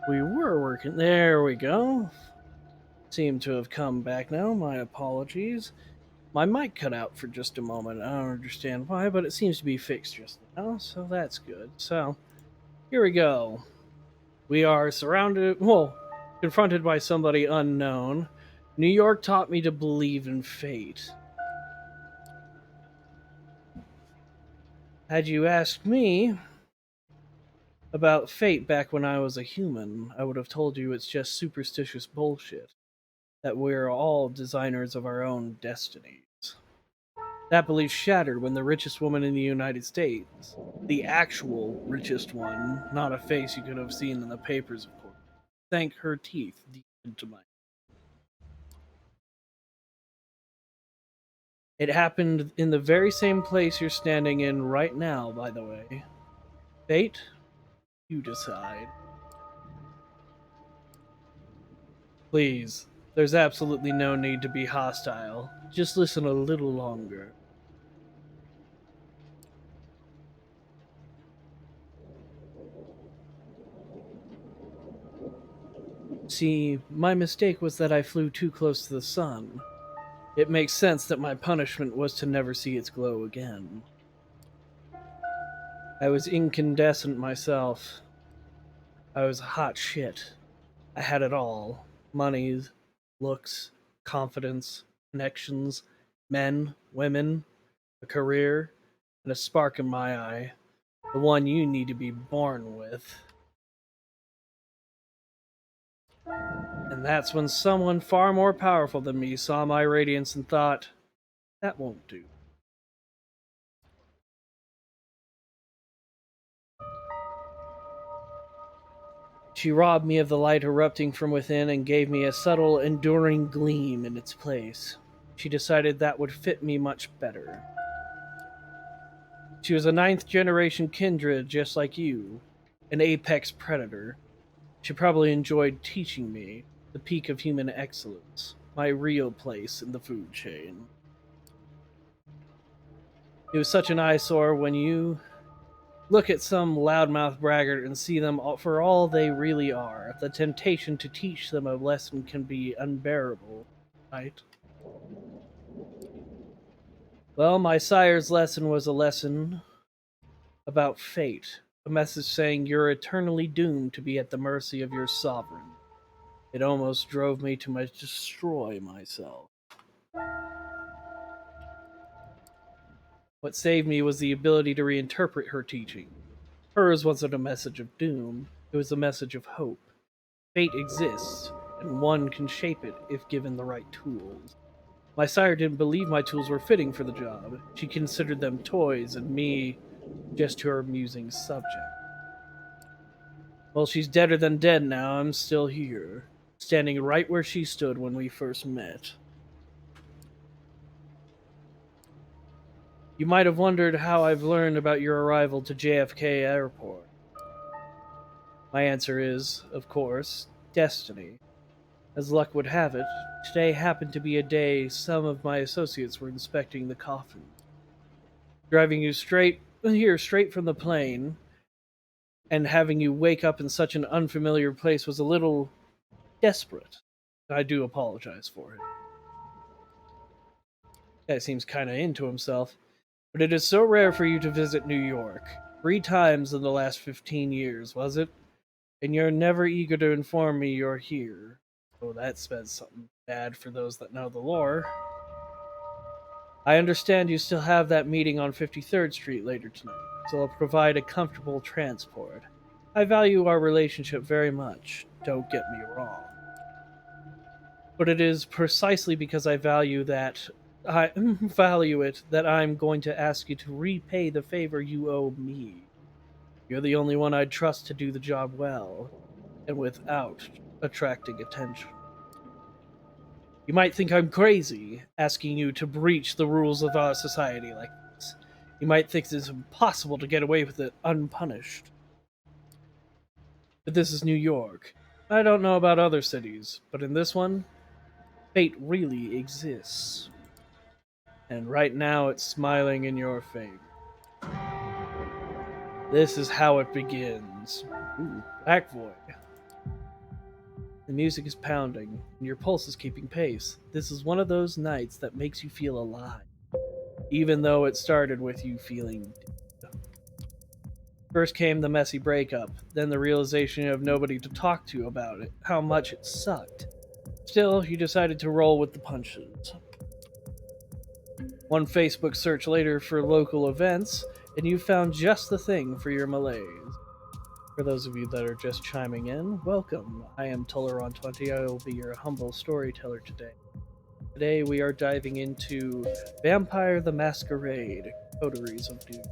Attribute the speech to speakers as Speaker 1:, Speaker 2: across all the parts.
Speaker 1: We were working. There we go. Seem to have come back now. My apologies. My mic cut out for just a moment. I don't understand why, but it seems to be fixed just now, so that's good. So, here we go. We are surrounded, well, confronted by somebody unknown. New York taught me to believe in fate. Had you asked me about fate back when I was a human, I would have told you it's just superstitious bullshit. That we're all designers of our own destinies. That belief shattered when the richest woman in the United States, the actual richest one, not a face you could have seen in the papers, of course, sank her teeth deep into mine. It happened in the very same place you're standing in right now, by the way. Fate, you decide. Please, there's absolutely no need to be hostile. Just listen a little longer. See, my mistake was that I flew too close to the sun. It makes sense that my punishment was to never see its glow again. I was incandescent myself. I was hot shit. I had it all: money, looks, confidence, connections, men, women, a career, and a spark in my eye. The one you need to be born with. And that's when someone far more powerful than me saw my radiance and thought, that won't do. She robbed me of the light erupting from within and gave me a subtle, enduring gleam in its place. She decided that would fit me much better. She was a ninth generation kindred just like you, an apex predator. She probably enjoyed teaching me the peak of human excellence, my real place in the food chain. It was such an eyesore when you look at some loudmouth braggart and see them for all they really are. The temptation to teach them a lesson can be unbearable, right? Well, my sire's lesson was a lesson about fate, a message saying you're eternally doomed to be at the mercy of your sovereign. It almost drove me to destroy myself. What saved me was the ability to reinterpret her teaching. Hers wasn't a message of doom, it was a message of hope. Fate exists, and one can shape it if given the right tools. My sire didn't believe my tools were fitting for the job. She considered them toys, and me just her amusing subject. Well, she's deader than dead now. I'm still here, standing right where she stood when we first met. You might have wondered how I've learned about your arrival to JFK Airport. My answer is, of course, destiny. As luck would have it, today happened to be a day some of my associates were inspecting the coffin. Driving you straight from the plane, and having you wake up in such an unfamiliar place was a little desperate. I do apologize for it. Guy seems kinda into himself. But it is so rare for you to visit New York. 3 times in the last 15 years, was it? And you're never eager to inform me you're here. Oh, that says something bad for those that know the lore. I understand you still have that meeting on 53rd Street later tonight, so I'll provide a comfortable transport. I value our relationship very much, don't get me wrong. But it is precisely because I value it that I'm going to ask you to repay the favor you owe me. You're the only one I'd trust to do the job well, and without attracting attention. You might think I'm crazy asking you to breach the rules of our society like this, You might think it's impossible to get away with it unpunished. But this is New York. I don't know about other cities, but in this one, fate really exists. And right now it's smiling in your face. This is how it begins. Ooh, Black Void. The music is pounding, and your pulse is keeping pace. This is one of those nights that makes you feel alive, even though it started with you feeling dead. First came the messy breakup, then the realization of nobody to talk to about it, how much it sucked. Still, you decided to roll with the punches. One Facebook search later for local events, and you found just the thing for your malaise. For those of you that are just chiming in, welcome. I am Toluron 20. I will be your humble storyteller today. Today we are diving into Vampire the Masquerade, Coteries of New York.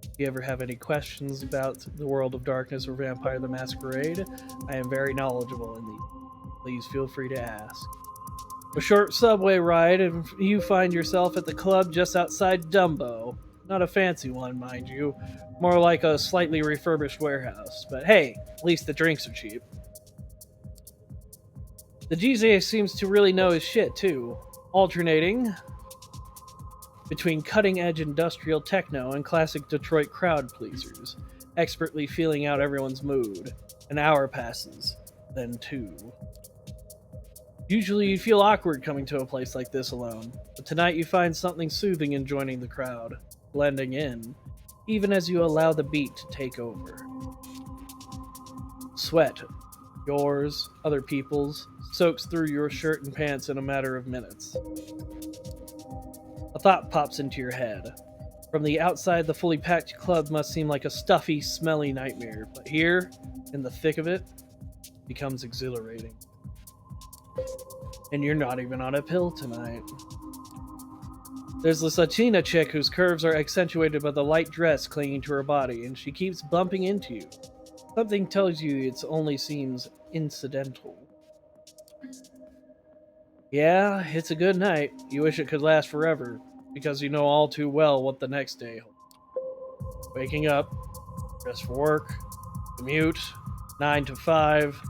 Speaker 1: If you ever have any questions about the World of Darkness or Vampire the Masquerade, I am very knowledgeable in these. Please feel free to ask. A short subway ride, and you find yourself at the club just outside Dumbo. Not a fancy one, mind you. More like a slightly refurbished warehouse. But hey, at least the drinks are cheap. The DJ seems to really know his shit, too. Alternating between cutting-edge industrial techno and classic Detroit crowd pleasers. Expertly feeling out everyone's mood. An hour passes. Then two. Usually you'd feel awkward coming to a place like this alone, but tonight you find something soothing in joining the crowd, blending in, even as you allow the beat to take over. Sweat, yours, other people's, soaks through your shirt and pants in a matter of minutes. A thought pops into your head. From the outside, the fully packed club must seem like a stuffy, smelly nightmare, but here, in the thick of it, becomes exhilarating. And you're not even on a pill tonight. There's this Latina chick whose curves are accentuated by the light dress clinging to her body, and she keeps bumping into you. Something tells you it only seems incidental. Yeah, it's a good night. You wish it could last forever, because you know all too well what the next day holds. Waking up, dress for work, commute, 9 to 5,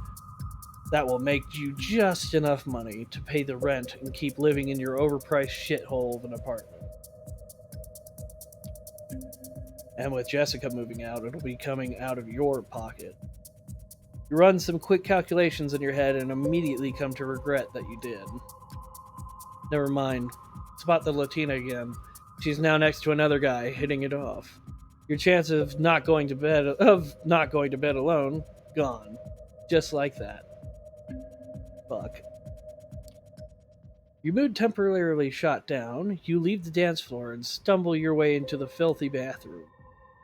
Speaker 1: that will make you just enough money to pay the rent and keep living in your overpriced shithole of an apartment. And with Jessica moving out, it'll be coming out of your pocket. You run some quick calculations in your head and immediately come to regret that you did. Never mind. Spot the Latina again. She's now next to another guy, hitting it off. Your chance of not going to bed alone, gone. Just like that. Fuck. Your mood temporarily shot down, you leave the dance floor and stumble your way into the filthy bathroom.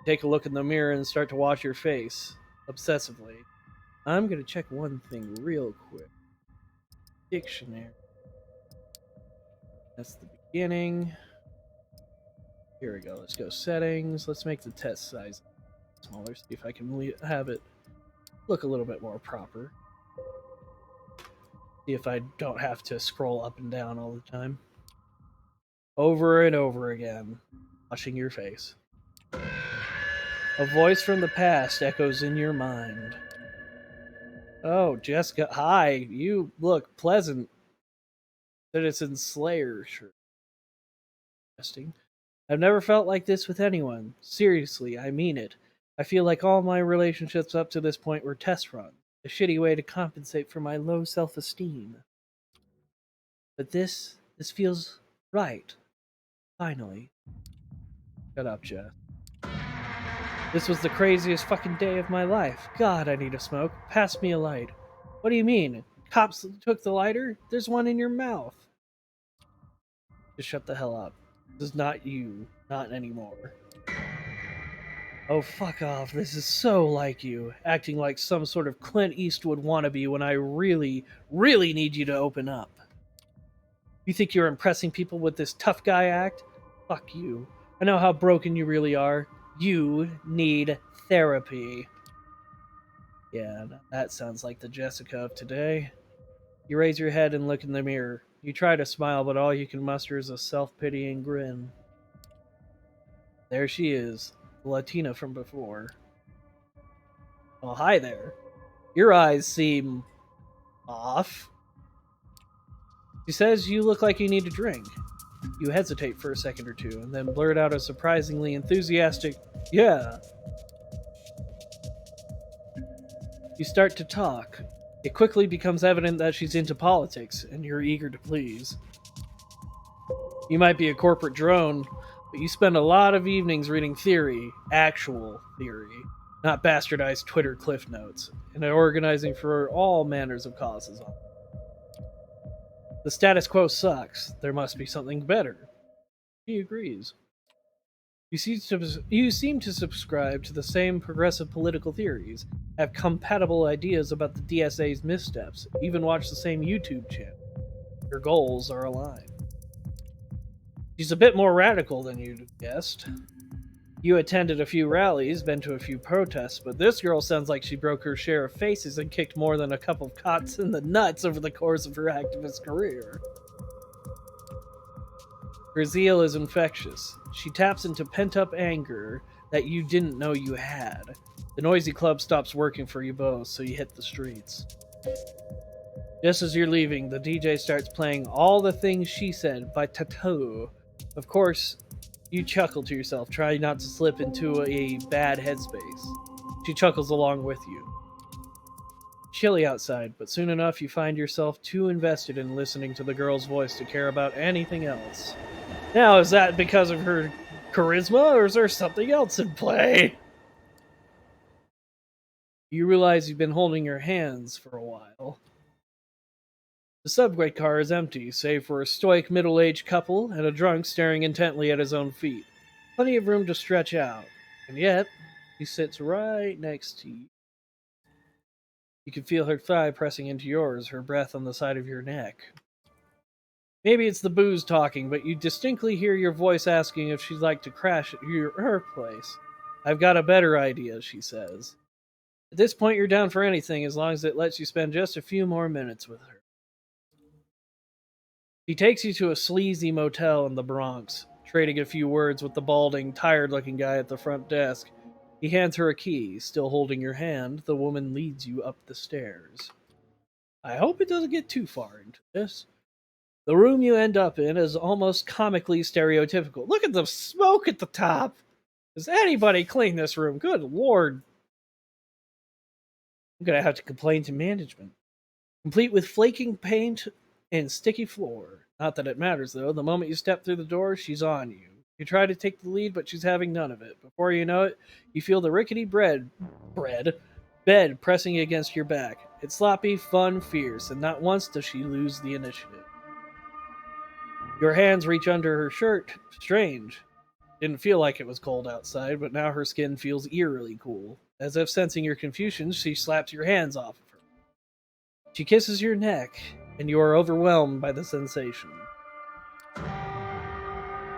Speaker 1: Take a look in the mirror and start to wash your face, obsessively. I'm gonna check one thing real quick. Dictionary. That's the beginning. Here we go, let's go settings. Let's make the text size smaller, see if I can have it look a little bit more proper. See if I don't have to scroll up and down all the time. Over and over again, washing your face. A voice from the past echoes in your mind. Oh, Jessica, hi, you look pleasant. Citizen Slayer, sure. Interesting. I've never felt like this with anyone. Seriously, I mean it. I feel like all my relationships up to this point were test runs. A shitty way to compensate for my low self-esteem. But this feels right. Finally. Shut up, Jess. This was the craziest fucking day of my life. God, I need a smoke. Pass me a light. What do you mean? Cops took the lighter? There's one in your mouth. Just shut the hell up. This is not you. Not anymore. Oh, fuck off. This is so like you. Acting like some sort of Clint Eastwood wannabe when I really, really need you to open up. You think you're impressing people with this tough guy act? Fuck you. I know how broken you really are. You need therapy. Yeah, that sounds like the Jessica of today. You raise your head and look in the mirror. You try to smile, but all you can muster is a self-pitying grin. There she is, the Latina from before. Oh, hi there. Your eyes seem off. She says you look like you need a drink. You hesitate for a second or two, and then blurt out a surprisingly enthusiastic, "Yeah." You start to talk. It quickly becomes evident that she's into politics, and you're eager to please. You might be a corporate drone, but you spend a lot of evenings reading theory, actual theory, not bastardized Twitter cliff notes, and organizing for all manners of causes. The status quo sucks. There must be something better. He agrees. You seem to subscribe to the same progressive political theories, have compatible ideas about the DSA's missteps, even watch the same YouTube channel. Your goals are aligned. She's a bit more radical than you'd guessed. You attended a few rallies, been to a few protests, but this girl sounds like she broke her share of faces and kicked more than a couple of cots in the nuts over the course of her activist career. Her zeal is infectious. She taps into pent-up anger that you didn't know you had. The noisy club stops working for you both, so you hit the streets. Just as you're leaving, the DJ starts playing All the Things She Said by Tattoo. Of course, you chuckle to yourself, trying not to slip into a bad headspace. She chuckles along with you. Chilly outside, but soon enough you find yourself too invested in listening to the girl's voice to care about anything else. Now, is that because of her charisma, or is there something else in play? You realize you've been holding your hands for a while. The subway car is empty, save for a stoic middle-aged couple and a drunk staring intently at his own feet. Plenty of room to stretch out, and yet, he sits right next to you. You can feel her thigh pressing into yours, her breath on the side of your neck. Maybe it's the booze talking, but you distinctly hear your voice asking if she'd like to crash at her place. I've got a better idea, she says. At this point, you're down for anything as long as it lets you spend just a few more minutes with her. She takes you to a sleazy motel in the Bronx, trading a few words with the balding, tired-looking guy at the front desk. He hands her a key. Still holding your hand, the woman leads you up the stairs. I hope it doesn't get too far into this. The room you end up in is almost comically stereotypical. Look at the smoke at the top! Does anybody clean this room? Good lord. I'm gonna have to complain to management. Complete with flaking paint and sticky floor. Not that it matters, though. The moment you step through the door, she's on you. You try to take the lead, but she's having none of it. Before you know it, you feel the rickety bed pressing against your back. It's sloppy, fun, fierce, and not once does she lose the initiative. Your hands reach under her shirt. Strange. Didn't feel like it was cold outside, but now her skin feels eerily cool. As if sensing your confusion, she slaps your hands off of her. She kisses your neck, and you are overwhelmed by the sensation.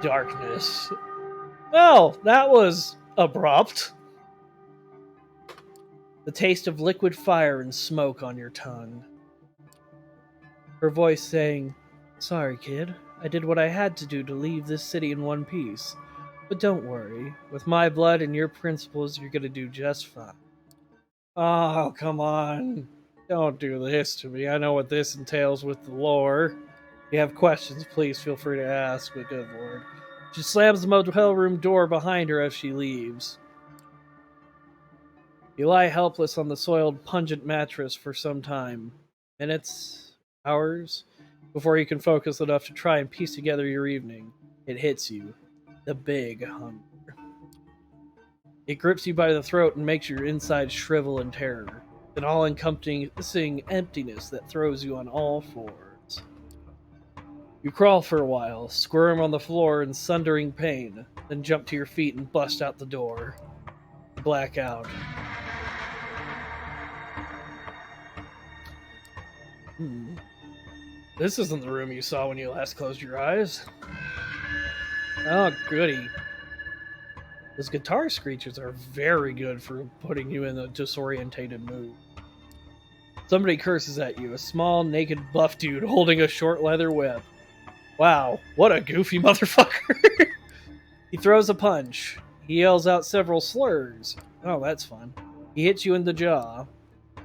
Speaker 1: Darkness. Well, that was abrupt. The taste of liquid fire and smoke on your tongue. Her voice saying, "Sorry, kid. I did what I had to do to leave this city in one piece. But don't worry. With my blood and your principles, you're gonna do just fine." Oh, come on. Don't do this to me. I know what this entails with the lore. If you have questions, please feel free to ask, but good lord. She slams the motel room door behind her as she leaves. You lie helpless on the soiled, pungent mattress for some time. Minutes, hours, before you can focus enough to try and piece together your evening. It hits you. The big hunger. It grips you by the throat and makes your insides shrivel in terror. An all-encompassing emptiness that throws you on all fours. You crawl for a while, squirm on the floor in sundering pain, then jump to your feet and bust out the door. Black out. This isn't the room you saw when you last closed your eyes. Oh, goody. Those guitar screeches are very good for putting you in a disorientated mood. Somebody curses at you, a small, naked, buff dude holding a short leather whip. Wow, what a goofy motherfucker. He throws a punch. He yells out several slurs. Oh, that's fun. He hits you in the jaw.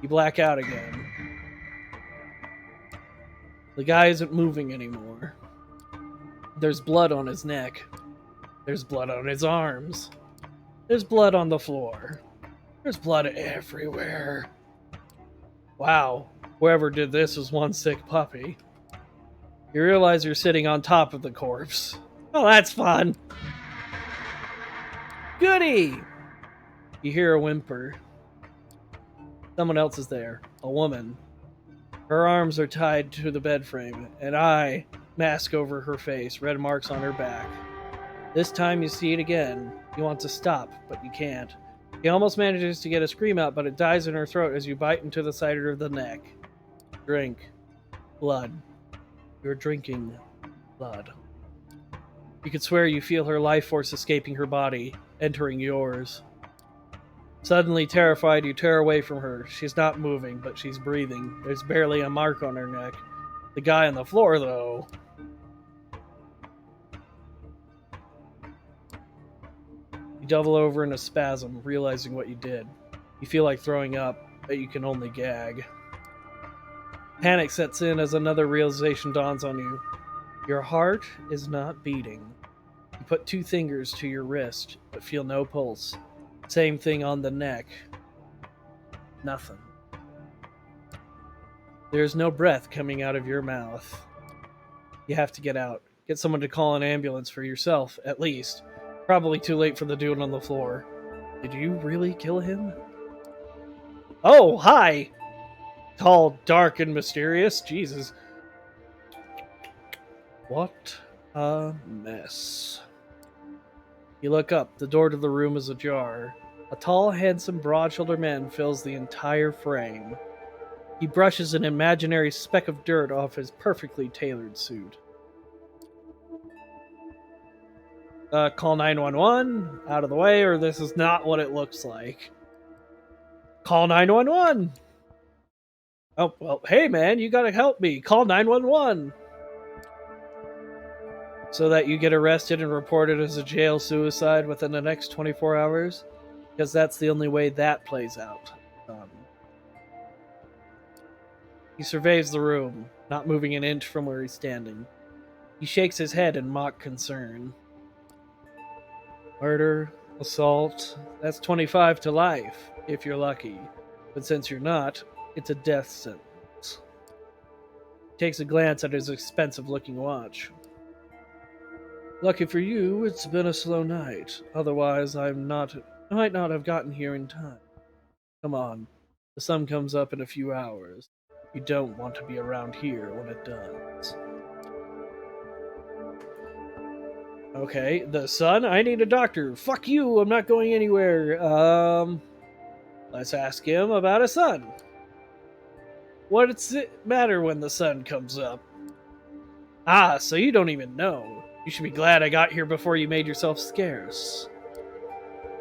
Speaker 1: You black out again. The guy isn't moving anymore. There's blood on his neck. There's blood on his arms. There's blood on the floor. There's blood everywhere. Wow, whoever did this was one sick puppy. You realize you're sitting on top of the corpse. Oh, that's fun. Goody! You hear a whimper. Someone else is there. A woman. Her arms are tied to the bed frame, an eye mask over her face, red marks on her back. This time you see it again. You want to stop, but you can't. He almost manages to get a scream out, but it dies in her throat as you bite into the side of the neck. Drink. Blood. You're drinking blood. You could swear you feel her life force escaping her body, entering yours. Suddenly terrified, you tear away from her. She's not moving, but she's breathing. There's barely a mark on her neck. The guy on the floor, though. You double over in a spasm, realizing what you did. You feel like throwing up, but you can only gag. Panic sets in as another realization dawns on you. Your heart is not beating. You put 2 fingers to your wrist, but feel no pulse. Same thing on the neck. Nothing. There's no breath coming out of your mouth. You have to get out. Get someone to call an ambulance for yourself, at least. Probably too late for the dude on the floor. Did you really kill him? Oh, hi! Tall, dark, and mysterious. Jesus. What a mess. You look up. The door to the room is ajar. A tall, handsome, broad-shouldered man fills the entire frame. He brushes an imaginary speck of dirt off his perfectly tailored suit. Call 911, out of the way, or this is not what it looks like. Call 911! Oh, well, hey man, you gotta help me. Call 911! So that you get arrested and reported as a jail suicide within the next 24 hours? Because that's the only way that plays out. He surveys the room, not moving an inch from where he's standing. He shakes his head in mock concern. Murder, assault, that's 25 to life, if you're lucky. But since you're not, it's a death sentence. He takes a glance at his expensive-looking watch. Lucky for you, it's been a slow night. Otherwise, I might not have gotten here in time. Come on, the sun comes up in a few hours. You don't want to be around here when it does. Okay, the sun? I need a doctor. Fuck you, I'm not going anywhere. Let's ask him about a sun. What's it matter when the sun comes up? Ah, so you don't even know. You should be glad I got here before you made yourself scarce.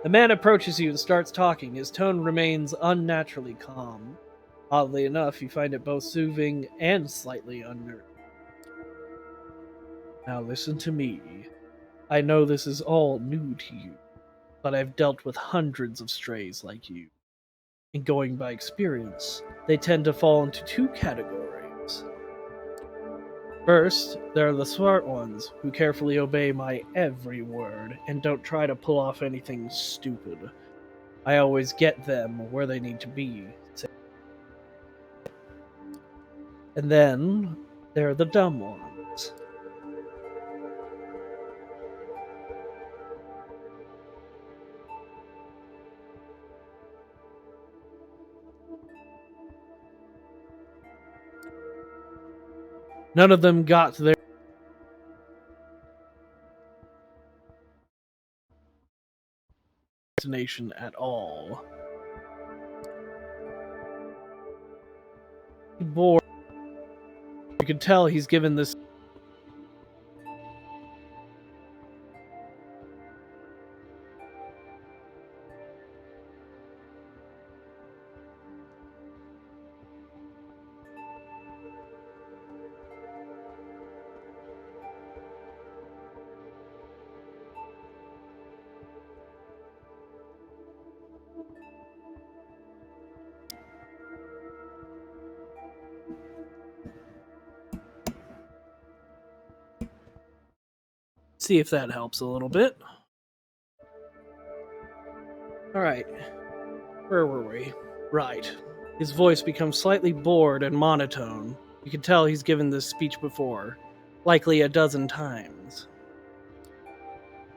Speaker 1: The man approaches you and starts talking. His tone remains unnaturally calm. Oddly enough, you find it both soothing and slightly unnerving. Now listen to me. I know this is all new to you, but I've dealt with hundreds of strays like you. And going by experience, they tend to fall into 2 categories. First, there are the smart ones, who carefully obey my every word and don't try to pull off anything stupid. I always get them where they need to be. And then, there are the dumb ones. None of them got their destination at all. Bored. You can tell he's given this See if that helps a little bit. Alright, where were we? Right. His voice becomes slightly bored and monotone. You can tell he's given this speech before, likely a dozen times.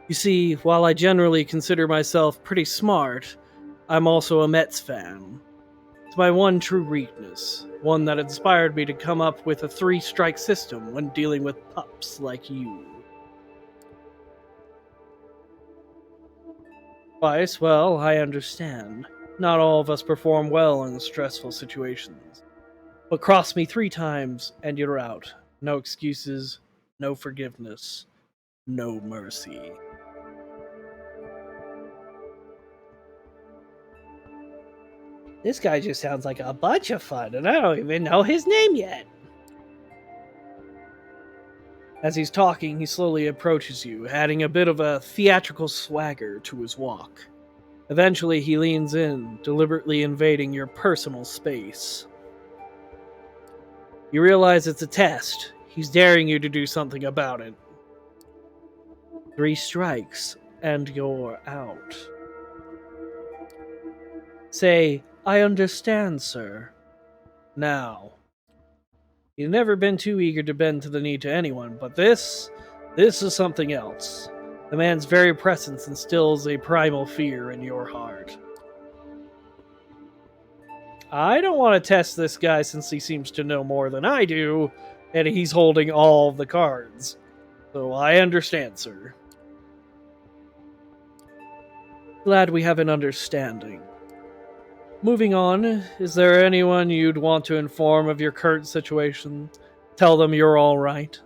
Speaker 1: You see, while I generally consider myself pretty smart, I'm also a Mets fan. It's my one true weakness, one that inspired me to come up with a three-strike system when dealing with pups like you. Twice, well, I understand. Not all of us perform well in stressful situations. But cross me 3 times, and you're out. No excuses, no forgiveness, no mercy. This guy just sounds like a bunch of fun, and I don't even know his name yet. As he's talking, he slowly approaches you, adding a bit of a theatrical swagger to his walk. Eventually, he leans in, deliberately invading your personal space. You realize it's a test. He's daring you to do something about it. 3 strikes, and you're out. Say, I understand, sir. Now. You've never been too eager to bend to the knee to anyone, but this is something else. The man's very presence instills a primal fear in your heart. I don't want to test this guy since he seems to know more than I do, and he's holding all the cards. So I understand, sir. Glad we have an understanding. Moving on, is there anyone you'd want to inform of your current situation? Tell them you're alright?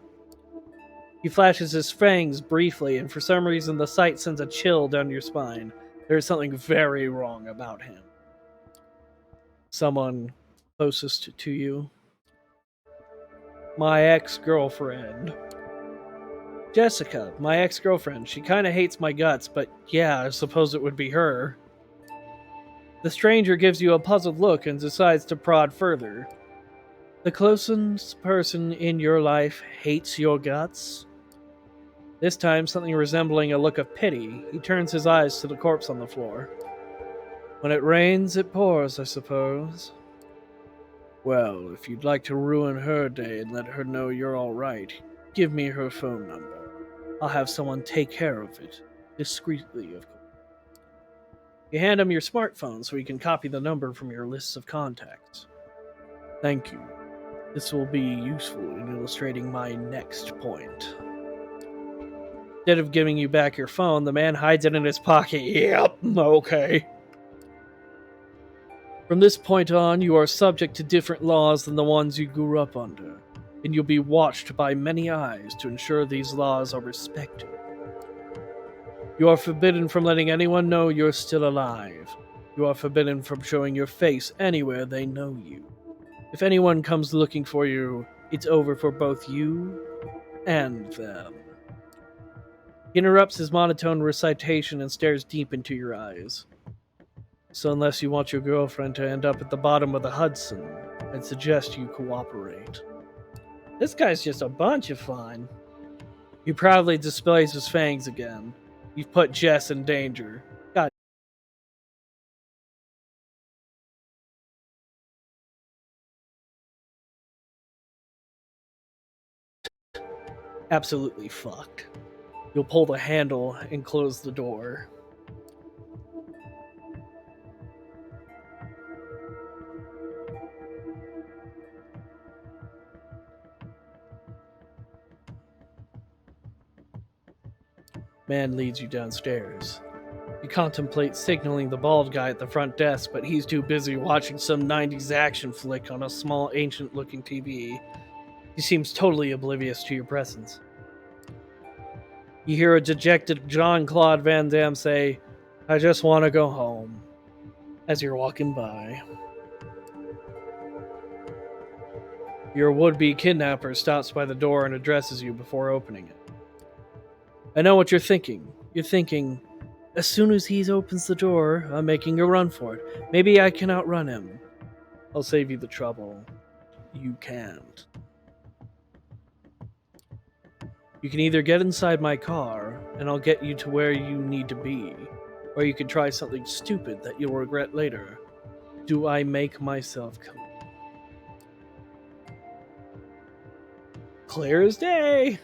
Speaker 1: He flashes his fangs briefly, and for some reason the sight sends a chill down your spine. There is something very wrong about him. Someone closest to you? My ex-girlfriend. Jessica, my ex-girlfriend. She kinda hates my guts, but yeah, I suppose it would be her. The stranger gives you a puzzled look and decides to prod further. The closest person in your life hates your guts? This time, something resembling a look of pity, he turns his eyes to the corpse on the floor. When it rains, it pours, I suppose. Well, if you'd like to ruin her day and let her know you're alright, give me her phone number. I'll have someone take care of it. Discreetly, of course. You hand him your smartphone so he can copy the number from your lists of contacts. Thank you. This will be useful in illustrating my next point. Instead of giving you back your phone, the man hides it in his pocket. Yep, okay. From this point on, you are subject to different laws than the ones you grew up under, and you'll be watched by many eyes to ensure these laws are respected. You are forbidden from letting anyone know you're still alive. You are forbidden from showing your face anywhere they know you. If anyone comes looking for you, it's over for both you and them. He interrupts his monotone recitation and stares deep into your eyes. So unless you want your girlfriend to end up at the bottom of the Hudson, I'd suggest you cooperate. This guy's just a bunch of fun. He proudly displays his fangs again. You've put Jess in danger. God. Absolutely fucked. You'll pull the handle and close the door. Man leads you downstairs. You contemplate signaling the bald guy at the front desk, but he's too busy watching some 90s action flick on a small, ancient-looking TV. He seems totally oblivious to your presence. You hear a dejected Jean-Claude Van Damme say, I just want to go home, as you're walking by. Your would-be kidnapper stops by the door and addresses you before opening it. I know what you're thinking. You're thinking, as soon as he opens the door, I'm making a run for it. Maybe I can outrun him. I'll save you the trouble. You can't. You can either get inside my car, and I'll get you to where you need to be, or you can try something stupid that you'll regret later. Do I make myself clear as day?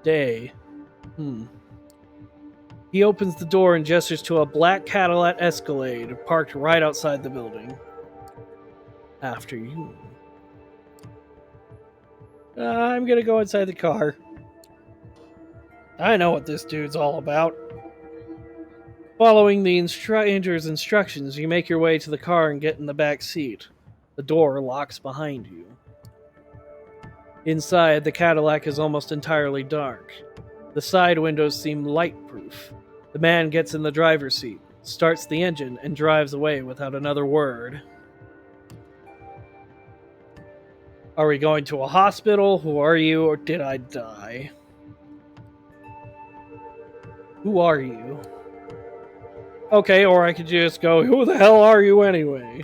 Speaker 1: Day. He opens the door and gestures to a black Cadillac Escalade parked right outside the building. After you. I'm gonna go inside the car. I know what this dude's all about. Following the instructor's instructions, you make your way to the car and get in the back seat. The door locks behind you. Inside, the Cadillac is almost entirely dark. The side windows seem light-proof. The man gets in the driver's seat, starts the engine, and drives away without another word. Are we going to a hospital? Who are you, or did I die? Who are you? Okay, or I could just go, who the hell are you anyway?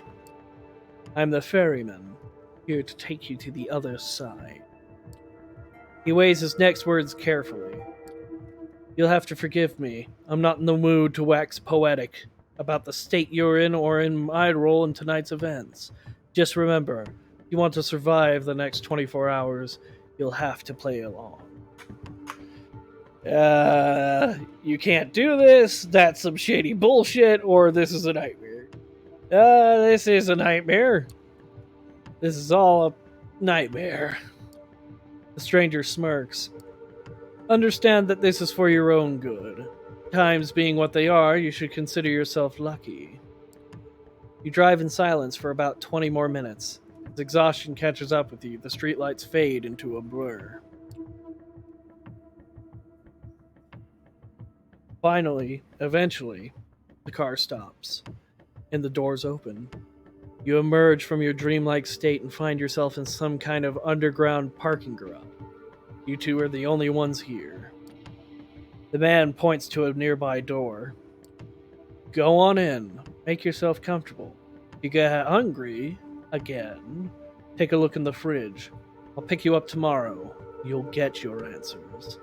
Speaker 1: I'm the ferryman, here to take you to the other side. He weighs his next words carefully. You'll have to forgive me. I'm not in the mood to wax poetic about the state you're in or in my role in tonight's events. Just remember, if you want to survive the next 24 hours, you'll have to play along. You can't do this, that's some shady bullshit, or this is a nightmare. This is a nightmare. This is all a nightmare. The stranger smirks. Understand that this is for your own good. Times being what they are, you should consider yourself lucky. You drive in silence for about 20 more minutes. As exhaustion catches up with you, the streetlights fade into a blur. Finally, eventually, the car stops, and the doors open. You emerge from your dreamlike state and find yourself in some kind of underground parking garage. You two are the only ones here. The man points to a nearby door. Go on in. Make yourself comfortable. You get hungry again. Take a look in the fridge. I'll pick you up tomorrow. You'll get your answers.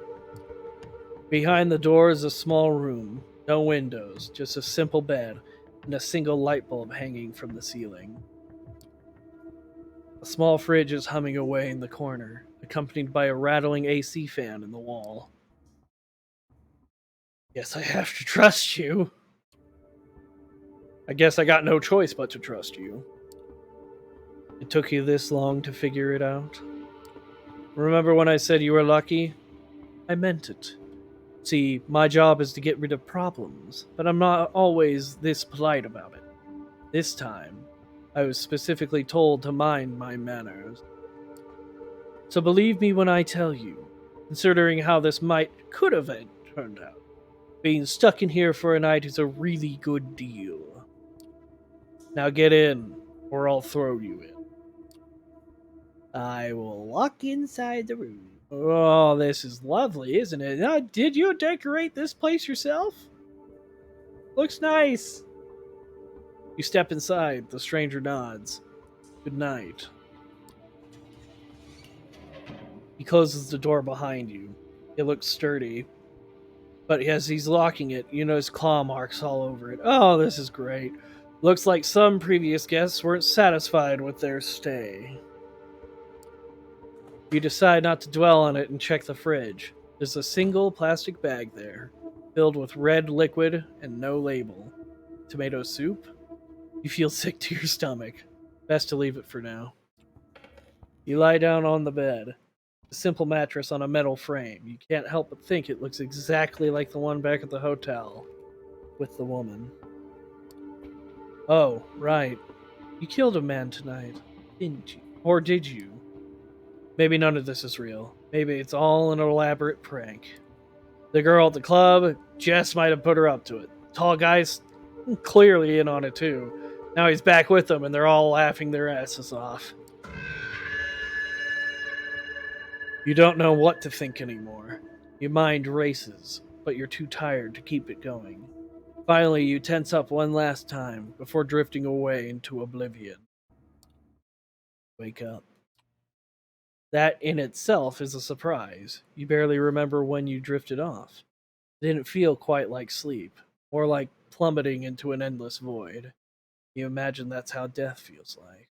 Speaker 1: Behind the door is a small room. No windows, just a simple bed and a single light bulb hanging from the ceiling. A small fridge is humming away in the corner, accompanied by a rattling AC fan in the wall. Guess I have to trust you. I guess I got no choice but to trust you. It took you this long to figure it out? Remember when I said you were lucky? I meant it. See, my job is to get rid of problems, but I'm not always this polite about it. This time, I was specifically told to mind my manners. So believe me when I tell you, considering how this could have turned out, being stuck in here for a night is a really good deal. Now get in, or I'll throw you in. I will walk inside the room. Oh, this is lovely, isn't it? Now, did you decorate this place yourself? Looks nice. You step inside. The stranger nods. Good night. He closes the door behind you. It looks sturdy. But as he's locking it, you notice claw marks all over it. Oh, this is great. Looks like some previous guests weren't satisfied with their stay. You decide not to dwell on it and check the fridge. There's a single plastic bag there, filled with red liquid and no label. Tomato soup? You feel sick to your stomach. Best to leave it for now. You lie down on the bed. A simple mattress on a metal frame. You can't help but think it looks exactly like the one back at the hotel, with the woman. Oh, right. You killed a man tonight, didn't you? Or did you? Maybe none of this is real. Maybe it's all an elaborate prank. The girl at the club, Jess might have put her up to it. Tall guy's clearly in on it too. Now he's back with them and they're all laughing their asses off. You don't know what to think anymore. Your mind races, but you're too tired to keep it going. Finally, you tense up one last time before drifting away into oblivion. Wake up. That in itself is a surprise. You barely remember when you drifted off. It didn't feel quite like sleep, more like plummeting into an endless void. You imagine that's how death feels like.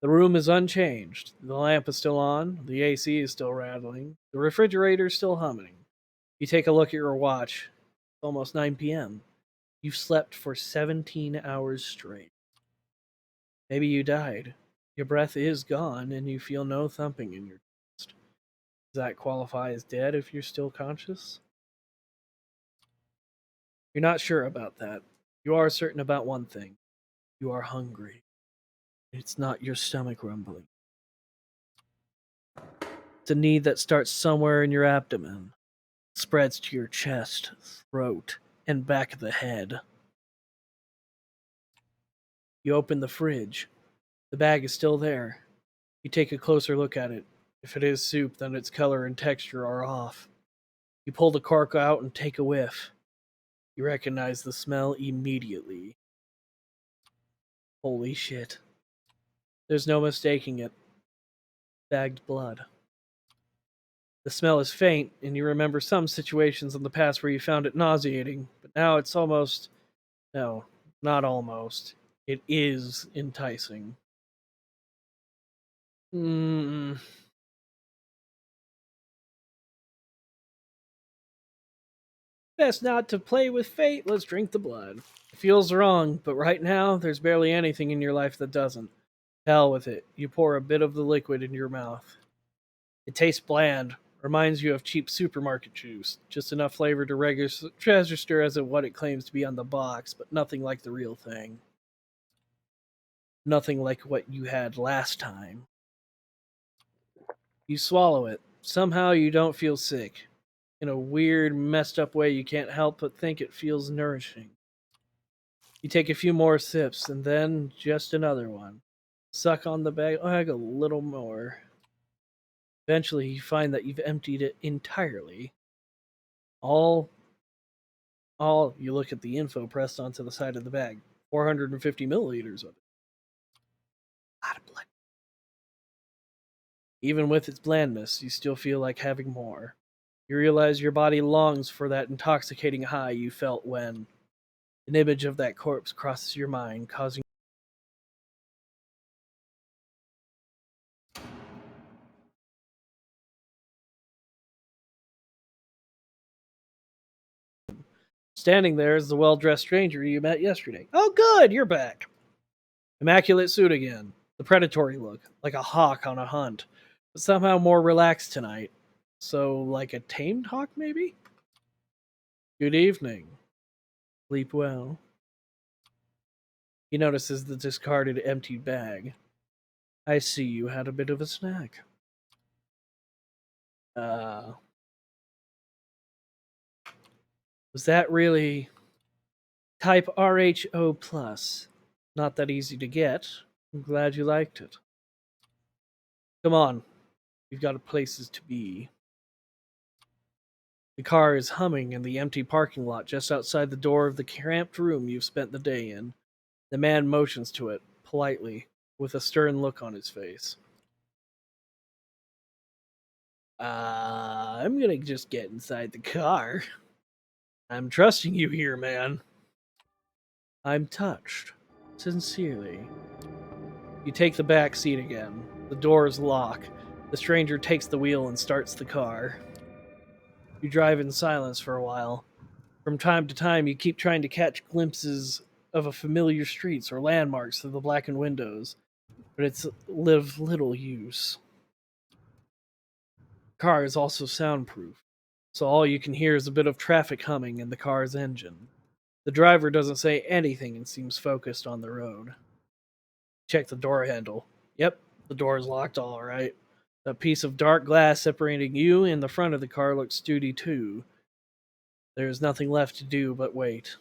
Speaker 1: The room is unchanged. The lamp is still on, the AC is still rattling, the refrigerator is still humming. You take a look at your watch. It's almost 9 p.m. You've slept for 17 hours straight. Maybe you died. Your breath is gone and you feel no thumping in your chest. Does that qualify as dead if you're still conscious? You're not sure about that. You are certain about one thing. You are hungry. It's not your stomach rumbling. It's a need that starts somewhere in your abdomen, spreads to your chest, throat, and back of the head. You open the fridge. The bag is still there. You take a closer look at it. If it is soup, then its color and texture are off. You pull the cork out and take a whiff. You recognize the smell immediately. Holy shit. There's no mistaking it. Bagged blood. The smell is faint, and you remember some situations in the past where you found it nauseating, but now it's almost. No, not almost. It is enticing. Mm. Best not to play with fate. Let's drink the blood. It feels wrong, but right now, there's barely anything in your life that doesn't. Hell with it. You pour a bit of the liquid in your mouth. It tastes bland, reminds you of cheap supermarket juice. Just enough flavor to register as what it claims to be on the box, but nothing like the real thing. Nothing like what you had last time. You swallow it. Somehow you don't feel sick. In a weird, messed up way, you can't help but think it feels nourishing. You take a few more sips, and then just another one. Suck on the bag a little more. Eventually, you find that you've emptied it entirely. All, you look at the info pressed onto the side of the bag. 450 milliliters of it. A lot of blood. Even with its blandness, you still feel like having more. You realize your body longs for that intoxicating high you felt when an image of that corpse crosses your mind, causing. Standing there is the well dressed stranger you met yesterday. Oh, good, you're back. Immaculate suit again. The predatory look, like a hawk on a hunt, but somehow more relaxed tonight. So, like a tamed hawk, maybe? Good evening. Sleep well. He notices the discarded empty bag. I see you had a bit of a snack. Uh, was that really type RHO plus? Not that easy to get. I'm glad you liked it. Come on, we've got places to be. The car is humming in the empty parking lot just outside the door of the cramped room you've spent the day in. The man motions to it, politely, with a stern look on his face. I'm gonna just get inside the car. I'm trusting you here, man. I'm touched. Sincerely. You take the back seat again. The doors lock. The stranger takes the wheel and starts the car. You drive in silence for a while. From time to time, you keep trying to catch glimpses of a familiar streets or landmarks through the blackened windows, but it's of little use. The car is also soundproof, so all you can hear is a bit of traffic humming in the car's engine. The driver doesn't say anything and seems focused on the road. Check the door handle. Yep, the door is locked all right. A piece of dark glass separating you and the front of the car looks sturdy too. There is nothing left to do but wait.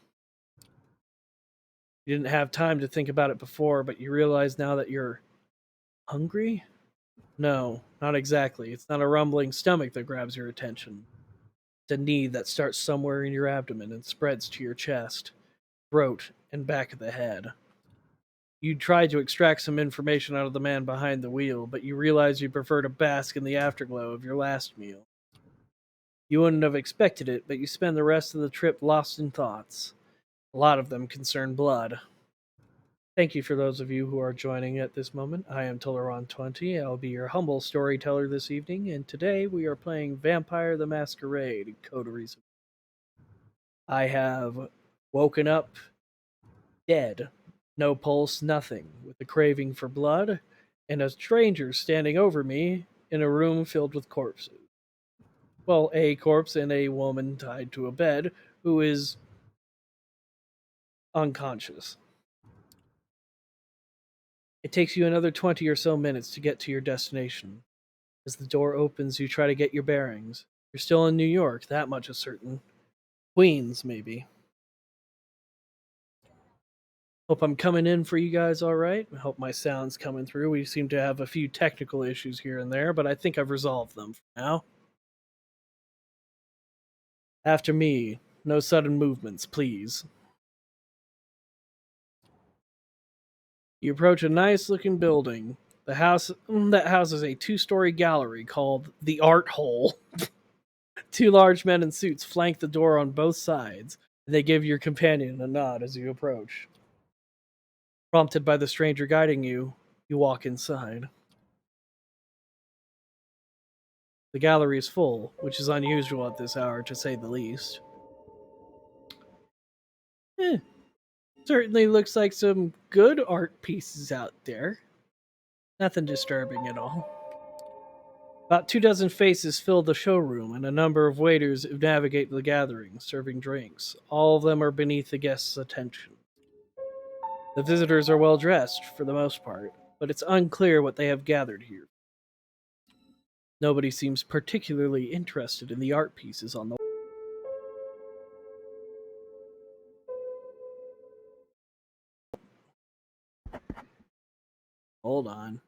Speaker 1: You didn't have time to think about it before, but you realize now that you're hungry? No, not exactly. It's not a rumbling stomach that grabs your attention. It's a need that starts somewhere in your abdomen and spreads to your chest, throat, and back of the head. You tried to extract some information out of the man behind the wheel, but you realize you prefer to bask in the afterglow of your last meal. You wouldn't have expected it, but you spend the rest of the trip lost in thoughts. A lot of them concern blood. Thank you for those of you who are joining at this moment. I am Toluron 20. I'll be your humble storyteller this evening, and today we are playing Vampire the Masquerade, Coteries. I have woken up dead, no pulse, nothing, with a craving for blood, and a stranger standing over me in a room filled with corpses. Well, a corpse and a woman tied to a bed who is unconscious. It takes you another 20 or so minutes to get to your destination. As the door opens, you try to get your bearings. You're still in New York, that much is certain. Queens, maybe. Hope I'm coming in for you guys all right. I hope my sound's coming through. We seem to have a few technical issues here and there, but I think I've resolved them for now. After me, no sudden movements, please. You approach a nice looking building. That houses a 2-story gallery called the Art Hole. Two large men in suits flank the door on both sides, and they give your companion a nod as you approach. Prompted by the stranger guiding you, you walk inside. The gallery is full, which is unusual at this hour to say the least. Eh, certainly looks like some good art pieces out there. Nothing disturbing at all. About 2 dozen faces fill the showroom, and a number of waiters navigate the gathering, serving drinks. All of them are beneath the guests' attention. The visitors are well dressed, for the most part, but it's unclear what they have gathered here. Nobody seems particularly interested in the art pieces on the wall. Hold on.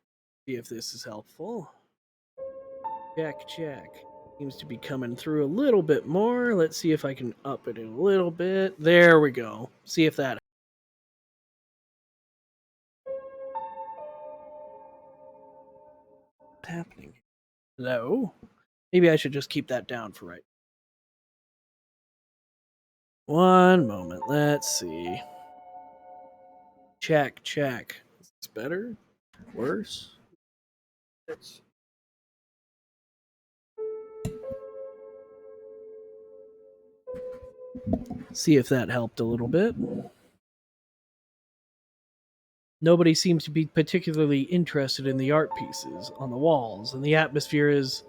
Speaker 1: See if this is helpful. Check. Seems to be coming through a little bit more. Let's see if I can up it a little bit. There we go. See if that happening. Hello? Maybe I should just keep that down for right. One moment. Let's see. Check. Is this better? Worse? Let's see if that helped a little bit. Nobody seems to be particularly interested in the art pieces on the walls, and the atmosphere is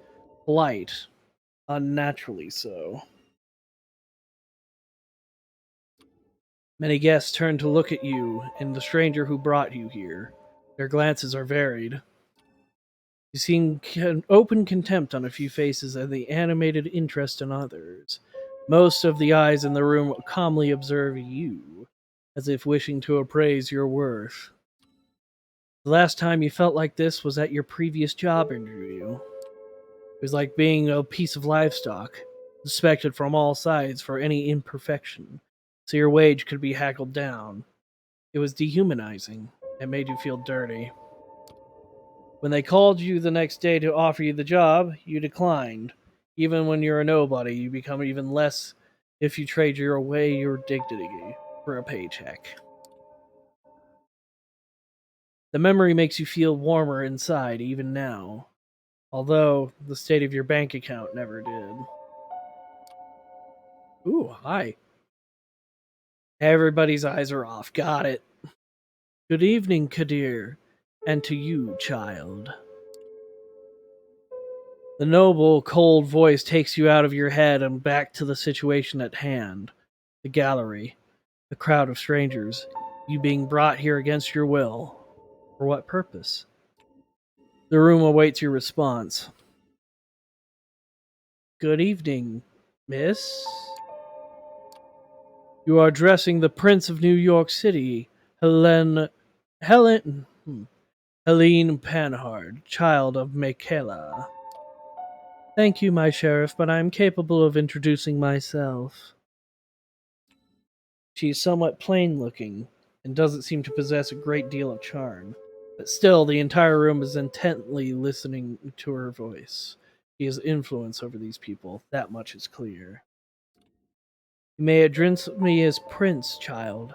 Speaker 1: polite, unnaturally so. Many guests turn to look at you and the stranger who brought you here. Their glances are varied. You see open contempt on a few faces and the animated interest in others. Most of the eyes in the room calmly observe you, as if wishing to appraise your worth. The last time you felt like this was at your previous job interview. It was like being a piece of livestock, suspected from all sides for any imperfection, so your wage could be haggled down. It was dehumanizing. It made you feel dirty. When they called you the next day to offer you the job, you declined. Even when you're a nobody, you become even less if you trade your dignity for a paycheck. The memory makes you feel warmer inside even now, although the state of your bank account never did. Ooh, hi. Everybody's eyes are off. Got it. Good evening, Kadir, and to you, child. The noble, cold voice takes you out of your head and back to the situation at hand. The gallery, the crowd of strangers, you being brought here against your will. For what purpose? The room awaits your response. Good evening, miss. You are addressing the Prince of New York City, Helen Helene Panhard, child of Michaela. Thank you, my sheriff, but I am capable of introducing myself. She is somewhat plain looking, and doesn't seem to possess a great deal of charm. But still, the entire room is intently listening to her voice. She has influence over these people, that much is clear. You may address me as Prince, child.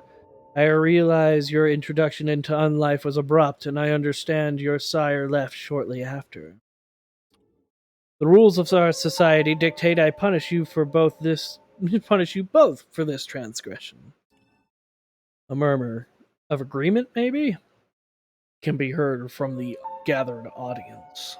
Speaker 1: I realize your introduction into unlife was abrupt, and I understand your sire left shortly after. The rules of our society dictate I punish you for both this punish you both for this transgression. A murmur of agreement, maybe, can be heard from the gathered audience.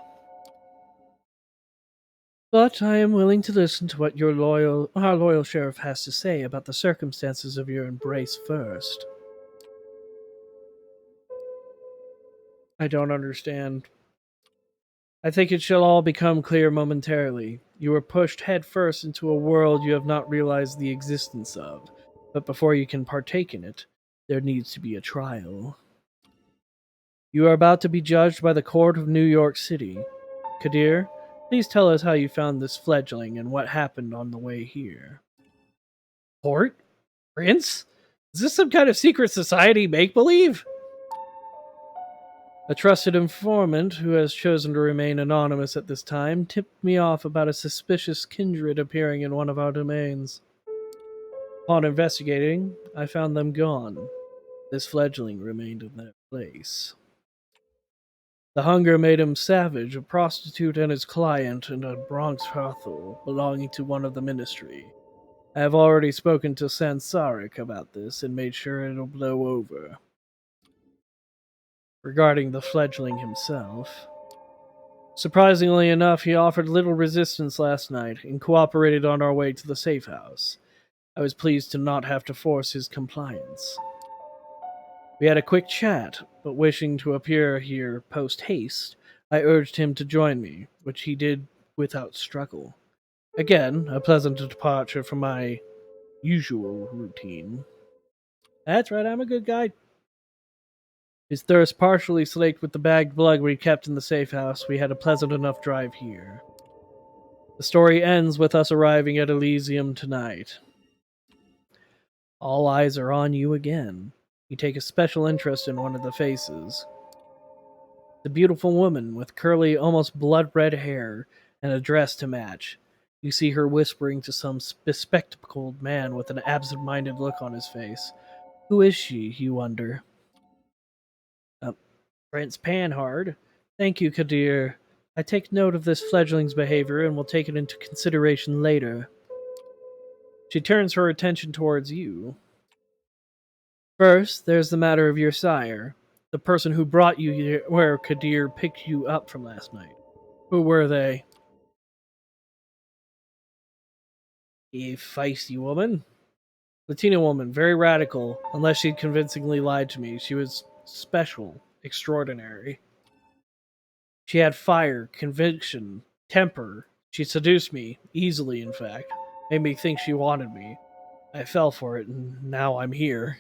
Speaker 1: But I am willing to listen to what our loyal sheriff has to say about the circumstances of your embrace first. I don't understand. I think it shall all become clear momentarily. You were pushed headfirst into a world you have not realized the existence of, but before you can partake in it, there needs to be a trial. You are about to be judged by the court of New York City. Kadir, please tell us how you found this fledgling and what happened on the way here. Court? Prince? Is this some kind of secret society make-believe? A trusted informant who has chosen to remain anonymous at this time tipped me off about a suspicious kindred appearing in one of our domains. Upon investigating, I found them gone. This fledgling remained in their place. The hunger made him savage, a prostitute and his client in a Bronx brothel belonging to one of the ministry. I have already spoken to Sansaric about this and made sure it'll blow over. Regarding the fledgling himself, surprisingly enough, he offered little resistance last night and cooperated on our way to the safe house. I was pleased to not have to force his compliance. We had a quick chat, but wishing to appear here post haste, I urged him to join me, which he did without struggle. Again, a pleasant departure from my usual routine. That's right, I'm a good guy. His thirst partially slaked with the bagged blood we kept in the safe house, we had a pleasant enough drive here. The story ends with us arriving at Elysium tonight. All eyes are on you again. You take a special interest in one of the faces. The beautiful woman with curly, almost blood-red hair and a dress to match. You see her whispering to some bespectacled man with an absent-minded look on his face. Who is she, you wonder? Uh, Prince Panhard. Thank you, Kadir. I take note of this fledgling's behavior and will take it into consideration later. She turns her attention towards you. First, there's the matter of your sire, the person who brought you here where Kadir picked you up from last night. Who were they? A feisty woman? Latina woman, very radical, unless she'd convincingly lied to me. She was special, extraordinary. She had fire, conviction, temper. She seduced me, easily in fact. Made me think she wanted me. I fell for it, and now I'm here.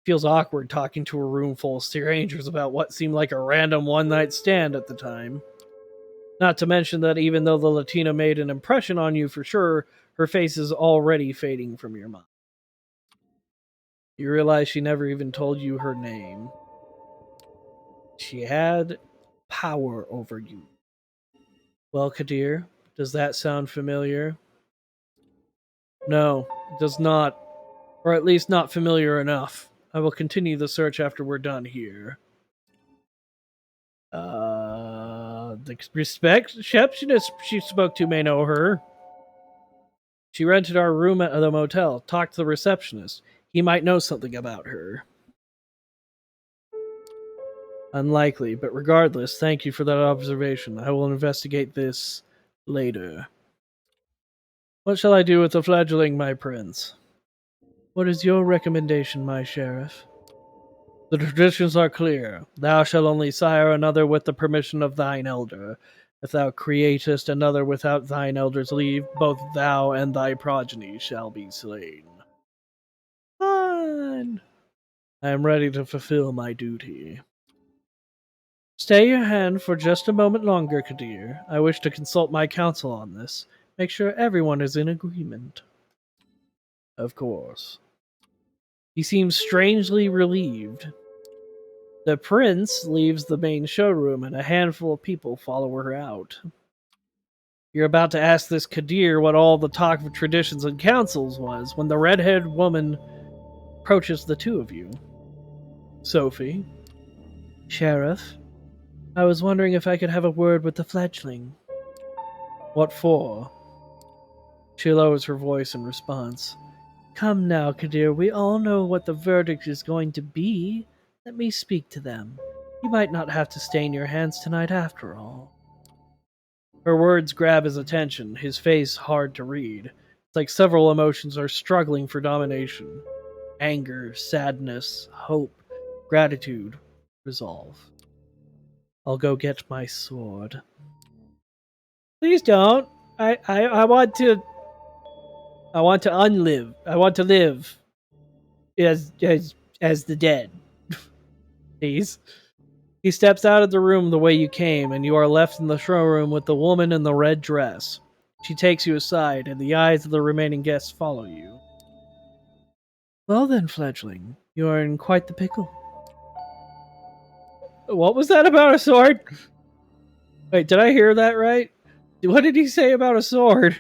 Speaker 1: Feels awkward talking to a room full of strangers about what seemed like a random one-night stand at the time. Not to mention that even though the Latina made an impression on you for sure, her face is already fading from your mind. You realize she never even told you her name. She had power over you. Well, Kadir, does that sound familiar? No, it does not. Or at least not familiar enough. I will continue the search after we're done here. The receptionist she spoke to may know her. She rented our room at the motel. Talked to the receptionist. He might know something about her. Unlikely, but regardless, thank you for that observation. I will investigate this later. What shall I do with the fledgling, my prince? What is your recommendation, my sheriff? The traditions are clear. Thou shalt only sire another with the permission of thine elder. If thou createst another without thine elder's leave, both thou and thy progeny shall be slain. Fine. I am ready to fulfill my duty. Stay your hand for just a moment longer, Kadir. I wish to consult my counsel on this. Make sure everyone is in agreement. Of course. He seems strangely relieved. The prince leaves the main showroom and a handful of people follow her out. You're about to ask this Kadir what all the talk of traditions and councils was when the red-haired woman approaches the two of you. Sophie. Sheriff, I was wondering if I could have a word with the fledgling. What for? She lowers her voice in response. Come now, Kadir, we all know what the verdict is going to be. Let me speak to them. You might not have to stain your hands tonight after all. Her words grab his attention, his face hard to read. It's like several emotions are struggling for domination. Anger, sadness, hope, gratitude, resolve. I'll go get my sword. Please don't. I want to unlive. I want to live as the dead. Please. He steps out of the room the way you came, and you are left in the showroom with the woman in the red dress. She takes you aside, and the eyes of the remaining guests follow you. Well then, fledgling, you are in quite the pickle. What was that about a sword? Wait, did I hear that right? What did he say about a sword?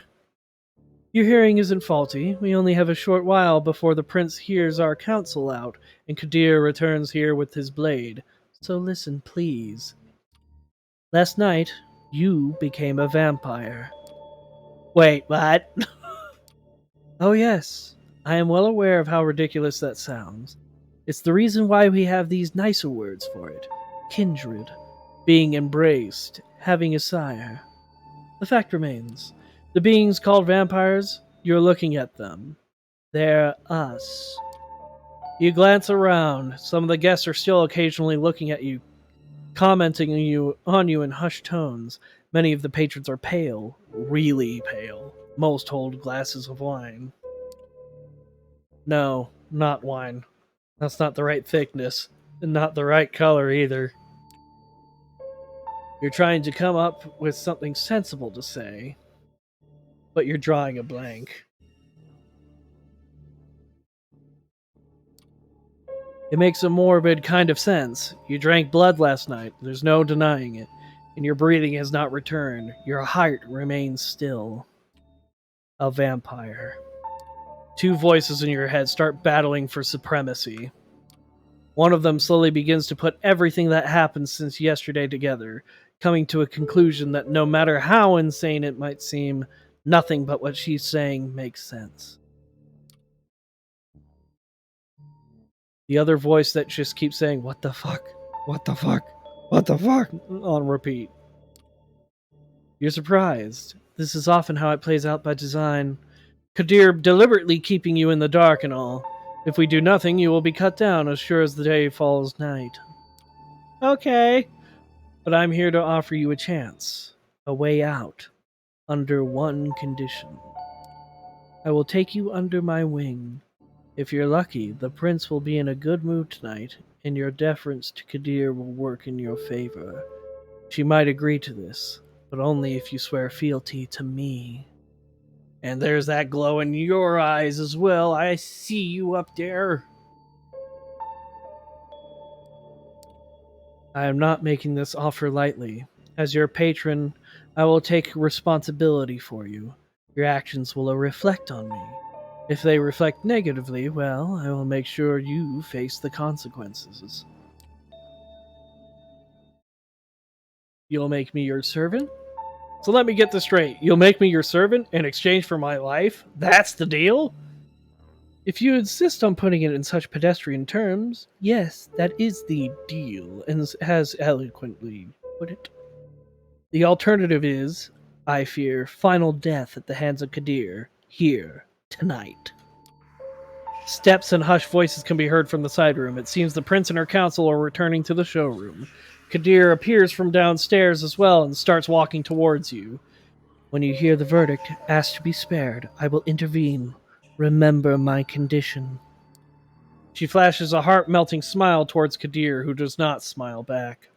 Speaker 1: Your hearing isn't faulty. We only have a short while before the prince hears our council out, and Kadir returns here with his blade. So listen, please. Last night, you became a vampire. Wait, what? Oh yes, I am well aware of how ridiculous that sounds. It's the reason why we have these nicer words for it. Kindred. Being embraced. Having a sire. The fact remains. The beings called vampires, you're looking at them. They're us. You glance around. Some of the guests are still occasionally looking at you, commenting on you in hushed tones. Many of the patrons are pale, really pale. Most hold glasses of wine. No, not wine. That's not the right thickness, and not the right color either. You're trying to come up with something sensible to say, but you're drawing a blank. It makes a morbid kind of sense. You drank blood last night, there's no denying it, and your breathing has not returned. Your heart remains still. A vampire. Two voices in your head start battling for supremacy. One of them slowly begins to put everything that happened since yesterday together, coming to a conclusion that no matter how insane it might seem, nothing but what she's saying makes sense. The other voice that just keeps saying, what the fuck? What the fuck? What the fuck? On repeat. You're surprised. This is often how it plays out by design. Kadir deliberately keeping you in the dark and all. If we do nothing, you will be cut down as sure as the day falls night. Okay. But I'm here to offer you a chance. A way out. Under one condition. I will take you under my wing. If you're lucky, the prince will be in a good mood tonight, and your deference to Kadir will work in your favor. She might agree to this, but only if you swear fealty to me. And there's that glow in your eyes as well. I see you up there. I am not making this offer lightly. As your patron, I will take responsibility for you. Your actions will reflect on me. If they reflect negatively, well, I will make sure you face the consequences. You'll make me your servant? So let me get this straight. You'll make me your servant in exchange for my life? That's the deal? If you insist on putting it in such pedestrian terms, yes, that is the deal, and has eloquently put it. The alternative is, I fear, final death at the hands of Kadir, here, tonight. Steps and hushed voices can be heard from the side room. It seems the prince and her council are returning to the showroom. Kadir appears from downstairs as well and starts walking towards you. When you hear the verdict, ask to be spared. I will intervene. Remember my condition. She flashes a heart-melting smile towards Kadir, who does not smile back.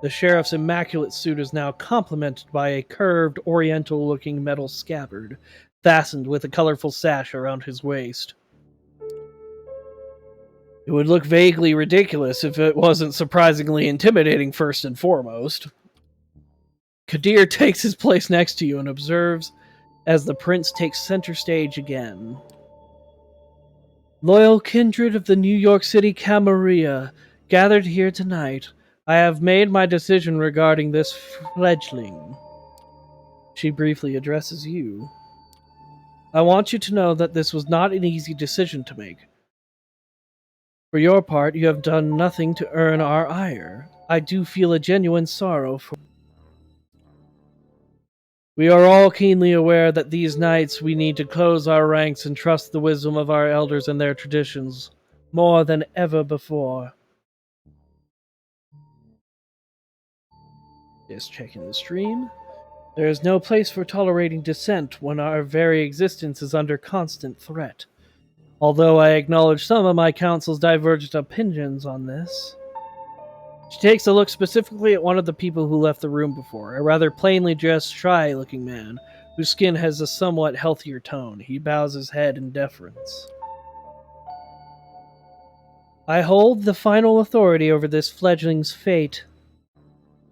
Speaker 1: The sheriff's immaculate suit is now complemented by a curved, oriental-looking metal scabbard, fastened with a colorful sash around his waist. It would look vaguely ridiculous if it wasn't surprisingly intimidating first and foremost. Kadir takes his place next to you and observes as the prince takes center stage again. Loyal kindred of the New York City Camarilla, gathered here tonight, I have made my decision regarding this fledgling. She briefly addresses you. I want you to know that this was not an easy decision to make. For your part, you have done nothing to earn our ire. I do feel a genuine sorrow for. We are all keenly aware that these nights we need to close our ranks and trust the wisdom of our elders and their traditions more than ever before. Just checking the stream. There is no place for tolerating dissent when our very existence is under constant threat. Although I acknowledge some of my council's divergent opinions on this. She takes a look specifically at one of the people who left the room before, a rather plainly dressed, shy-looking man, whose skin has a somewhat healthier tone. He bows his head in deference. I hold the final authority over this fledgling's fate,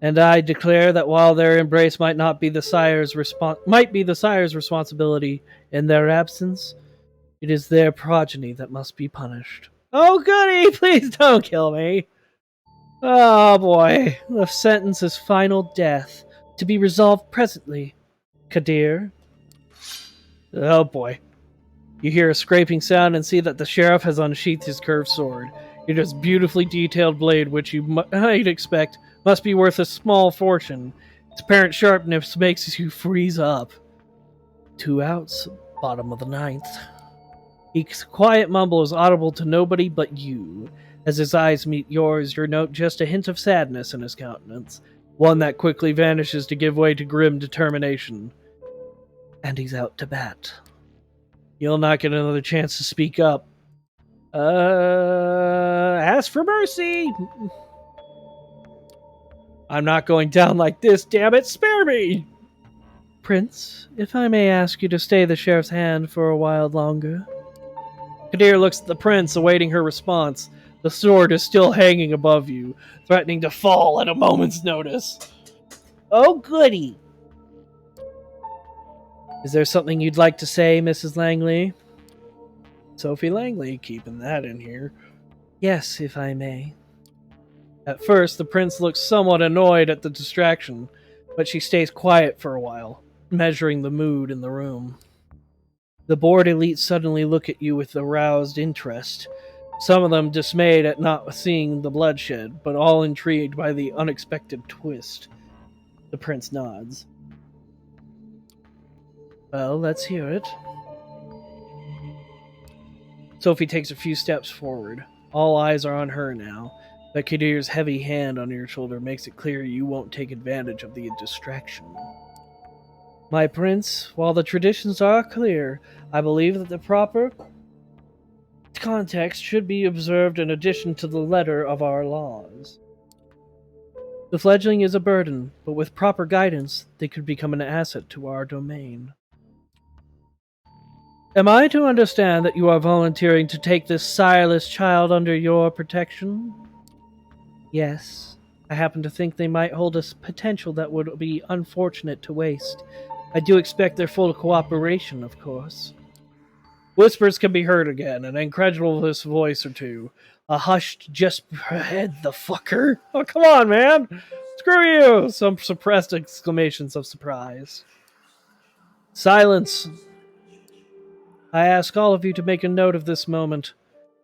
Speaker 1: and I declare that while their embrace might be the Sire's responsibility in their absence, it is their progeny that must be punished. Oh goody, please don't kill me. Oh boy, the sentence is final death, to be resolved presently. Kadir. Oh boy. You hear a scraping sound and see that the sheriff has unsheathed his curved sword. It is beautifully detailed blade, which you might expect must be worth a small fortune. Its apparent sharpness makes you freeze up. 2 outs, bottom of the 9th. His quiet mumble is audible to nobody but you. As his eyes meet yours, you note just a hint of sadness in his countenance, one that quickly vanishes to give way to grim determination. And he's out to bat. You'll not get another chance to speak up. Ask for mercy! I'm not going down like this, damn it, spare me! Prince, if I may ask you to stay the sheriff's hand for a while longer. Kadir looks at the prince, awaiting her response. The sword is still hanging above you, threatening to fall at a moment's notice. Oh, goody! Is there something you'd like to say, Mrs. Langley? Sophie Langley, keeping that in here. Yes, if I may. At first, the prince looks somewhat annoyed at the distraction, but she stays quiet for a while, measuring the mood in the room. The board elite suddenly look at you with aroused interest, some of them dismayed at not seeing the bloodshed, but all intrigued by the unexpected twist. The prince nods. Well, let's hear it. Sophie takes a few steps forward. All eyes are on her now, but Kadir's heavy hand on your shoulder makes it clear you won't take advantage of the distraction. My prince, while the traditions are clear, I believe that the proper context should be observed in addition to the letter of our laws. The fledgling is a burden, but with proper guidance, they could become an asset to our domain. Am I to understand that you are volunteering to take this sireless child under your protection? Yes. I happen to think they might hold a potential that would be unfortunate to waste. I do expect their full cooperation, of course. Whispers can be heard again, an incredulous voice or two. A hushed, just head the fucker. Oh, come on, man! Screw you! Some suppressed exclamations of surprise. Silence. I ask all of you to make a note of this moment.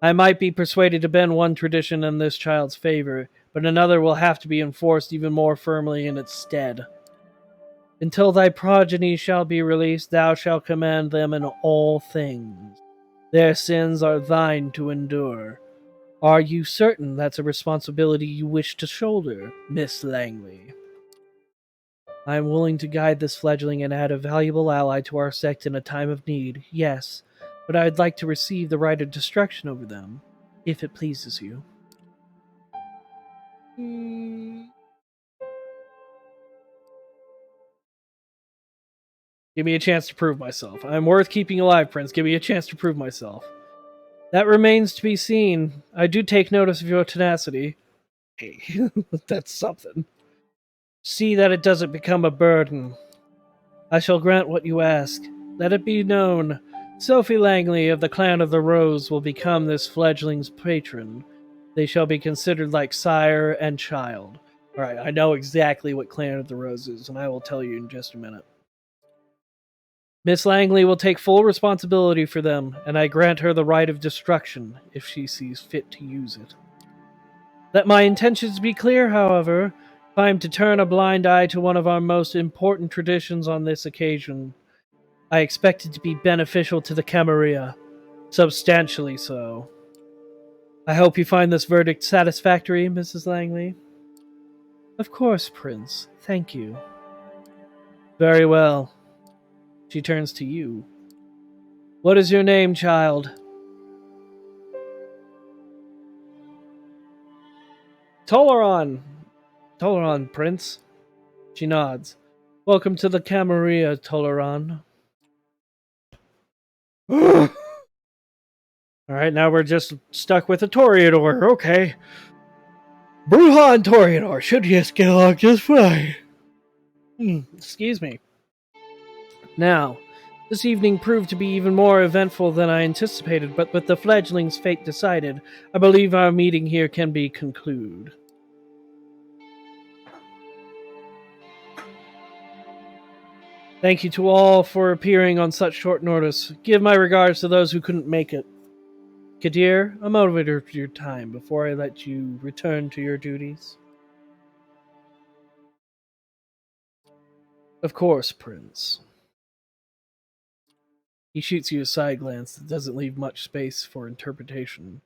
Speaker 1: I might be persuaded to bend one tradition in this child's favor, but another will have to be enforced even more firmly in its stead. Until thy progeny shall be released, thou shalt command them in all things. Their sins are thine to endure. Are you certain that's a responsibility you wish to shoulder, Miss Langley? I am willing to guide this fledgling and add a valuable ally to our sect in a time of need, yes, but I'd like to receive the right of destruction over them, if it pleases you. Give me a chance to prove myself. I'm worth keeping alive, Prince. Give me a chance to prove myself. That remains to be seen. I do take notice of your tenacity. Hey, that's something. See that it doesn't become a burden. I shall grant what you ask. Let it be known, Sophie Langley of the Clan of the Rose will become this fledgling's patron. They shall be considered like sire and child. Alright, I know exactly what Clan of the Rose is, and I will tell you in just a minute. Miss Langley will take full responsibility for them, and I grant her the right of destruction if she sees fit to use it. Let my intentions be clear, however. If I am to turn a blind eye to one of our most important traditions on this occasion, I expect it to be beneficial to the Camarilla. Substantially so. I hope you find this verdict satisfactory, Mrs. Langley. Of course, Prince. Thank you. Very well. She turns to you. What is your name, child? Toluron. Toluron, Prince. She nods. Welcome to the Camarilla, Toluron. Alright, now we're just stuck with a Toreador. Okay. Bruja and Toreador should just get along just fine. Excuse me. Now, this evening proved to be even more eventful than I anticipated, but with the fledgling's fate decided, I believe our meeting here can be concluded. Thank you to all for appearing on such short notice. Give my regards to those who couldn't make it. Kadir, a motivator for your time before I let you return to your duties. Of course, Prince. He shoots you a side glance that doesn't leave much space for interpretation.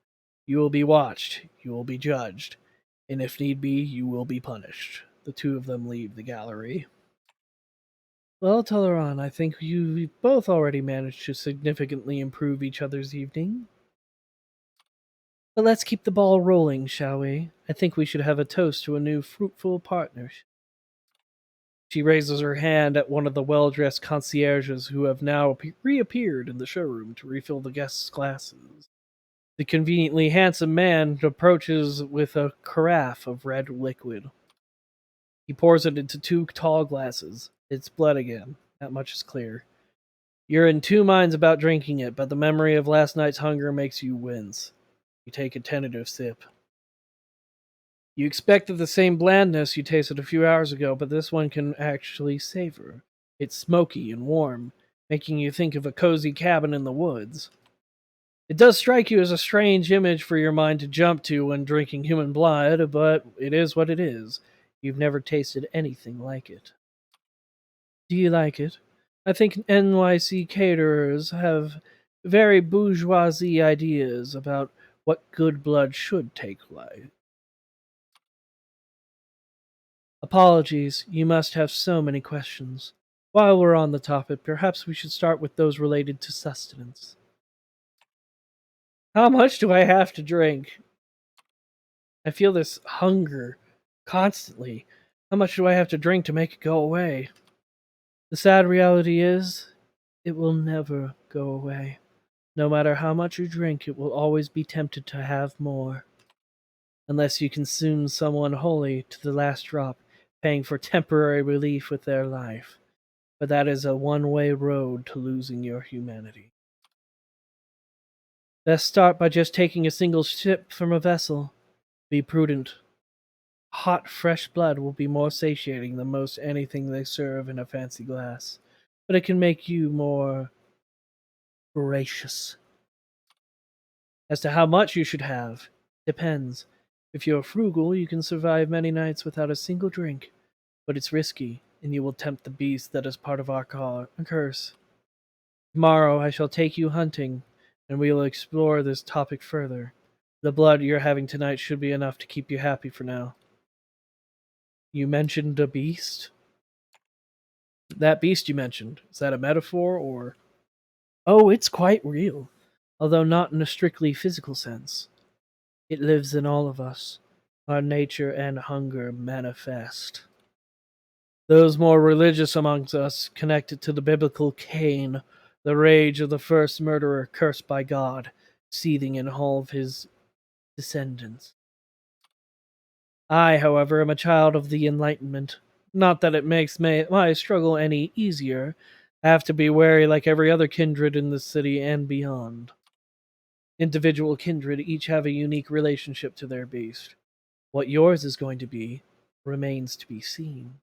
Speaker 1: You will be watched, you will be judged, and if need be, you will be punished. The two of them leave the gallery. Well, Toluron, I think you've both already managed to significantly improve each other's evening. But let's keep the ball rolling, shall we? I think we should have a toast to a new fruitful partnership. She raises her hand at one of the well-dressed concierges who have now reappeared in the showroom to refill the guests' glasses. The conveniently handsome man approaches with a carafe of red liquid. He pours it into two tall glasses. It's blood again. That much is clear. You're in two minds about drinking it, but the memory of last night's hunger makes you wince. You take a tentative sip. You expected the same blandness you tasted a few hours ago, but this one can actually savor. It's smoky and warm, making you think of a cozy cabin in the woods. It does strike you as a strange image for your mind to jump to when drinking human blood, but it is what it is. You've never tasted anything like it. Do you like it? I think NYC caterers have very bourgeoisie ideas about what good blood should take like. Apologies, you must have so many questions. While we're on the topic, perhaps we should start with those related to sustenance. How much do I have to drink? I feel this hunger constantly. How much do I have to drink to make it go away? The sad reality is, it will never go away. No matter how much you drink, it will always be tempted to have more. Unless you consume someone wholly to the last drop, paying for temporary relief with their life. But that is a one-way road to losing your humanity. Best start by just taking a single sip from a vessel. Be prudent. Hot, fresh blood will be more satiating than most anything they serve in a fancy glass, but it can make you more voracious. As to how much you should have, depends. If you're frugal, you can survive many nights without a single drink, but it's risky, and you will tempt the beast that is part of our curse. Tomorrow I shall take you hunting, and we will explore this topic further. The blood you're having tonight should be enough to keep you happy for now. You mentioned a beast? That beast you mentioned, is that a metaphor or... Oh, it's quite real, although not in a strictly physical sense. It lives in all of us. Our nature and hunger manifest. Those more religious amongst us connect it to the biblical Cain, the rage of the first murderer cursed by God, seething in all of his descendants. I, however, am a child of the Enlightenment. Not that it makes my struggle any easier. I have to be wary like every other kindred in this city and beyond. Individual kindred each have a unique relationship to their beast. What yours is going to be remains to be seen.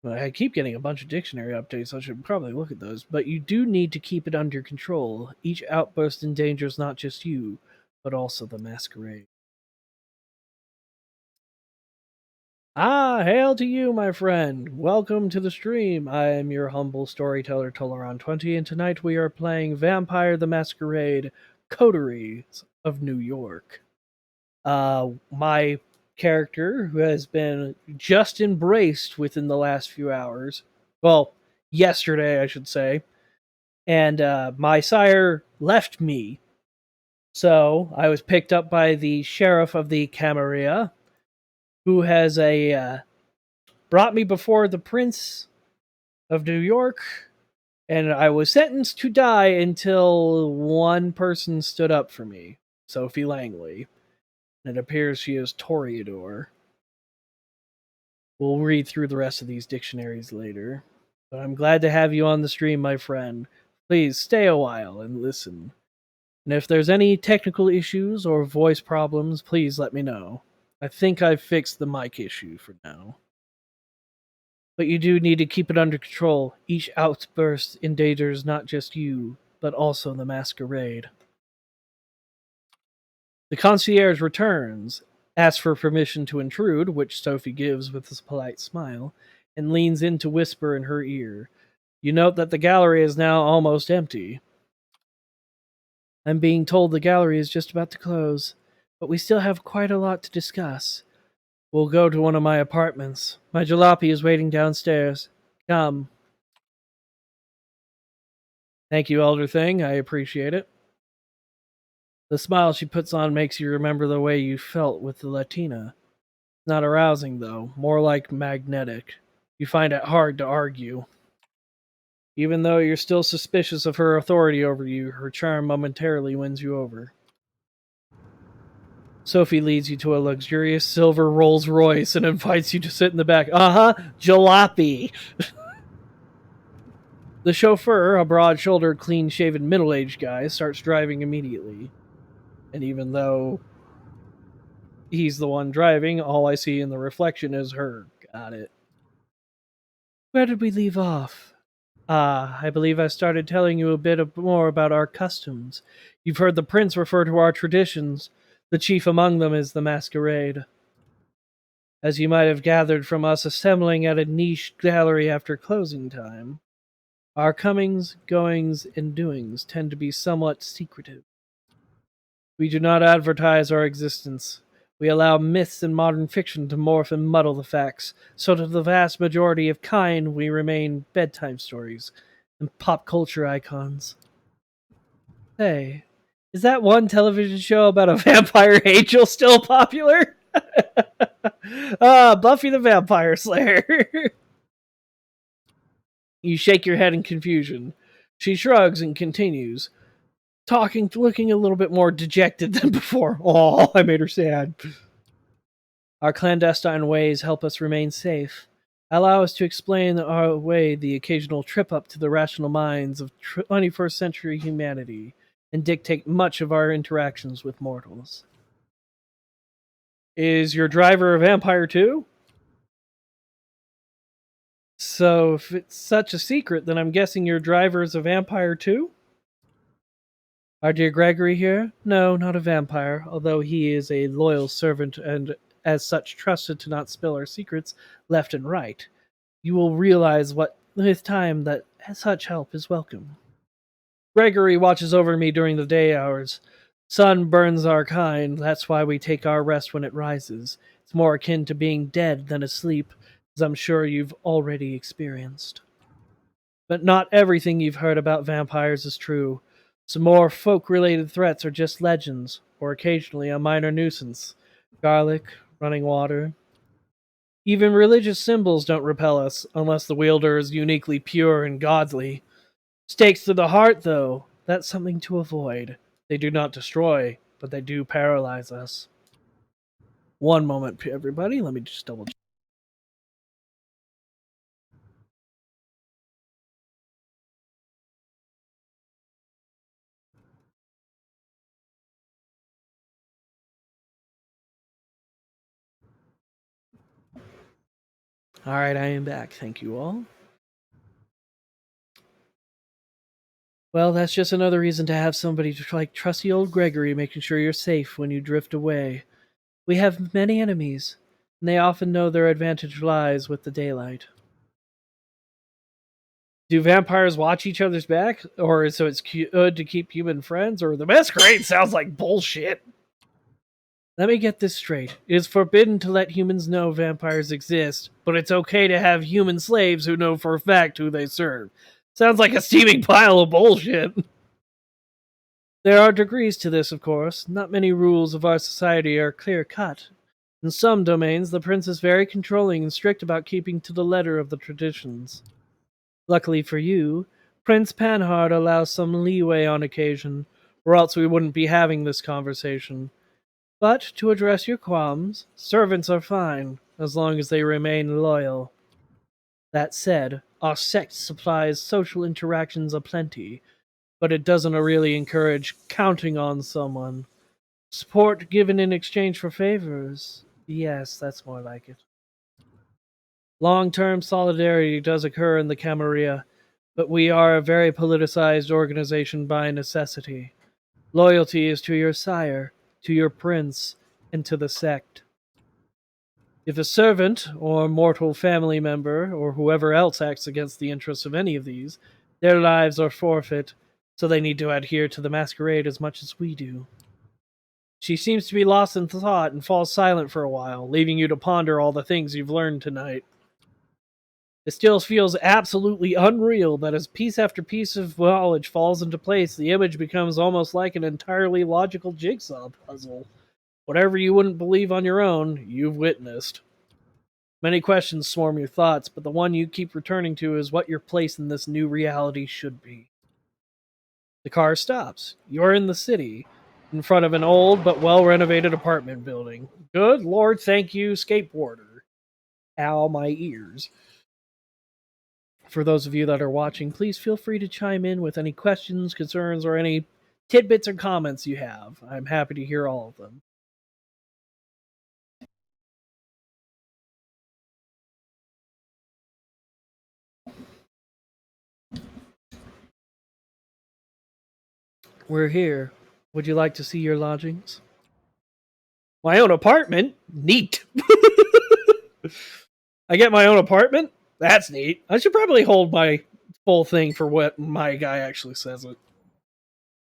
Speaker 1: Well, I keep getting a bunch of dictionary updates, so I should probably look at those. But you do need to keep it under control. Each outburst endangers not just you, but also the masquerade. Ah, hail to you, my friend. Welcome to the stream. I am your humble storyteller, Toluron 20, and tonight we are playing Vampire the Masquerade, Coteries of New York. My character, who has been just embraced within the last few hours, well, yesterday, I should say, and my sire left me. So I was picked up by the sheriff of the Camarilla, who has brought me before the Prince of New York, and I was sentenced to die until one person stood up for me, Sophie Langley. And it appears she is Toreador. We'll read through the rest of these dictionaries later. But I'm glad to have you on the stream, my friend. Please stay a while and listen. And if there's any technical issues or voice problems, please let me know. I think I've fixed the mic issue for now. But you do need to keep it under control. Each outburst endangers not just you, but also the masquerade. The concierge returns, asks for permission to intrude, which Sophie gives with a polite smile, and leans in to whisper in her ear. You note that the gallery is now almost empty. I'm being told the gallery is just about to close, but we still have quite a lot to discuss. We'll go to one of my apartments. My jalopy is waiting downstairs. Come. Thank you, Elder Thing. I appreciate it. The smile she puts on makes you remember the way you felt with the Latina. Not arousing, though, more like magnetic. You find it hard to argue. Even though you're still suspicious of her authority over you, her charm momentarily wins you over. Sophie leads you to a luxurious silver Rolls Royce and invites you to sit in the back. Jalopy! The chauffeur, a broad-shouldered, clean-shaven, middle-aged guy, starts driving immediately. And even though he's the one driving, all I see in the reflection is her. Got it. Where did we leave off? I believe I started telling you a bit more about our customs. You've heard the prince refer to our traditions. The chief among them is the masquerade. As you might have gathered from us assembling at a niche gallery after closing time, our comings, goings, and doings tend to be somewhat secretive. We do not advertise our existence. We allow myths and modern fiction to morph and muddle the facts, so to the vast majority of kind we remain bedtime stories and pop culture icons. Hey, is that one television show about a vampire angel still popular? Buffy the Vampire Slayer. You shake your head in confusion. She shrugs and continues, looking a little bit more dejected than before. Oh, I made her sad. Our clandestine ways help us remain safe, allow us to explain our way the occasional trip up to the rational minds of 21st century humanity, and dictate much of our interactions with mortals. Is your driver a vampire too? So if it's such a secret, then I'm guessing your driver is a vampire too? Our dear Gregory here? No, not a vampire, although he is a loyal servant and as such trusted to not spill our secrets left and right. You will realize with time that such help is welcome. Gregory watches over me during the day hours. Sun burns our kind, that's why we take our rest when it rises. It's more akin to being dead than asleep, as I'm sure you've already experienced. But not everything you've heard about vampires is true. Some more folk-related threats are just legends, or occasionally a minor nuisance. Garlic, running water. Even religious symbols don't repel us, unless the wielder is uniquely pure and godly. Stakes to the heart, though. That's something to avoid. They do not destroy, but they do paralyze us. One moment, everybody. Let me just double check. All right, I am back. Thank you all. Well, that's just another reason to have somebody like trusty old Gregory making sure you're safe when you drift away. We have many enemies, and they often know their advantage lies with the daylight. Do vampires watch each other's back, or so it's good to keep human friends? Or the masquerade sounds like bullshit. Let me get this straight. It is forbidden to let humans know vampires exist, but it's okay to have human slaves who know for a fact who they serve. Sounds like a steaming pile of bullshit. There are degrees to this, of course. Not many rules of our society are clear cut. In some domains, the prince is very controlling and strict about keeping to the letter of the traditions. Luckily for you, Prince Panhard allows some leeway on occasion, or else we wouldn't be having this conversation. But to address your qualms, servants are fine, as long as they remain loyal. That said, our sect supplies social interactions aplenty, but it doesn't really encourage counting on someone. Support given in exchange for favors. Yes, that's more like it. Long-term solidarity does occur in the Camarilla, but we are a very politicized organization by necessity. Loyalty is to your sire, to your prince, and to the sect. If a servant, or mortal family member, or whoever else acts against the interests of any of these, their lives are forfeit, so they need to adhere to the masquerade as much as we do. She seems to be lost in thought and falls silent for a while, leaving you to ponder all the things you've learned tonight. It still feels absolutely unreal that as piece after piece of knowledge falls into place, the image becomes almost like an entirely logical jigsaw puzzle. Whatever you wouldn't believe on your own, you've witnessed. Many questions swarm your thoughts, but the one you keep returning to is what your place in this new reality should be. The car stops. You're in the city, in front of an old but well-renovated apartment building. Good Lord, thank you, skateboarder. Ow, my ears. For those of you that are watching, please feel free to chime in with any questions, concerns, or any tidbits or comments you have. I'm happy to hear all of them. We're here. Would you like to see your lodgings? My own apartment? Neat. I get my own apartment? That's neat. I should probably hold my full thing for what my guy actually says it.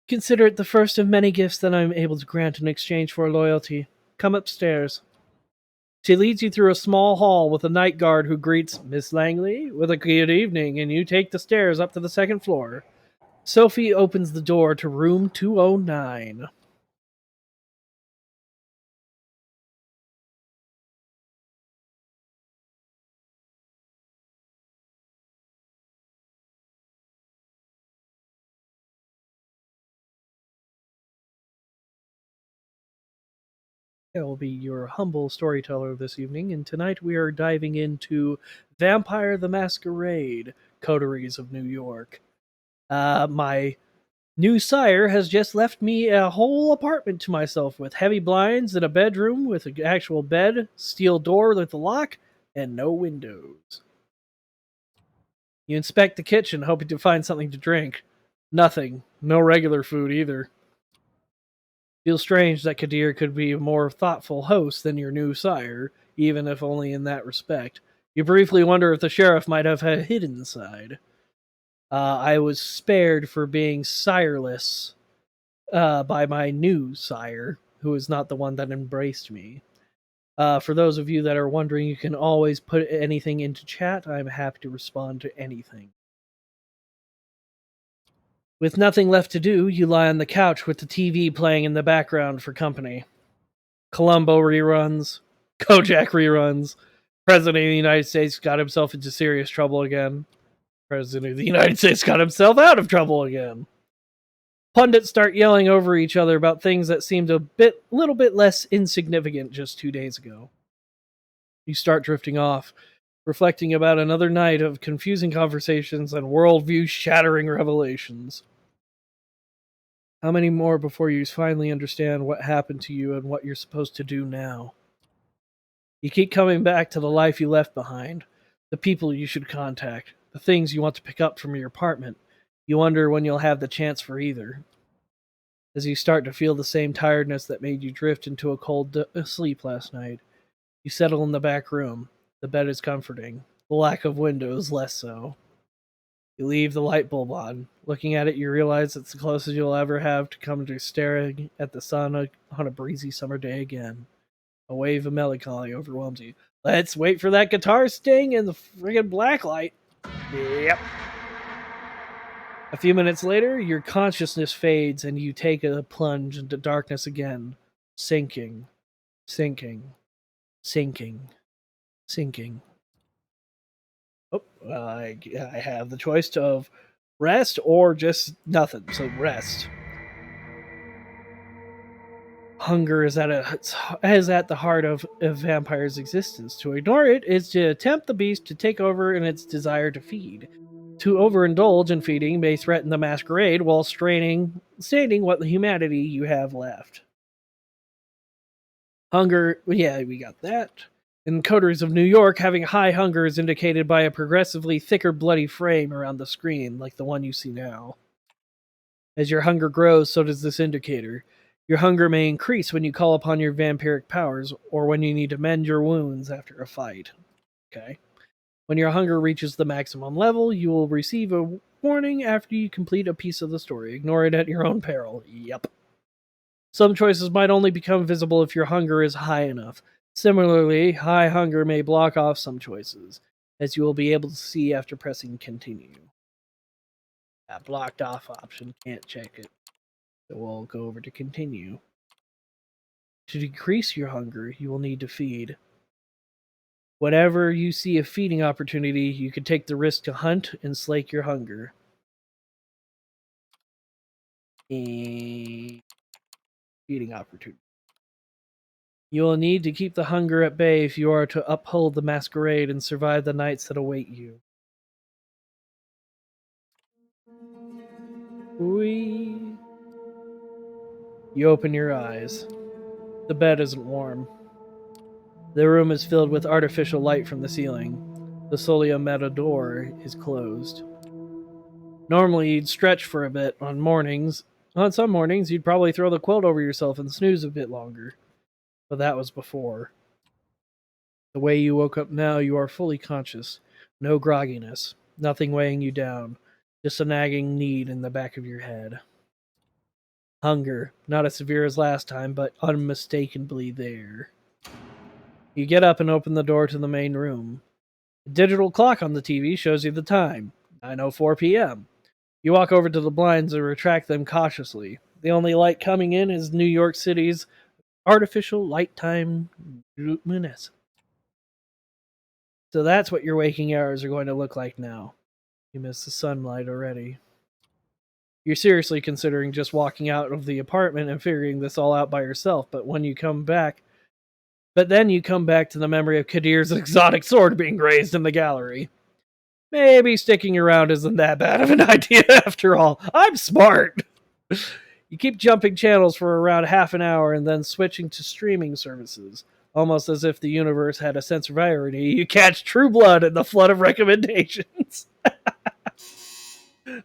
Speaker 1: Consider it the first of many gifts that I'm able to grant in exchange for loyalty. Come upstairs. She leads you through a small hall with a night guard who greets Miss Langley with a good evening, and you take the stairs up to the second floor. Sophie opens the door to room 209. I will be your humble storyteller this evening, and tonight we are diving into Vampire the Masquerade, Coteries of New York. My new sire has just left me a whole apartment to myself with heavy blinds and a bedroom with an actual bed, steel door with a lock, and no windows. You inspect the kitchen, hoping to find something to drink. Nothing. No regular food either. Feels strange that Kadir could be a more thoughtful host than your new sire, even if only in that respect. You briefly wonder if the sheriff might have a hidden side. I was spared for being sireless by my new sire, who is not the one that embraced me. For those of you that are wondering, you can always put anything into chat. I'm happy to respond to anything. With nothing left to do, you lie on the couch with the TV playing in the background for company. Columbo reruns, Kojak reruns. President of the United States got himself into serious trouble again. President of the United States got himself out of trouble again. Pundits start yelling over each other about things that seemed little bit less insignificant just 2 days ago. You start drifting off, reflecting about another night of confusing conversations and worldview shattering revelations. How many more before you finally understand what happened to you and what you're supposed to do now? You keep coming back to the life you left behind, the people you should contact, the things you want to pick up from your apartment. You wonder when you'll have the chance for either. As you start to feel the same tiredness that made you drift into a cold sleep last night, you settle in the back room. The bed is comforting, the lack of windows less so. You leave the light bulb on. Looking at it, you realize it's the closest you'll ever have to come to staring at the sun on a breezy summer day again. A wave of melancholy overwhelms you. Let's wait for that guitar sting and the friggin' blacklight. Yep. A few minutes later, your consciousness fades and you take a plunge into darkness again. Sinking, sinking, sinking, sinking. Oh, I have the choice of rest or just nothing. So rest. Hunger is at the heart of a vampire's existence. To ignore it is to tempt the beast to take over in its desire to feed. To overindulge in feeding may threaten the masquerade while staining what humanity you have left. Hunger, yeah, we got that. In Coteries of New York, having high hunger is indicated by a progressively thicker bloody frame around the screen, like the one you see now. As your hunger grows, so does this indicator. Your hunger may increase when you call upon your vampiric powers, or when you need to mend your wounds after a fight. Okay. When your hunger reaches the maximum level, you will receive a warning after you complete a piece of the story. Ignore it at your own peril. Yep. Some choices might only become visible if your hunger is high enough. Similarly, high hunger may block off some choices, as you will be able to see after pressing continue. That blocked off option, can't check it. So we'll go over to continue. To decrease your hunger, you will need to feed. Whenever you see a feeding opportunity, you can take the risk to hunt and slake your hunger. A feeding opportunity. You will need to keep the hunger at bay if you are to uphold the masquerade and survive the nights that await you. Whee! You open your eyes. The bed isn't warm. The room is filled with artificial light from the ceiling. The Solia Meta door is closed. Normally, you'd stretch for a bit on mornings. On some mornings, you'd probably throw the quilt over yourself and snooze a bit longer. But that was before. The way you woke up now, you are fully conscious. No grogginess. Nothing weighing you down. Just a nagging need in the back of your head. Hunger. Not as severe as last time, but unmistakably there. You get up and open the door to the main room. The digital clock on the TV shows you the time. 9:04 p.m. You walk over to the blinds and retract them cautiously. The only light coming in is New York City's artificial light-time luminescence. So that's what your waking hours are going to look like now. You miss the sunlight already. You're seriously considering just walking out of the apartment and figuring this all out by yourself, but then you come back to the memory of Kadir's exotic sword being raised in the gallery. Maybe sticking around isn't that bad of an idea after all. I'm smart. You keep jumping channels for around half an hour and then switching to streaming services. Almost as if the universe had a sense of irony, you catch True Blood in the flood of recommendations.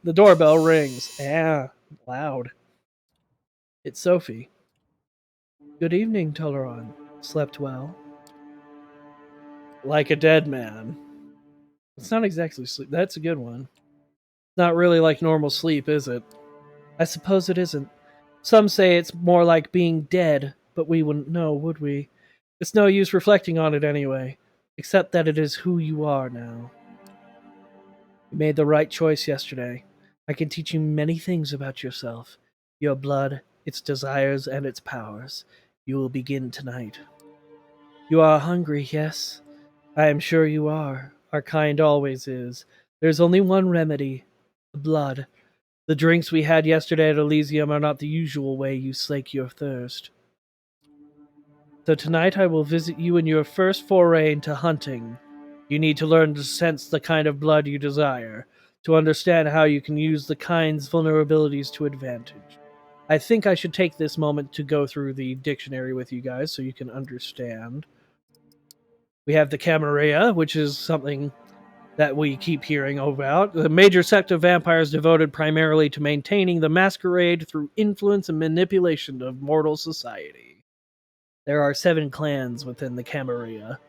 Speaker 1: The doorbell rings. Yeah, loud. It's Sophie. Good evening, Toluron. Slept well? Like a dead man. It's not exactly sleep. That's a good one. Not really like normal sleep, is it? I suppose it isn't. Some say it's more like being dead, but we wouldn't know, would we? It's no use reflecting on it anyway, except that it is who you are now. You made the right choice yesterday. I can teach you many things about yourself, your blood, its desires, and its powers. You will begin tonight. You are hungry, yes? I am sure you are. Our kind always is. There's only one remedy. The blood. The drinks we had yesterday at Elysium are not the usual way you slake your thirst. So tonight I will visit you in your first foray into hunting. You need to learn to sense the kind of blood you desire, to understand how you can use the kind's vulnerabilities to advantage. I think I should take this moment to go through the dictionary with you guys so you can understand. We have the Camarilla, which is something that we keep hearing about. The major sect of vampires devoted primarily to maintaining the masquerade through influence and manipulation of mortal society. There are 7 clans within the Camarilla.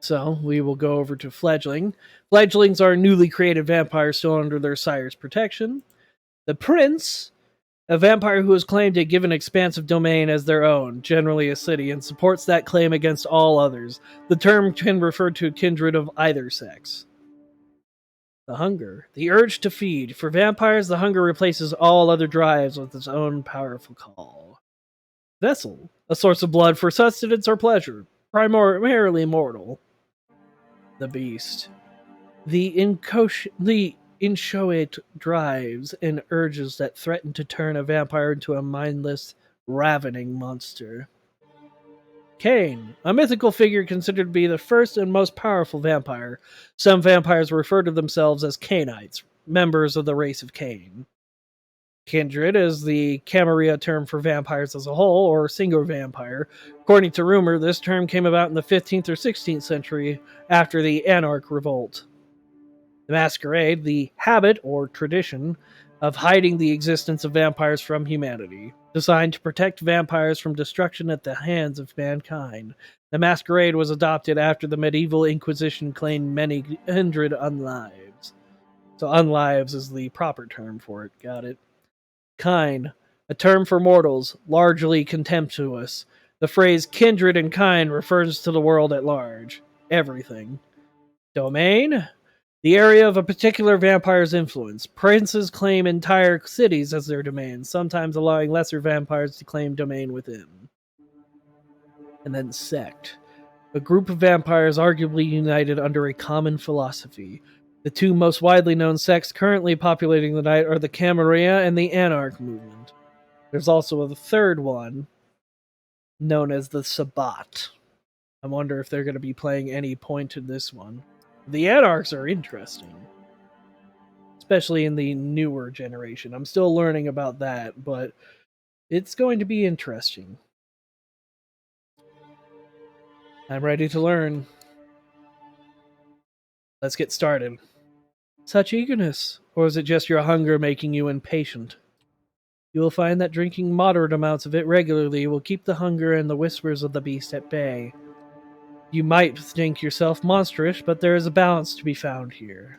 Speaker 1: So we will go over to Fledgling. Fledglings are newly created vampires still under their sire's protection. The Prince, a vampire who has claimed to give an expansive domain as their own, generally a city, and supports that claim against all others. The term can refer to a kindred of either sex. The hunger, the urge to feed. For vampires, the hunger replaces all other drives with its own powerful call. Vessel, a source of blood for sustenance or pleasure, primarily mortal. The beast, the inchoate drives and urges that threaten to turn a vampire into a mindless, ravening monster. Cain, a mythical figure considered to be the first and most powerful vampire. Some vampires refer to themselves as Cainites, members of the race of Cain. Kindred is the Camarilla term for vampires as a whole, or single vampire. According to rumor, this term came about in the 15th or 16th century after the Anarch Revolt. The Masquerade, the habit or tradition of hiding the existence of vampires from humanity, designed to protect vampires from destruction at the hands of mankind. The Masquerade was adopted after the medieval Inquisition claimed many kindred unlives. So unlives is the proper term for it, got it. Kind, a term for mortals, largely contemptuous. The phrase kindred and kind refers to the world at large. Everything. Domain, the area of a particular vampire's influence. Princes claim entire cities as their domain, sometimes allowing lesser vampires to claim domain within. And then sect, a group of vampires arguably united under a common philosophy. The 2 most widely known sects currently populating the night are the Camarilla and the Anarch movement. There's also a third one known as the Sabbat. I wonder if they're going to be playing any point in this one. The Anarchs are interesting, especially in the newer generation. I'm still learning about that, but it's going to be interesting. I'm ready to learn. Let's get started. Such eagerness, or is it just your hunger making you impatient? You will find that drinking moderate amounts of it regularly will keep the hunger and the whispers of the beast at bay. You might think yourself monstrous, but there is a balance to be found here.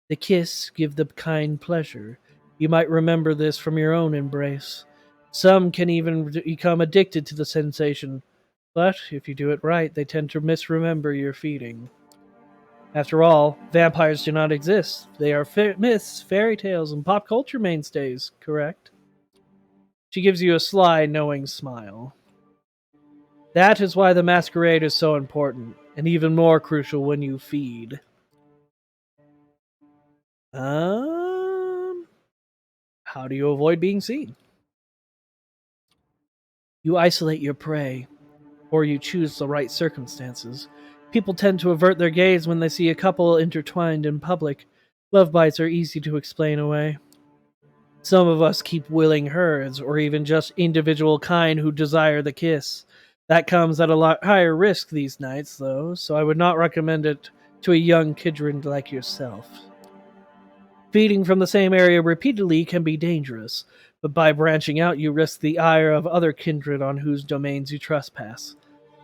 Speaker 1: The kiss give the kind pleasure. You might remember this from your own embrace. Some can even become addicted to the sensation, but if you do it right, they tend to misremember your feeding. After all, vampires do not exist. They are myths, fairy tales, and pop culture mainstays, correct? She gives you a sly, knowing smile. That is why the masquerade is so important, and even more crucial when you feed. How do you avoid being seen? You isolate your prey, or you choose the right circumstances. People tend to avert their gaze when they see a couple intertwined in public. Love bites are easy to explain away. Some of us keep willing herds, or even just individual kind who desire the kiss. That comes at a lot higher risk these nights, though, so I would not recommend it to a young kindred like yourself. Feeding from the same area repeatedly can be dangerous, but by branching out you risk the ire of other kindred on whose domains you trespass.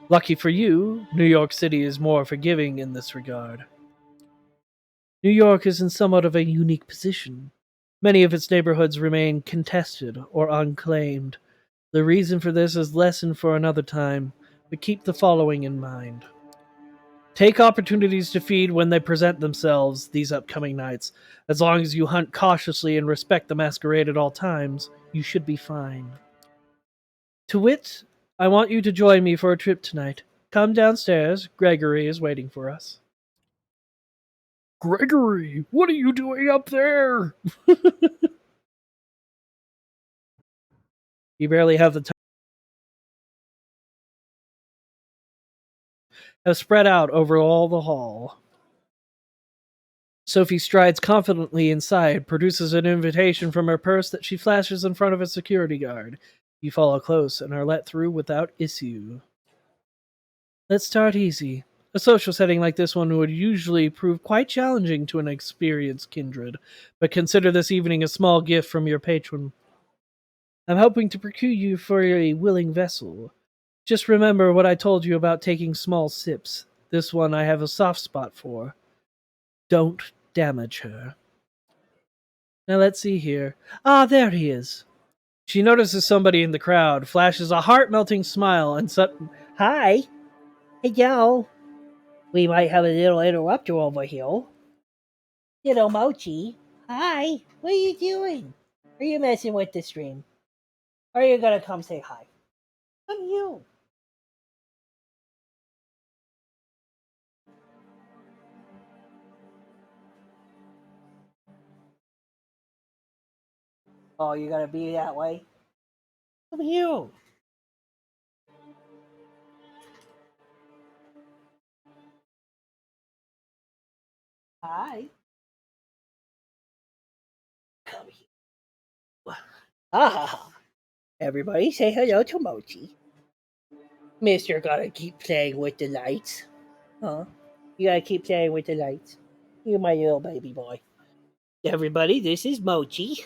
Speaker 1: Lucky for you, New York City is more forgiving in this regard. New York is in somewhat of a unique position. Many of its neighborhoods remain contested or unclaimed. The reason for this is lesson for another time, but keep the following in mind. Take opportunities to feed when they present themselves these upcoming nights. As long as you hunt cautiously and respect the masquerade at all times, you should be fine. To wit, I want you to join me for a trip tonight. Come downstairs. Gregory is waiting for us. Gregory, what are you doing up there? You barely have the time. Have spread out over all the hall. Sophie strides confidently inside, produces an invitation from her purse that she flashes in front of a security guard. You follow close and are let through without issue. Let's start easy. A social setting like this one would usually prove quite challenging to an experienced kindred, but consider this evening a small gift from your patron. I'm hoping to procure you for a willing vessel. Just remember what I told you about taking small sips. This one I have a soft spot for. Don't damage her. Now let's see here. Ah, there he is. She notices somebody in the crowd, flashes a heart-melting smile, and suddenly, hi. Hello. We might have a little interrupter over here. Little Mochi. Hi. What are you doing? Are you messing with the stream? Or are you gonna come say hi? Come you. Oh, you're gonna be that way? Come you. Hi. Come here. Ah. Everybody say hello to Mochi. Mister gotta keep playing with the lights. Huh? You gotta keep playing with the lights. You're my little baby boy. Everybody, this is Mochi.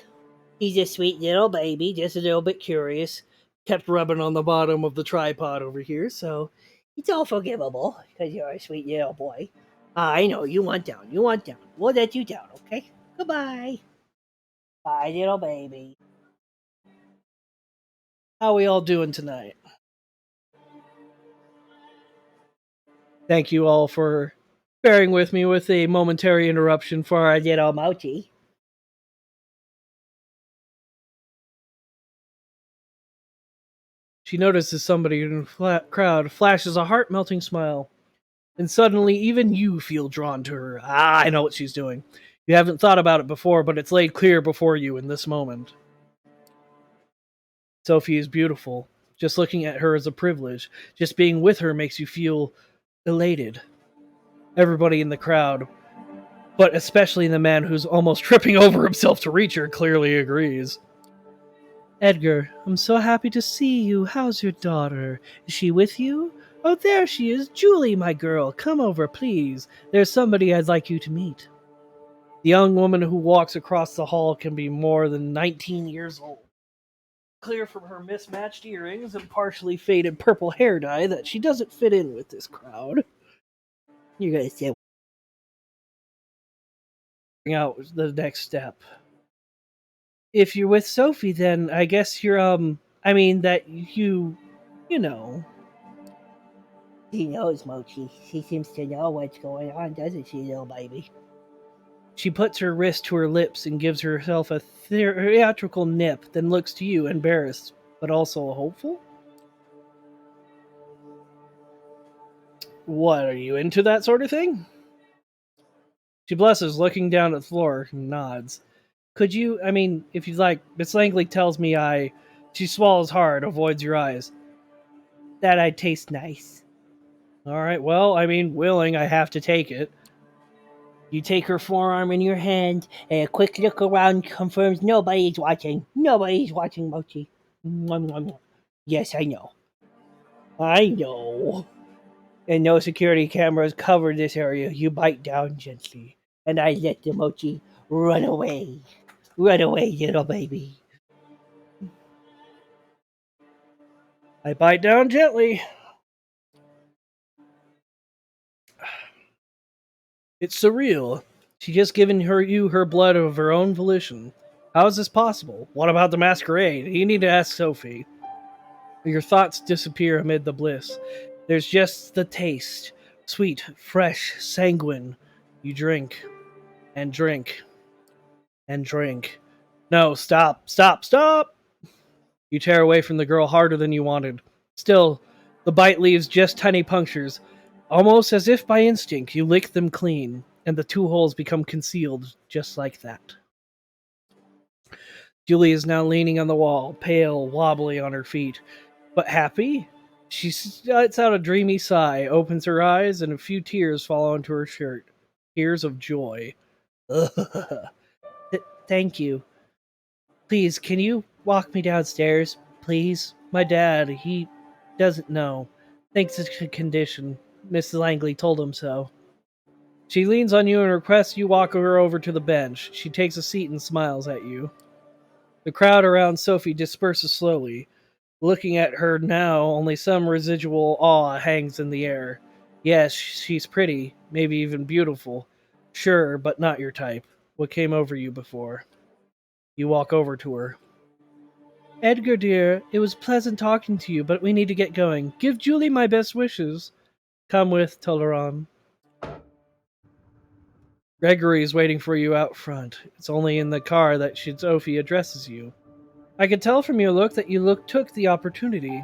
Speaker 1: He's a sweet little baby, just a little bit curious. Kept rubbing on the bottom of the tripod over here, so it's all forgivable because you're a sweet little boy. I know, you want down, you want down. We'll let you down, okay? Goodbye. Bye, little baby. How we all doing tonight? Thank you all for bearing with me with a momentary interruption for our little Mochi. She notices somebody in the crowd, flashes a heart-melting smile, and suddenly even you feel drawn to her. Ah, I know what she's doing. You haven't thought about it before, but it's laid clear before you in this moment. Sophie is beautiful. Just looking at her is a privilege. Just being with her makes you feel elated. Everybody in the crowd, but especially the man who's almost tripping over himself to reach her, clearly agrees. Edgar, I'm so happy to see you. How's your daughter? Is she with you? Oh, there she is. Julie, my girl. Come over, please. There's somebody I'd like you to meet. The young woman who walks across the hall can be more than 19 years old. Clear from her mismatched earrings and partially faded purple hair dye that she doesn't fit in with this crowd. You're gonna say out the next step. If you're with Sophie, then I guess you're I mean that you know. She knows, Mochi. She seems to know what's going on, doesn't she, little baby? She puts her wrist to her lips and gives herself a theatrical nip, then looks to you, embarrassed, but also hopeful. What, are you into that sort of thing? She blushes, looking down at the floor, and nods. Could you, I mean, if you'd like, Miss Langley tells me I. She swallows hard, avoids your eyes. That I'd taste nice. Alright, well, I mean, willing, I have to take it. You take her forearm in your hand, and a quick look around confirms nobody's watching. Nobody's watching, Mochi. Mwah, mwah, mwah. Yes, I know. I know. And no security cameras cover this area. You bite down gently, and I let the Mochi run away. Run away, little baby. I bite down gently. It's surreal. She just given you her blood of her own volition. How is this possible? What about the masquerade? You need to ask Sophie. Your thoughts disappear amid the bliss. There's just the taste. Sweet, fresh, sanguine. You drink, and drink, and drink. No, stop, stop, stop! You tear away from the girl harder than you wanted. Still, the bite leaves just tiny punctures. Almost as if by instinct, you lick them clean. and the two holes become concealed just like that. Julie is now leaning on the wall, pale, wobbly on her feet, but happy. She lets out a dreamy sigh, opens her eyes, and a few tears fall onto her shirt. Tears of joy. Thank you. Please, can you walk me downstairs? Please? My dad, he doesn't know. Thinks it's a condition. Mrs. Langley told him so. She leans on you and requests you walk her over to the bench. She takes a seat and smiles at you. The crowd around Sophie disperses slowly. Looking at her now, only some residual awe hangs in the air. Yes, she's pretty, maybe even beautiful. Sure, but not your type. What came over you before? You walk over to her. Edgar, dear, it was pleasant talking to you, but we need to get going. Give Julie my best wishes. Come with, Toluron. Gregory is waiting for you out front. It's only in the car that Sophie addresses you. I could tell from your look that you took the opportunity.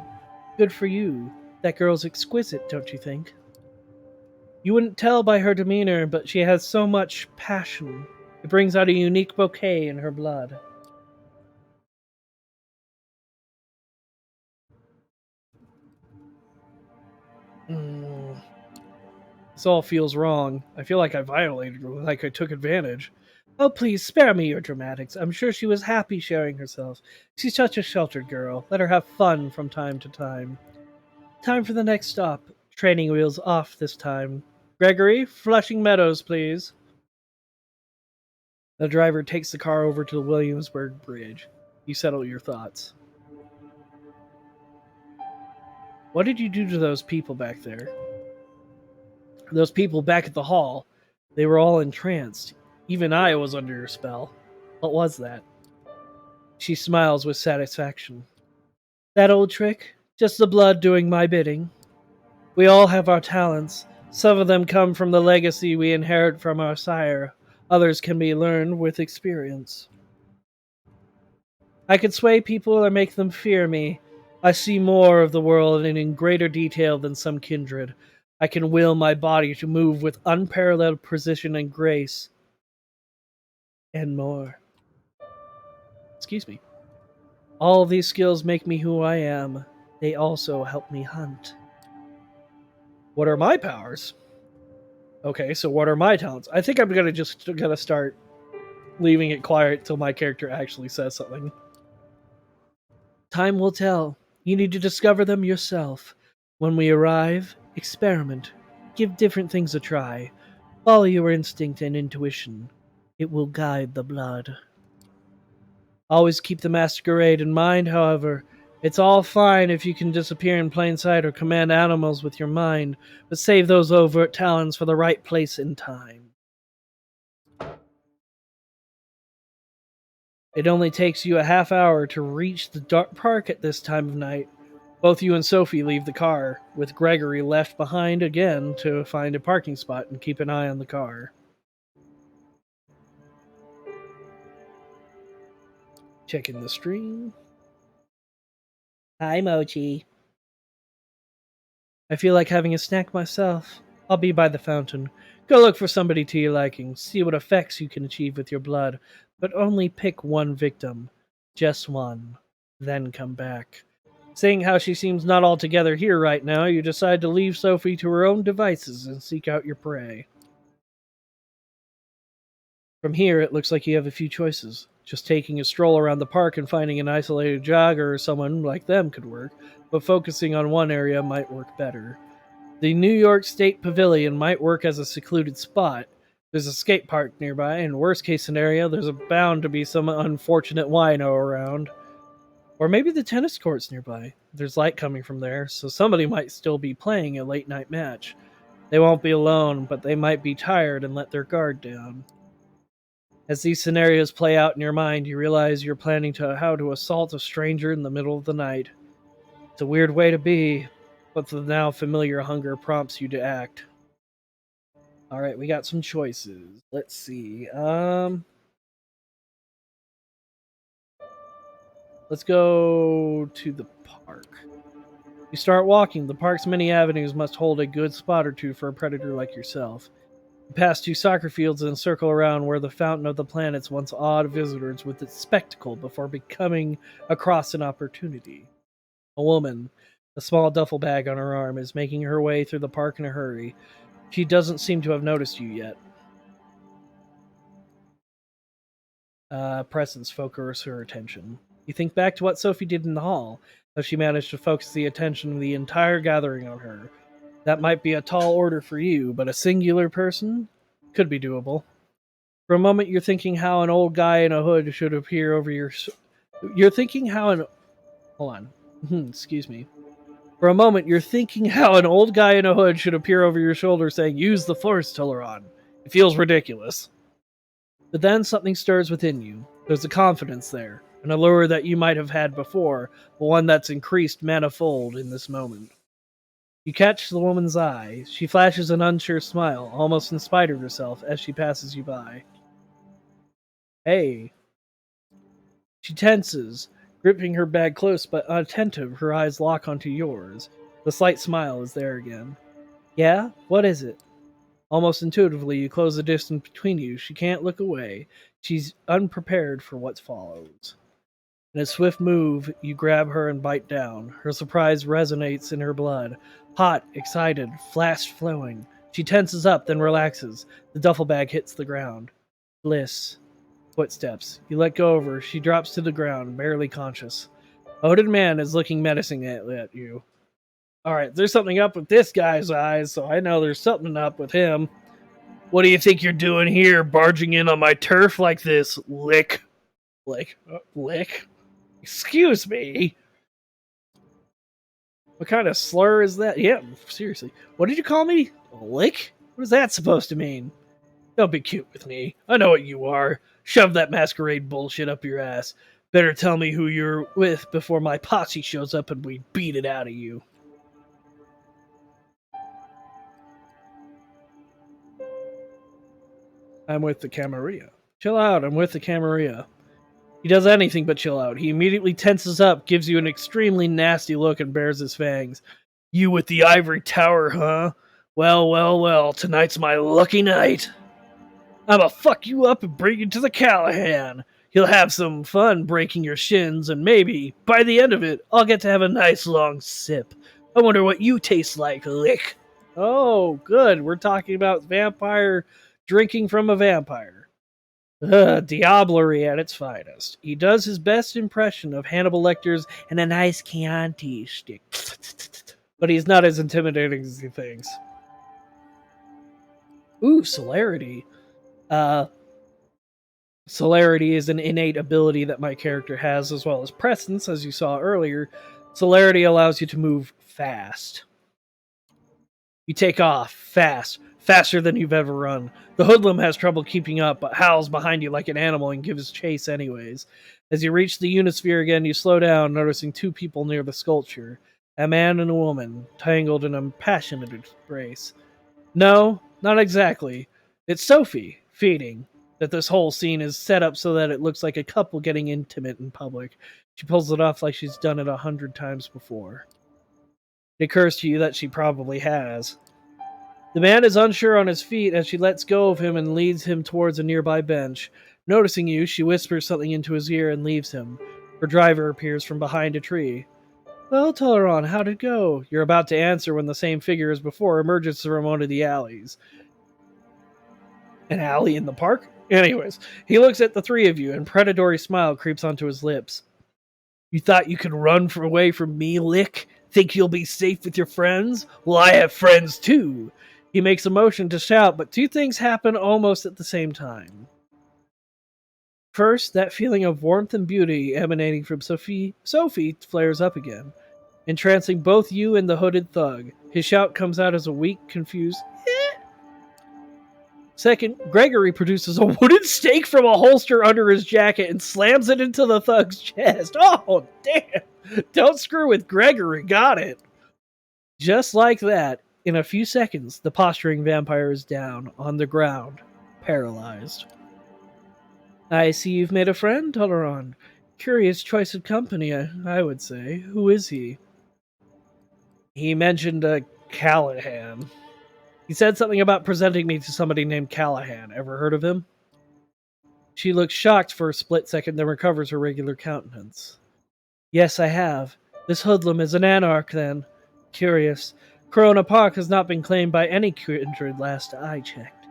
Speaker 1: Good for you. That girl's exquisite, don't you think? You wouldn't tell by her demeanor, but she has so much passion. It brings out a unique bouquet in her blood. Mm, this all feels wrong. I feel like I violated her, like I took advantage. Oh, please, spare me your dramatics. I'm sure she was happy sharing herself. She's such a sheltered girl. Let her have fun from time to time. Time for the next stop. Training wheels off this time. Gregory, Flushing Meadows, please. The driver takes the car over to the Williamsburg Bridge. You settle your thoughts. What did you do to those people back there? Those people back at the hall. They were all entranced. Even I was under your spell. What was that? She smiles with satisfaction. That old trick? Just the blood doing my bidding. We all have our talents. Some of them come from the legacy we inherit from our sire. Others can be learned with experience. I can sway people or make them fear me. I see more of the world and in greater detail than some kindred. I can will my body to move with unparalleled precision and grace. And more. Excuse me. All these skills make me who I am. They also help me hunt. What are my powers? Okay, so what are my talents? I think I'm gonna start leaving it quiet till my character actually says something. Time will tell. You need to discover them yourself. When we arrive, experiment. Give different things a try. Follow your instinct and intuition. It will guide the blood. Always keep the masquerade in mind, however. It's all fine if you can disappear in plain sight or command animals with your mind, but save those overt talents for the right place and time. It only takes you a half hour to reach the dark park at this time of night. Both you and Sophie leave the car, with Gregory left behind again to find a parking spot and keep an eye on the car. Checking the stream. Hi, Mochi. I feel like having a snack myself. I'll be by the fountain. Go look for somebody to your liking. See what effects you can achieve with your blood. But only pick one victim. Just one. Then come back. Seeing how she seems not altogether here right now, you decide to leave Sophie to her own devices and seek out your prey. From here, it looks like you have a few choices. Just taking a stroll around the park and finding an isolated jogger or someone like them could work, but focusing on one area might work better. The New York State Pavilion might work as a secluded spot. There's a skate park nearby, and worst case scenario, there's bound to be some unfortunate wino around. Or maybe the tennis court's nearby. There's light coming from there, so somebody might still be playing a late night match. They won't be alone, but they might be tired and let their guard down. As these scenarios play out in your mind, you realize you're planning how to assault a stranger in the middle of the night. It's a weird way to be, but the now familiar hunger prompts you to act. Alright, we got some choices. Let's see. Let's go to the park. You start walking. The park's many avenues must hold a good spot or two for a predator like yourself. You pass two soccer fields and circle around where the Fountain of the Planets once awed visitors with its spectacle before becoming across an opportunity. A woman, a small duffel bag on her arm, is making her way through the park in a hurry. She doesn't seem to have noticed you yet. Presence focuses her attention. You think back to what Sophie did in the hall, how she managed to focus the attention of the entire gathering on her. That might be a tall order for you, but a singular person could be doable. For a moment, you're thinking how an old guy in a hood should appear over your. You're thinking how an. Hold on. Excuse me. For a moment, you're thinking how an old guy in a hood should appear over your shoulder saying, "Use the force, Toluron." It feels ridiculous. But then something stirs within you. There's a confidence there, an allure that you might have had before, but one that's increased manifold in this moment. You catch the woman's eye. She flashes an unsure smile, almost in spite of herself, as she passes you by. Hey. She tenses, gripping her bag close but attentive, her eyes lock onto yours. The slight smile is there again. Yeah? What is it? Almost intuitively, you close the distance between you. She can't look away. She's unprepared for what follows. In a swift move, you grab her and bite down. Her surprise resonates in her blood. Hot, excited, flash flowing. She tenses up, then relaxes. The duffel bag hits the ground. Bliss. Footsteps. You let go of her. She drops to the ground, barely conscious. A hooded man is looking menacingly at you. Alright, there's something up with this guy's eyes, so I know there's something up with him. What do you think you're doing here, barging in on my turf like this, lick? Lick? Excuse me? What kind of slur is that? Yeah, seriously. What did you call me? A lick? What is that supposed to mean? Don't be cute with me. I know what you are. Shove that masquerade bullshit up your ass. Better tell me who you're with before my posse shows up and we beat it out of you. I'm with the Camarilla. Chill out, I'm with the Camarilla. He does anything but chill out. He immediately tenses up, gives you an extremely nasty look, and bares his fangs. You with the ivory tower, huh? Well, tonight's my lucky night. I'ma fuck you up and bring you to the Callahan. He'll have some fun breaking your shins, and maybe, by the end of it, I'll get to have a nice long sip. I wonder what you taste like, lick. Oh, good. We're talking about vampire drinking from a vampire. Diablerie at its finest. He does his best impression of Hannibal Lecter's and a nice Chianti stick. But he's not as intimidating as he thinks. Ooh, celerity. Celerity is an innate ability that my character has, as well as presence, as you saw earlier. Celerity allows you to move fast. You take off fast, faster than you've ever run. The hoodlum has trouble keeping up, but howls behind you like an animal and gives chase anyways. As you reach the Unisphere again, you slow down, noticing two people near the sculpture. A man and a woman, tangled in a passionate embrace. No, not exactly. It's Sophie, feeding. That this whole scene is set up so that it looks like a couple getting intimate in public. She pulls it off like she's done it 100 times before. It occurs to you that she probably has. The man is unsure on his feet as she lets go of him and leads him towards a nearby bench. Noticing you, she whispers something into his ear and leaves him. Her driver appears from behind a tree. Well, Toluron, how'd it go? You're about to answer when the same figure as before emerges from one of the alleys. An alley in the park? Anyways, he looks at the three of you and predatory smile creeps onto his lips. You thought you could run away from me, Lick? Think you'll be safe with your friends? Well, I have friends too. He makes a motion to shout, but two things happen almost at the same time. First, that feeling of warmth and beauty emanating from Sophie flares up again, entrancing both you and the hooded thug. His shout comes out as a weak, confused Second, Gregory produces a wooden stake from a holster under his jacket and slams it into the thug's chest. Oh, damn. Don't screw with Gregory. Got it. Just like that, in a few seconds, the posturing vampire is down, on the ground, paralyzed. I see you've made a friend, Toluron. Curious choice of company, I would say. Who is he? He mentioned a Callahan. He said something about presenting me to somebody named Callahan. Ever heard of him? She looks shocked for a split second, then recovers her regular countenance. Yes, I have. This hoodlum is an anarch, then. Curious. Corona Park has not been claimed by any kindred last I checked.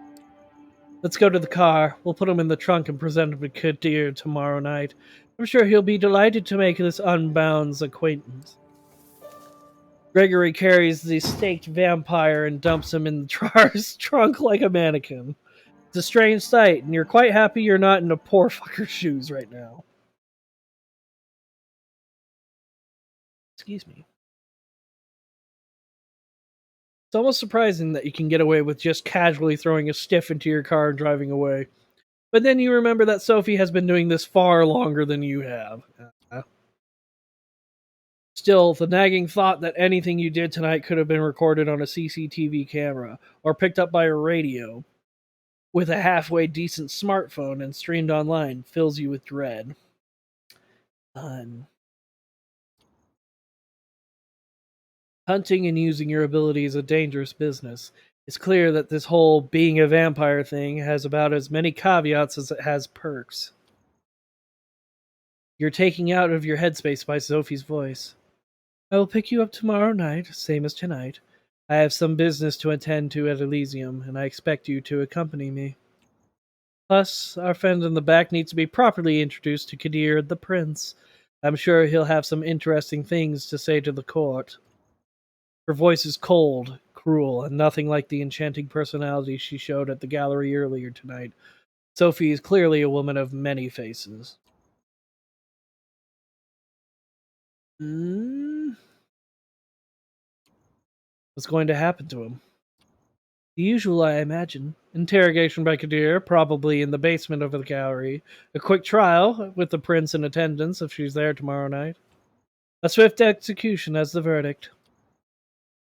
Speaker 1: Let's go to the car. We'll put him in the trunk and present him to Kadir tomorrow night. I'm sure he'll be delighted to make this unbound's acquaintance. Gregory carries the staked vampire and dumps him in the car's trunk like a mannequin. It's a strange sight, and you're quite happy you're not in a poor fucker's shoes right now. Excuse me. It's almost surprising that you can get away with just casually throwing a stiff into your car and driving away. But then you remember that Sophie has been doing this far longer than you have. Still, the nagging thought that anything you did tonight could have been recorded on a CCTV camera or picked up by a radio with a halfway decent smartphone and streamed online fills you with dread. Hunting and using your ability is a dangerous business. It's clear that this whole being a vampire thing has about as many caveats as it has perks. You're taking out of your headspace by Sophie's voice. I will pick you up tomorrow night, same as tonight. I have some business to attend to at Elysium, and I expect you to accompany me. Plus, our friend in the back needs to be properly introduced to Kadir the Prince. I'm sure he'll have some interesting things to say to the court. Her voice is cold, cruel, and nothing like the enchanting personality she showed at the gallery earlier tonight. Sophie is clearly a woman of many faces. Hmm? What's going to happen to him? The usual, I imagine. Interrogation by Kadir, probably in the basement of the gallery. A quick trial, with the prince in attendance if she's there tomorrow night. A swift execution as the verdict.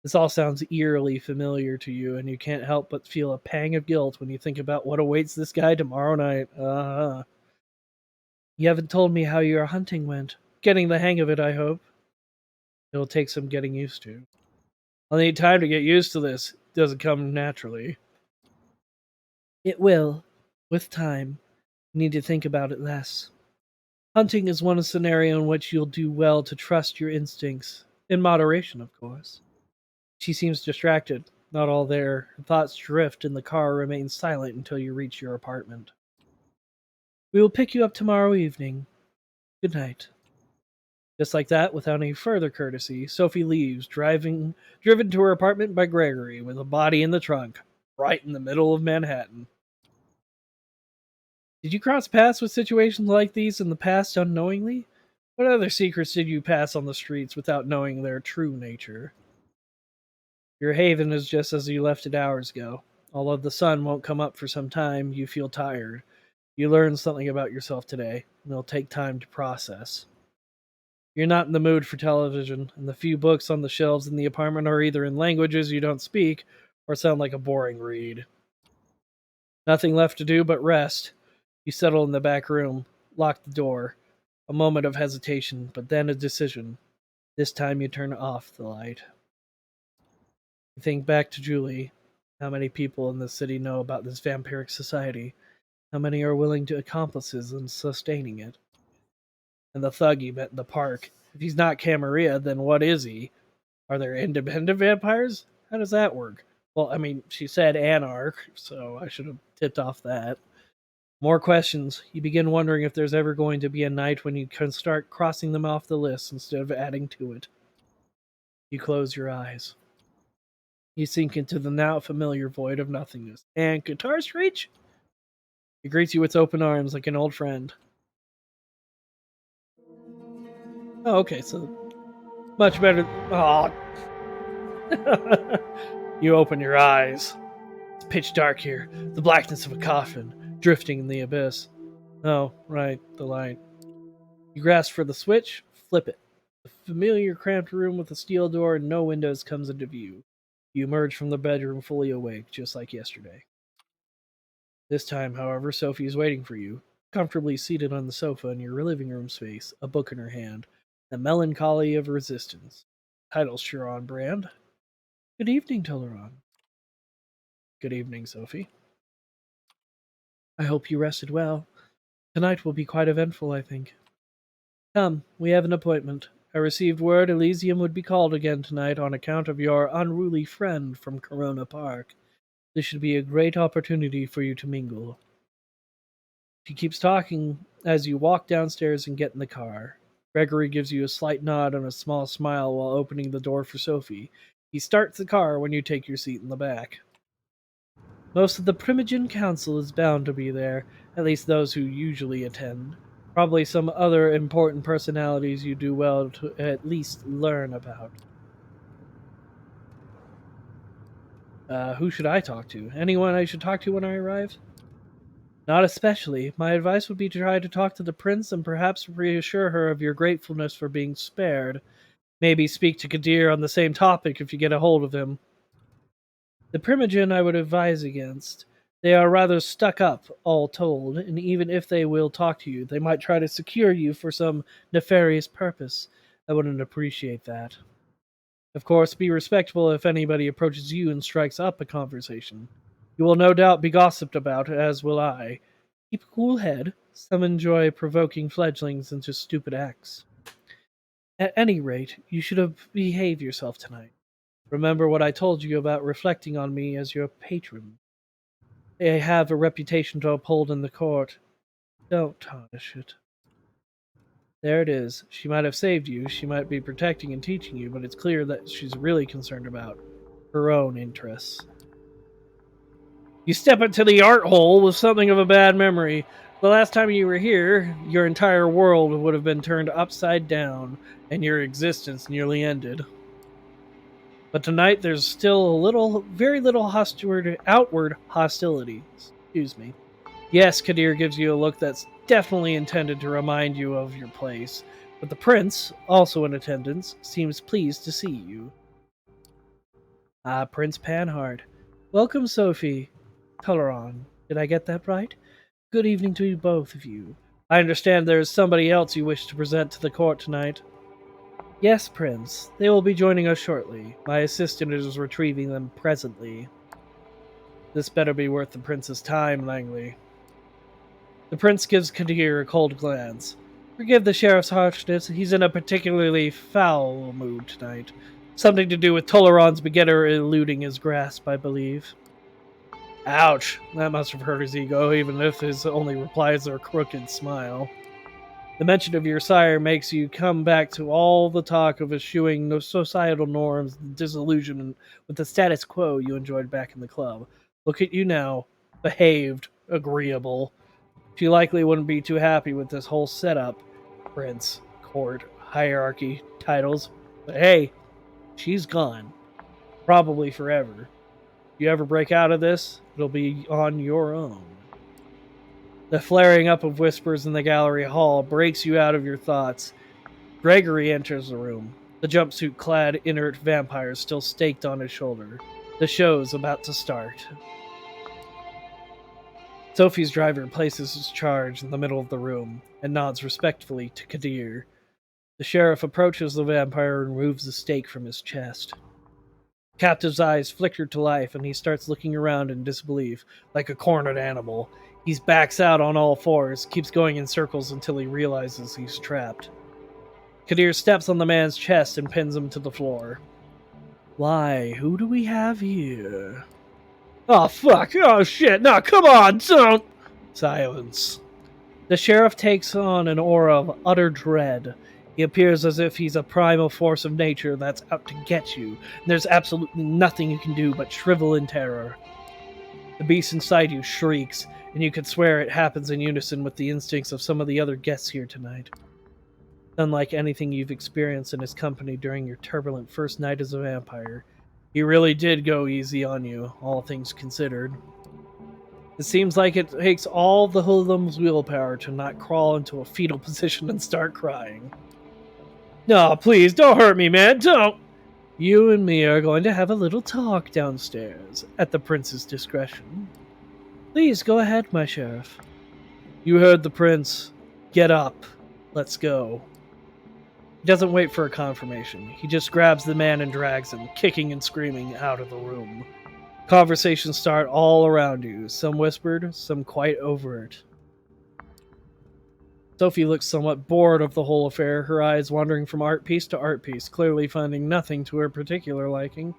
Speaker 1: This all sounds eerily familiar to you, and you can't help but feel a pang of guilt when you think about what awaits this guy tomorrow night. You haven't told me how your hunting went. Getting the hang of it, I hope. It'll take some getting used to. I'll need time to get used to this. It doesn't come naturally. It will. With time. You need to think about it less. Hunting is one scenario in which you'll do well to trust your instincts. In moderation, of course. She seems distracted. Not all there. Her thoughts drift and the car remains silent until you reach your apartment. We will pick you up tomorrow evening. Good night. Just like that, without any further courtesy, Sophie leaves, driven to her apartment by Gregory, with a body in the trunk, right in the middle of Manhattan. Did you cross paths with situations like these in the past unknowingly? What other secrets did you pass on the streets without knowing their true nature? Your haven is just as you left it hours ago. Although the sun won't come up for some time, you feel tired. You learned something about yourself today, and it'll take time to process. You're not in the mood for television, and the few books on the shelves in the apartment are either in languages you don't speak or sound like a boring read. Nothing left to do but rest. You settle in the back room, lock the door. A moment of hesitation, but then a decision. This time you turn off the light. You think back to Julie. How many people in the city know about this vampiric society? How many are willing to accomplices in sustaining it? And the thug you met in the park. If he's not Camarilla, then what is he? Are there independent vampires? How does that work? Well, I mean, she said anarch, so I should have tipped off that. More questions. You begin wondering if there's ever going to be a night when you can start crossing them off the list instead of adding to it. You close your eyes. You sink into the now familiar void of nothingness. And Guitar Screech? He greets you with open arms like an old friend. Oh, okay, so much better. Oh. You open your eyes. It's pitch dark here, the blackness of a coffin, drifting in the abyss. Oh, right, the light. You grasp for the switch, flip it. The familiar cramped room with a steel door and no windows comes into view. You emerge from the bedroom fully awake, just like yesterday. This time, however, Sophie is waiting for you, comfortably seated on the sofa in your living room space, a book in her hand. The Melancholy of Resistance. Title's sure on brand. Good evening, Toluron. Good evening, Sophie. I hope you rested well. Tonight will be quite eventful, I think. Come, we have an appointment. I received word Elysium would be called again tonight on account of your unruly friend from Corona Park. This should be a great opportunity for you to mingle. She keeps talking as you walk downstairs and get in the car. Gregory gives you a slight nod and a small smile while opening the door for Sophie. He starts the car when you take your seat in the back. Most of the Primogen Council is bound to be there, at least those who usually attend. Probably some other important personalities you do well to at least learn about. Who should I talk to? Anyone I should talk to when I arrive? Not especially. My advice would be to try to talk to the prince and perhaps reassure her of your gratefulness for being spared. Maybe speak to Kadir on the same topic if you get a hold of him. The Primogen I would advise against. They are rather stuck up, all told, and even if they will talk to you, they might try to secure you for some nefarious purpose. I wouldn't appreciate that. Of course, be respectful if anybody approaches you and strikes up a conversation. You will no doubt be gossiped about, as will I. Keep a cool head. Some enjoy provoking fledglings into stupid acts. At any rate, you should have behaved yourself tonight. Remember what I told you about reflecting on me as your patron. I have a reputation to uphold in the court. Don't tarnish it. There it is. She might have saved you, she might be protecting and teaching you, but it's clear that she's really concerned about her own interests. You step into the art hole with something of a bad memory. The last time you were here, your entire world would have been turned upside down, and your existence nearly ended. But tonight there's still very little outward hostility. Excuse me. Yes, Kadir gives you a look that's definitely intended to remind you of your place, but the prince, also in attendance, seems pleased to see you. Ah, Prince Panhard. Welcome, Sophie. Toluron. Did I get that right? Good evening to you both of you. I understand there is somebody else you wish to present to the court tonight. Yes, Prince. They will be joining us shortly. My assistant is retrieving them presently. This better be worth the prince's time, Langley. The prince gives Kadir a cold glance. Forgive the sheriff's harshness, he's in a particularly foul mood tonight. Something to do with Toluron's begetter eluding his grasp, I believe. Ouch, that must have hurt his ego, even if his only replies are a crooked smile. The mention of your sire makes you come back to all the talk of eschewing societal norms and disillusionment with the status quo you enjoyed back in the club. Look at you now, behaved, agreeable. She likely wouldn't be too happy with this whole setup. Prince, court, hierarchy, titles. But hey, she's gone. Probably forever. If you ever break out of this, it'll be on your own. The flaring up of whispers in the gallery hall breaks you out of your thoughts. Gregory enters the room, the jumpsuit-clad inert vampire still staked on his shoulder. The show's about to start. Sophie's driver places his charge in the middle of the room and nods respectfully to Kadir. The sheriff approaches the vampire and removes the stake from his chest. The captive's eyes flicker to life and he starts looking around in disbelief, like a cornered animal. He backs out on all fours, keeps going in circles until he realizes he's trapped. Kadir steps on the man's chest and pins him to the floor. Why, who do we have here? Oh, fuck. Oh, shit. No, come on. Don't. Silence. The sheriff takes on an aura of utter dread. He appears as if he's a primal force of nature that's out to get you, and there's absolutely nothing you can do but shrivel in terror. The beast inside you shrieks, and you could swear it happens in unison with the instincts of some of the other guests here tonight. Unlike anything you've experienced in his company during your turbulent first night as a vampire, he really did go easy on you, all things considered. It seems like it takes all the hoodlum's willpower to not crawl into a fetal position and start crying. No, please, don't hurt me, man, don't! You and me are going to have a little talk downstairs, at the prince's discretion. Please, go ahead, my sheriff. You heard the prince. Get up. Let's go. He doesn't wait for a confirmation. He just grabs the man and drags him, kicking and screaming, out of the room. Conversations start all around you, some whispered, some quite overt. Sophie looks somewhat bored of the whole affair, her eyes wandering from art piece to art piece, clearly finding nothing to her particular liking.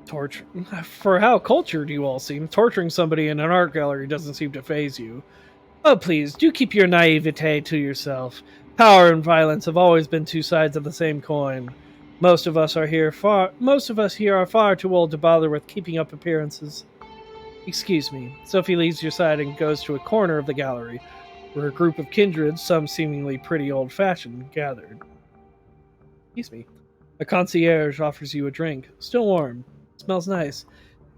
Speaker 1: Torture. For how cultured you all seem, torturing somebody in an art gallery doesn't seem to faze you. Oh, please, do keep your naivete to yourself. Power and violence have always been two sides of the same coin. Most of us here are far too old to bother with keeping up appearances. Excuse me. Sophie leaves your side and goes to a corner of the gallery, where a group of kindred, some seemingly pretty old-fashioned, gathered. Excuse me. A concierge offers you a drink, still warm. Smells nice.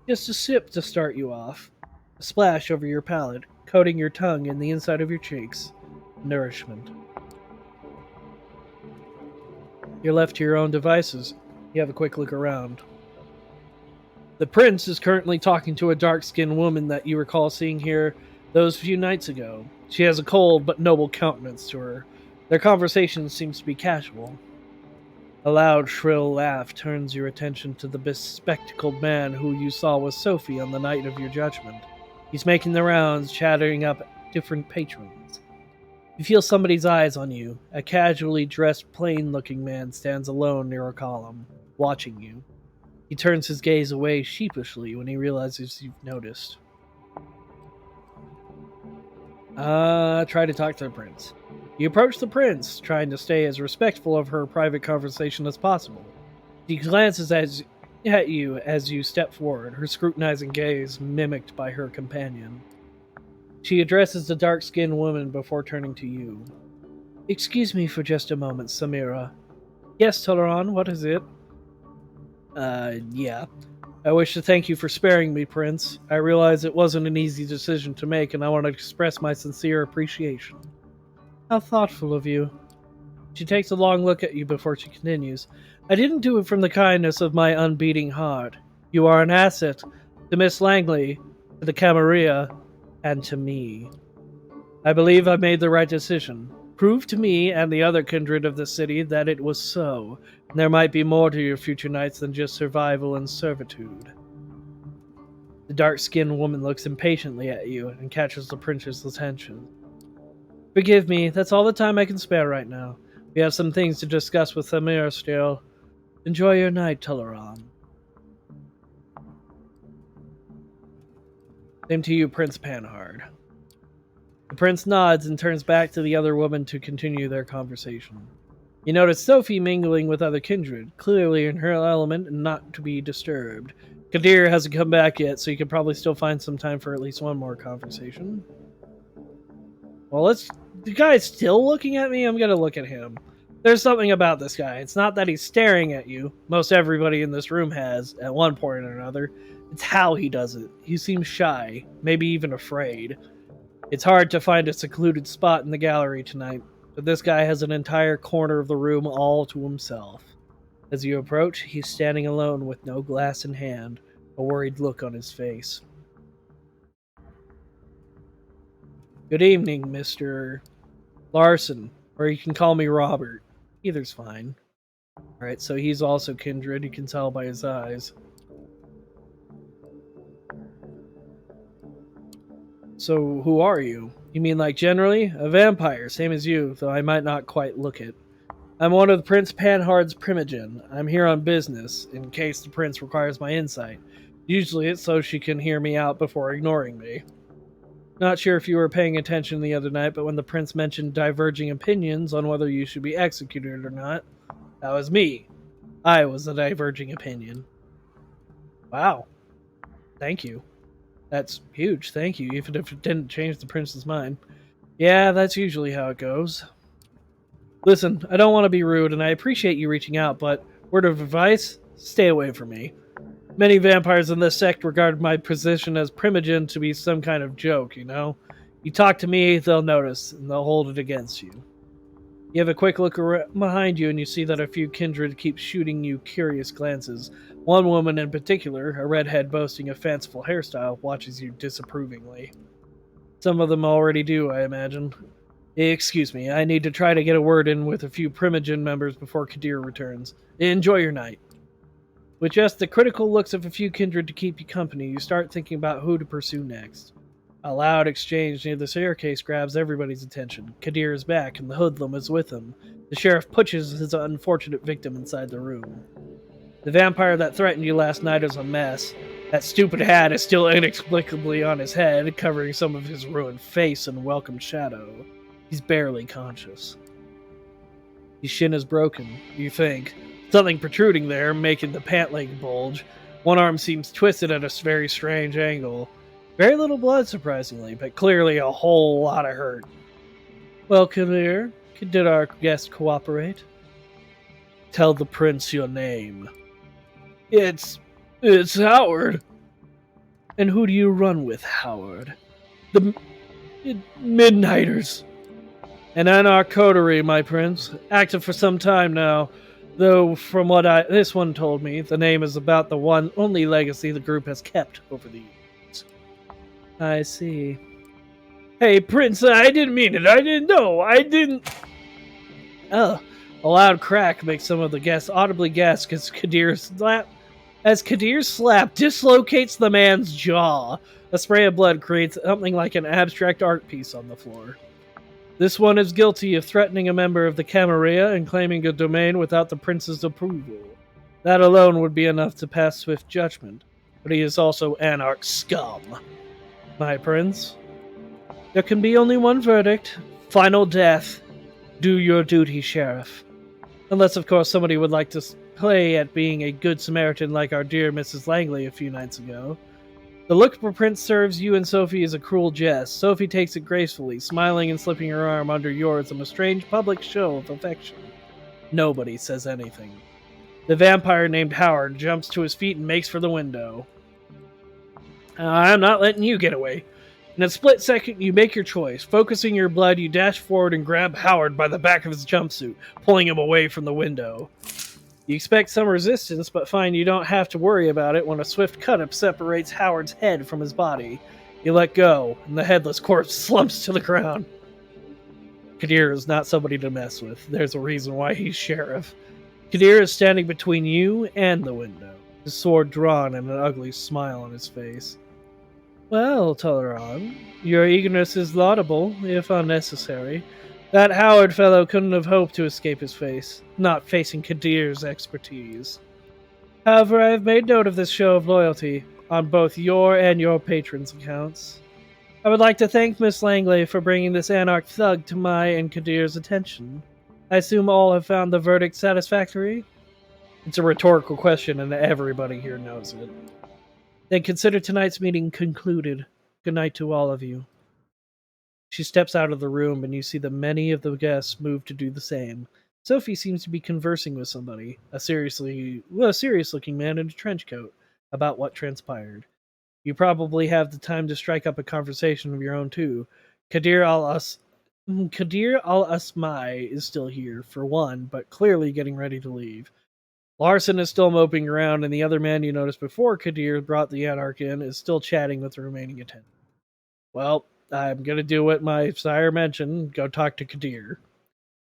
Speaker 1: Just a sip to start you off. A splash over your palate, coating your tongue and the inside of your cheeks. Nourishment. You're left to your own devices. You have a quick look around. The prince is currently talking to a dark-skinned woman that you recall seeing here those few nights ago. She has a cold but noble countenance to her. Their conversation seems to be casual. A loud, shrill laugh turns your attention to the bespectacled man who you saw with Sophie on the night of your judgment. He's making the rounds, chattering up different patrons. You feel somebody's eyes on you. A casually dressed, plain-looking man stands alone near a column, watching you. He turns his gaze away sheepishly when he realizes you've noticed. Try to talk to the prince. You approach the prince, trying to stay as respectful of her private conversation as possible. She glances at you as you step forward, her scrutinizing gaze mimicked by her companion. She addresses the dark-skinned woman before turning to you. Excuse me for just a moment, Samira. Yes, Toluron, what is it? Yeah. I wish to thank you for sparing me, Prince. I realize it wasn't an easy decision to make, and I want to express my sincere appreciation. How thoughtful of you. She takes a long look at you before she continues. I didn't do it from the kindness of my unbeating heart. You are an asset to Miss Langley, to the Camarilla, and to me. I believe I made the right decision. Prove to me and the other kindred of the city that it was so, and there might be more to your future nights than just survival and servitude. The dark-skinned woman looks impatiently at you and catches the prince's attention. Forgive me, that's all the time I can spare right now. We have some things to discuss with Samir still. Enjoy your night, Toluron. Same to you, Prince Panhard. The prince nods and turns back to the other woman to continue their conversation. You notice Sophie mingling with other kindred, clearly in her element and not to be disturbed. Kadir hasn't come back yet, so you could probably still find some time for at least one more conversation. Well, the guy's still looking at me? I'm gonna look at him. There's something about this guy. It's not that he's staring at you. Most everybody in this room has, at one point or another. It's how he does it. He seems shy, maybe even afraid. It's hard to find a secluded spot in the gallery tonight, but this guy has an entire corner of the room all to himself. As you approach, he's standing alone with no glass in hand, a worried look on his face. Good evening, Mr. Larson, or you can call me Robert. Either's fine. Alright, so he's also kindred, you can tell by his eyes. So, who are you? You mean like generally? A vampire, same as you, though I might not quite look it. I'm one of the Prince Panhard's primogen. I'm here on business, in case the prince requires my insight. Usually it's so she can hear me out before ignoring me. Not sure if you were paying attention the other night, but when the prince mentioned diverging opinions on whether you should be executed or not, that was me. I was the diverging opinion. Wow. Thank you. That's huge, thank you, even if it didn't change the prince's mind. Yeah, that's usually how it goes. Listen, I don't want to be rude, and I appreciate you reaching out, but word of advice, stay away from me. Many vampires in this sect regard my position as primogen to be some kind of joke, you know? You talk to me, they'll notice, and they'll hold it against you. You have a quick look behind you, and you see that a few kindred keep shooting you curious glances. One woman in particular, a redhead boasting a fanciful hairstyle, watches you disapprovingly. Some of them already do, I imagine. Excuse me, I need to try to get a word in with a few Primogen members before Kadir returns. Enjoy your night. With just the critical looks of a few kindred to keep you company, you start thinking about who to pursue next. A loud exchange near the staircase grabs everybody's attention. Kadir is back, and the hoodlum is with him. The sheriff pushes his unfortunate victim inside the room. The vampire that threatened you last night is a mess. That stupid hat is still inexplicably on his head, covering some of his ruined face in welcome shadow. He's barely conscious. His shin is broken, you think. Something protruding there, making the pant leg bulge. One arm seems twisted at a very strange angle. Very little blood, surprisingly, but clearly a whole lot of hurt. Well, Kadir, did our guest cooperate? Tell the prince your name. It's... it's Howard. And who do you run with, Howard? The Midnighters. An anarch coterie, my prince. Active for some time now. Though, from what this one told me, the name is about the one only legacy the group has kept over the years. I see. Hey, Prince, I didn't mean it. I didn't know. I didn't... Oh, a loud crack makes some of the guests audibly gasp as Kadir's slap dislocates the man's jaw. A spray of blood creates something like an abstract art piece on the floor. This one is guilty of threatening a member of the Camarilla and claiming a domain without the prince's approval. That alone would be enough to pass swift judgment, but he is also anarch scum. My prince, there can be only one verdict. Final death. Do your duty, Sheriff. Unless, of course, somebody would like to play at being a good Samaritan like our dear Mrs. Langley a few nights ago. The look the prince serves you and Sophie is a cruel jest. Sophie takes it gracefully, smiling and slipping her arm under yours in a strange public show of affection. Nobody says anything. The vampire named Howard jumps to his feet and makes for the window. I'm not letting you get away. In a split second, you make your choice. Focusing your blood, you dash forward and grab Howard by the back of his jumpsuit, pulling him away from the window. You expect some resistance, but find you don't have to worry about it when a swift cut-up separates Howard's head from his body. You let go, and the headless corpse slumps to the ground. Kadir is not somebody to mess with. There's a reason why he's sheriff. Kadir is standing between you and the window, his sword drawn and an ugly smile on his face. Well, Toluron, your eagerness is laudable, if unnecessary. That Howard fellow couldn't have hoped to escape his face, not facing Kadir's expertise. However, I have made note of this show of loyalty, on both your and your patron's accounts. I would like to thank Miss Langley for bringing this anarch thug to my and Kadir's attention. I assume all have found the verdict satisfactory? It's a rhetorical question, and everybody here knows it. Then consider tonight's meeting concluded. Good night to all of you. She steps out of the room, and you see that many of the guests move to do the same. Sophie seems to be conversing with somebody, a serious-looking man in a trench coat, about what transpired. You probably have the time to strike up a conversation of your own too. Kadir al-Asmai is still here, for one, but clearly getting ready to leave. Larson is still moping around, and the other man you noticed before Kadir brought the Anarch in is still chatting with the remaining attendants. Well, I'm going to do what my sire mentioned, go talk to Kadir.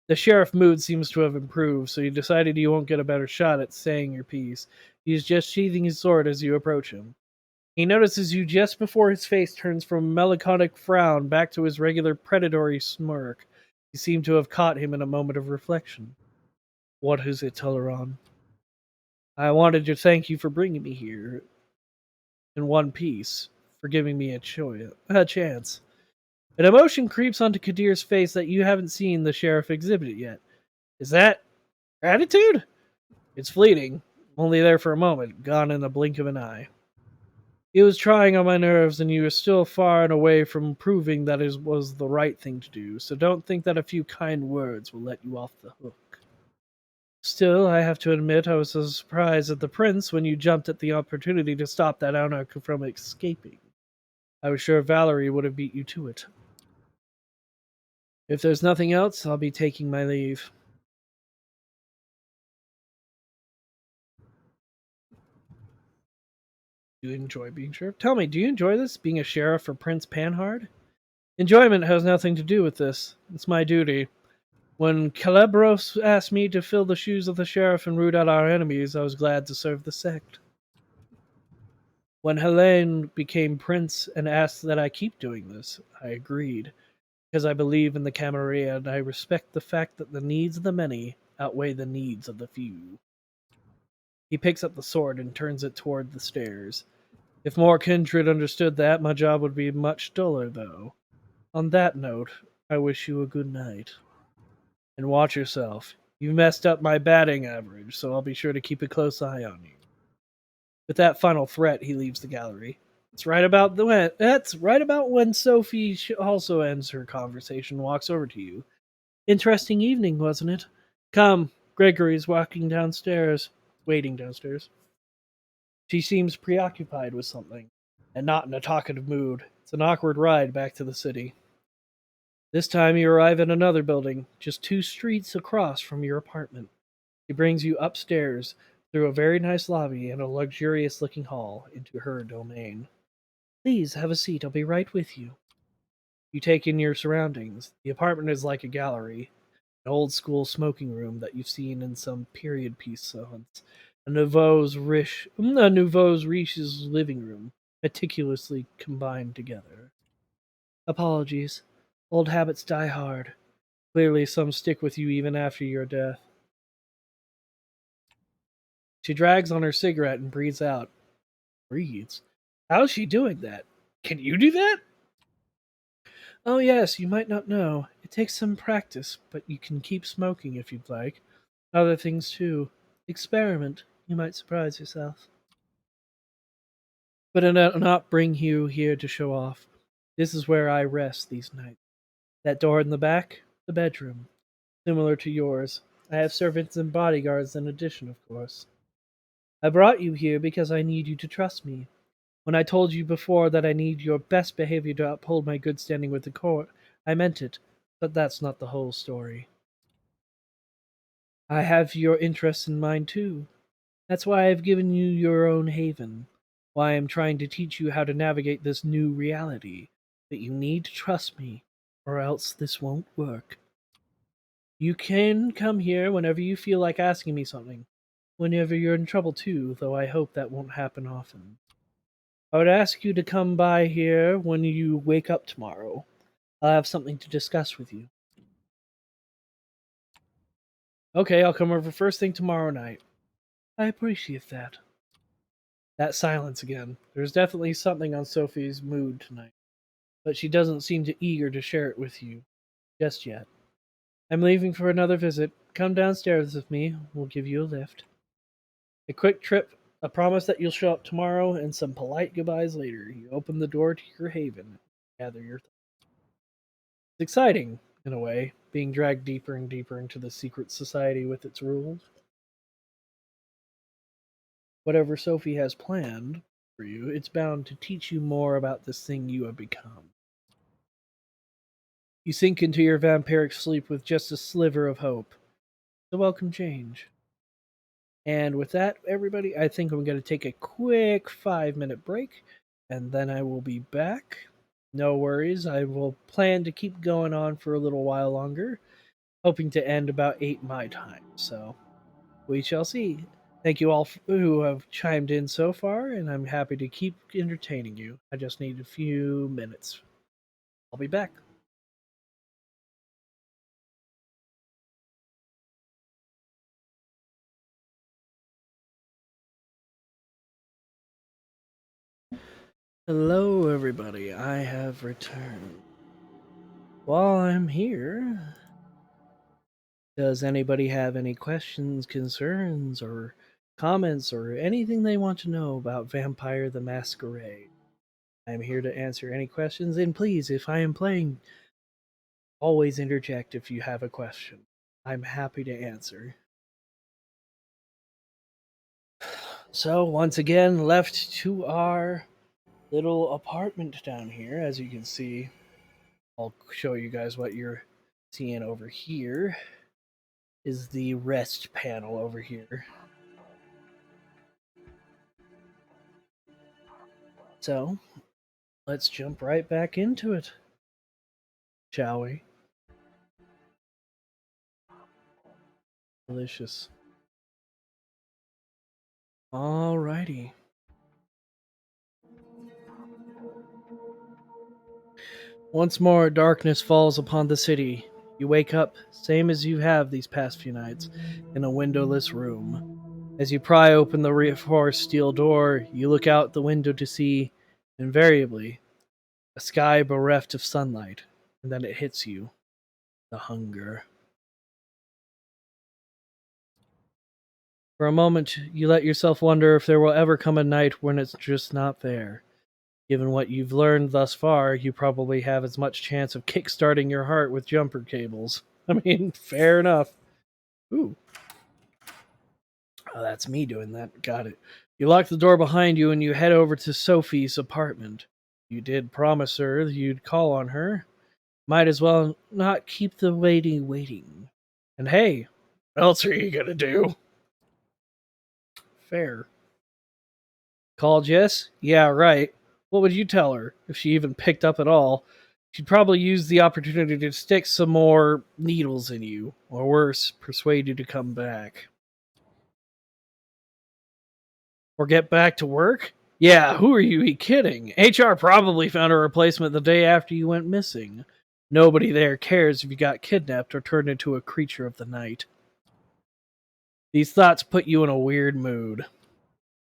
Speaker 1: The sheriff mood seems to have improved, so you decided you won't get a better shot at saying your piece. He's just sheathing his sword as you approach him. He notices you just before his face turns from a melancholic frown back to his regular predatory smirk. You seem to have caught him in a moment of reflection. What is it, Toluron? I wanted to thank you for bringing me here in one piece, for giving me a chance. An emotion creeps onto Kadir's face that you haven't seen the sheriff exhibit yet. Is that gratitude? It's fleeting, only there for a moment, gone in the blink of an eye. It was trying on my nerves, and you are still far and away from proving that it was the right thing to do, so don't think that a few kind words will let you off the hook. Still, I have to admit I was so surprised at the prince when you jumped at the opportunity to stop that anarch from escaping. I was sure Valerie would have beat you to it. If there's nothing else, I'll be taking my leave. Do you enjoy being sheriff? Tell me, do you enjoy this, being a sheriff for Prince Panhard? Enjoyment has nothing to do with this. It's my duty. When Calabros asked me to fill the shoes of the sheriff and root out our enemies, I was glad to serve the sect. When Helene became prince and asked that I keep doing this, I agreed, because I believe in the Camarilla and I respect the fact that the needs of the many outweigh the needs of the few. He picks up the sword and turns it toward the stairs. If more kindred understood that, my job would be much duller, though. On that note, I wish you a good night. And watch yourself. You messed up my batting average, so I'll be sure to keep a close eye on you. With that final threat, he leaves the gallery. That's right about when Sophie also ends her conversation and walks over to you. Interesting evening, wasn't it? Come, Gregory's waiting downstairs. She seems preoccupied with something, and not in a talkative mood. It's an awkward ride back to the city. This time you arrive at another building, just 2 streets across from your apartment. She brings you upstairs through a very nice lobby and a luxurious looking hall into her domain. Please have a seat, I'll be right with you. You take in your surroundings. The apartment is like a gallery, an old school smoking room that you've seen in some period piece salons, a nouveau riche's living room, meticulously combined together. Apologies. Old habits die hard. Clearly, some stick with you even after your death. She drags on her cigarette and breathes out. Breathes? How's she doing that? Can you do that? Oh, yes, you might not know. It takes some practice, but you can keep smoking if you'd like. Other things, too. Experiment. You might surprise yourself. But I'll not bring you here to show off. This is where I rest these nights. That door in the back, the bedroom. Similar to yours. I have servants and bodyguards in addition, of course. I brought you here because I need you to trust me. When I told you before that I need your best behavior to uphold my good standing with the court, I meant it, but that's not the whole story. I have your interests in mind too. That's why I've given you your own haven, why I'm trying to teach you how to navigate this new reality. But you need to trust me, or else this won't work. You can come here whenever you feel like asking me something. Whenever you're in trouble too, though I hope that won't happen often. I would ask you to come by here when you wake up tomorrow. I'll have something to discuss with you. Okay, I'll come over first thing tomorrow night. I appreciate that. That silence again. There's definitely something on Sophie's mood tonight, but she doesn't seem too eager to share it with you just yet. I'm leaving for another visit. Come downstairs with me. We'll give you a lift. A quick trip, a promise that you'll show up tomorrow, and some polite goodbyes later. You open the door to your haven and gather your thoughts. It's exciting, in a way, being dragged deeper and deeper into the secret society with its rules. Whatever Sophie has planned for you, it's bound to teach you more about this thing you have become. You sink into your vampiric sleep with just a sliver of hope. The welcome change. And with that, everybody, I think I'm going to take a quick 5 minute break, and then I will be back. No worries, I will plan to keep going on for a little while longer, hoping to end about 8 my time. So we shall see. Thank you all who have chimed in so far, and I'm happy to keep entertaining you. I just need a few minutes. I'll be back. Hello, everybody. I have returned. While I'm here, does anybody have any questions, concerns, or comments, or anything they want to know about Vampire the Masquerade? I'm here to answer any questions, and please, if I am playing, always interject if you have a question. I'm happy to answer. So, once again, left to our little apartment down here. As you can see, I'll show you guys what you're seeing over here is the rest panel over here. So, let's jump right back into it. Shall we? Delicious. Alrighty. Once more, darkness falls upon the city. You wake up, same as you have these past few nights, in a windowless room. As you pry open the reinforced steel door, you look out the window to see, invariably, a sky bereft of sunlight, and then it hits you, the hunger. For a moment, you let yourself wonder if there will ever come a night when it's just not there. Given what you've learned thus far, you probably have as much chance of kickstarting your heart with jumper cables. I mean, fair enough. Ooh, oh, that's me doing that. Got it. You lock the door behind you and you head over to Sophie's apartment. You did promise her you'd call on her. Might as well not keep the lady waiting. And hey, what else are you gonna do? Fair. Called Jess? Yeah, right. What would you tell her if she even picked up at all? She'd probably use the opportunity to stick some more needles in you, or worse, persuade you to come back. Or get back to work? Yeah, who are you kidding? HR probably found a replacement the day after you went missing. Nobody there cares if you got kidnapped or turned into a creature of the night. These thoughts put you in a weird mood.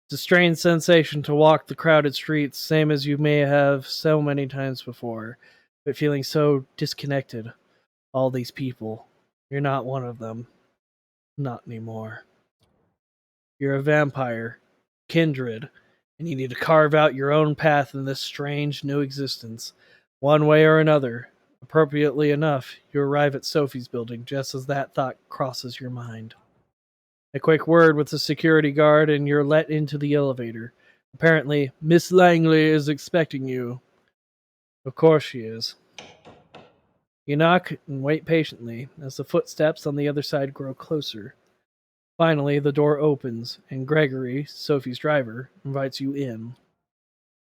Speaker 1: It's a strange sensation to walk the crowded streets, same as you may have so many times before, but feeling so disconnected. All these people. You're not one of them. Not anymore. You're a vampire, kindred, and you need to carve out your own path in this strange new existence. One way or another. Appropriately enough, you arrive at Sophie's building just as that thought crosses your mind. A quick word with the security guard, and you're let into the elevator. Apparently, Miss Langley is expecting you. Of course she is. You knock and wait patiently as the footsteps on the other side grow closer. Finally, the door opens, and Gregory, Sophie's driver, invites you in.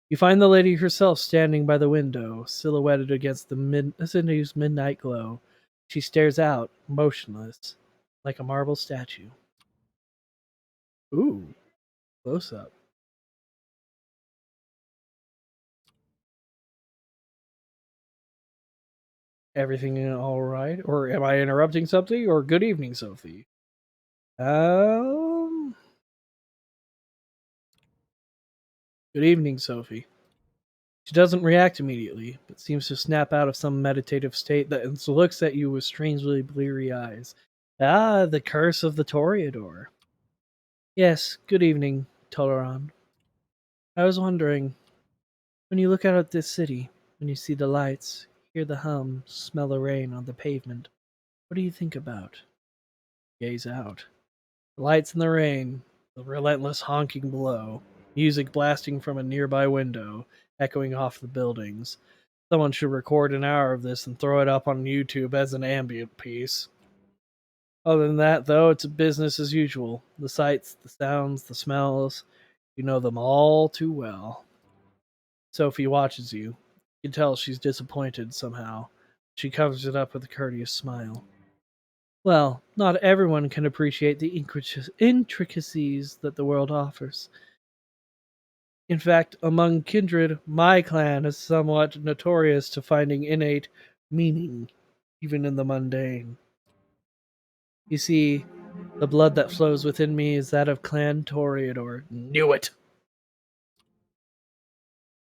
Speaker 1: You find the lady herself standing by the window, silhouetted against the city's midnight glow. She stares out, motionless, like a marble statue. Ooh, close up. Everything all right? Or am I interrupting something? Or good evening, Sophie. Um, good evening, Sophie. She doesn't react immediately, but seems to snap out of some meditative state that looks at you with strangely bleary eyes. Ah, the curse of the Toreador. Yes, good evening, Toluron. I was wondering, when you look out at this city, when you see the lights, hear the hum, smell the rain on the pavement, what do you think about? Gaze out. The lights and the rain, the relentless honking below, music blasting from a nearby window, echoing off the buildings. Someone should record an hour of this and throw it up on YouTube as an ambient piece. Other than that, though, it's business as usual. The sights, the sounds, the smells, you know them all too well. Sophie watches you. You can tell she's disappointed somehow. She covers it up with a courteous smile. Well, not everyone can appreciate the intricacies that the world offers. In fact, among kindred, my clan is somewhat notorious to finding innate meaning, even in the mundane. You see, the blood that flows within me is that of Clan Toreador. Knew it!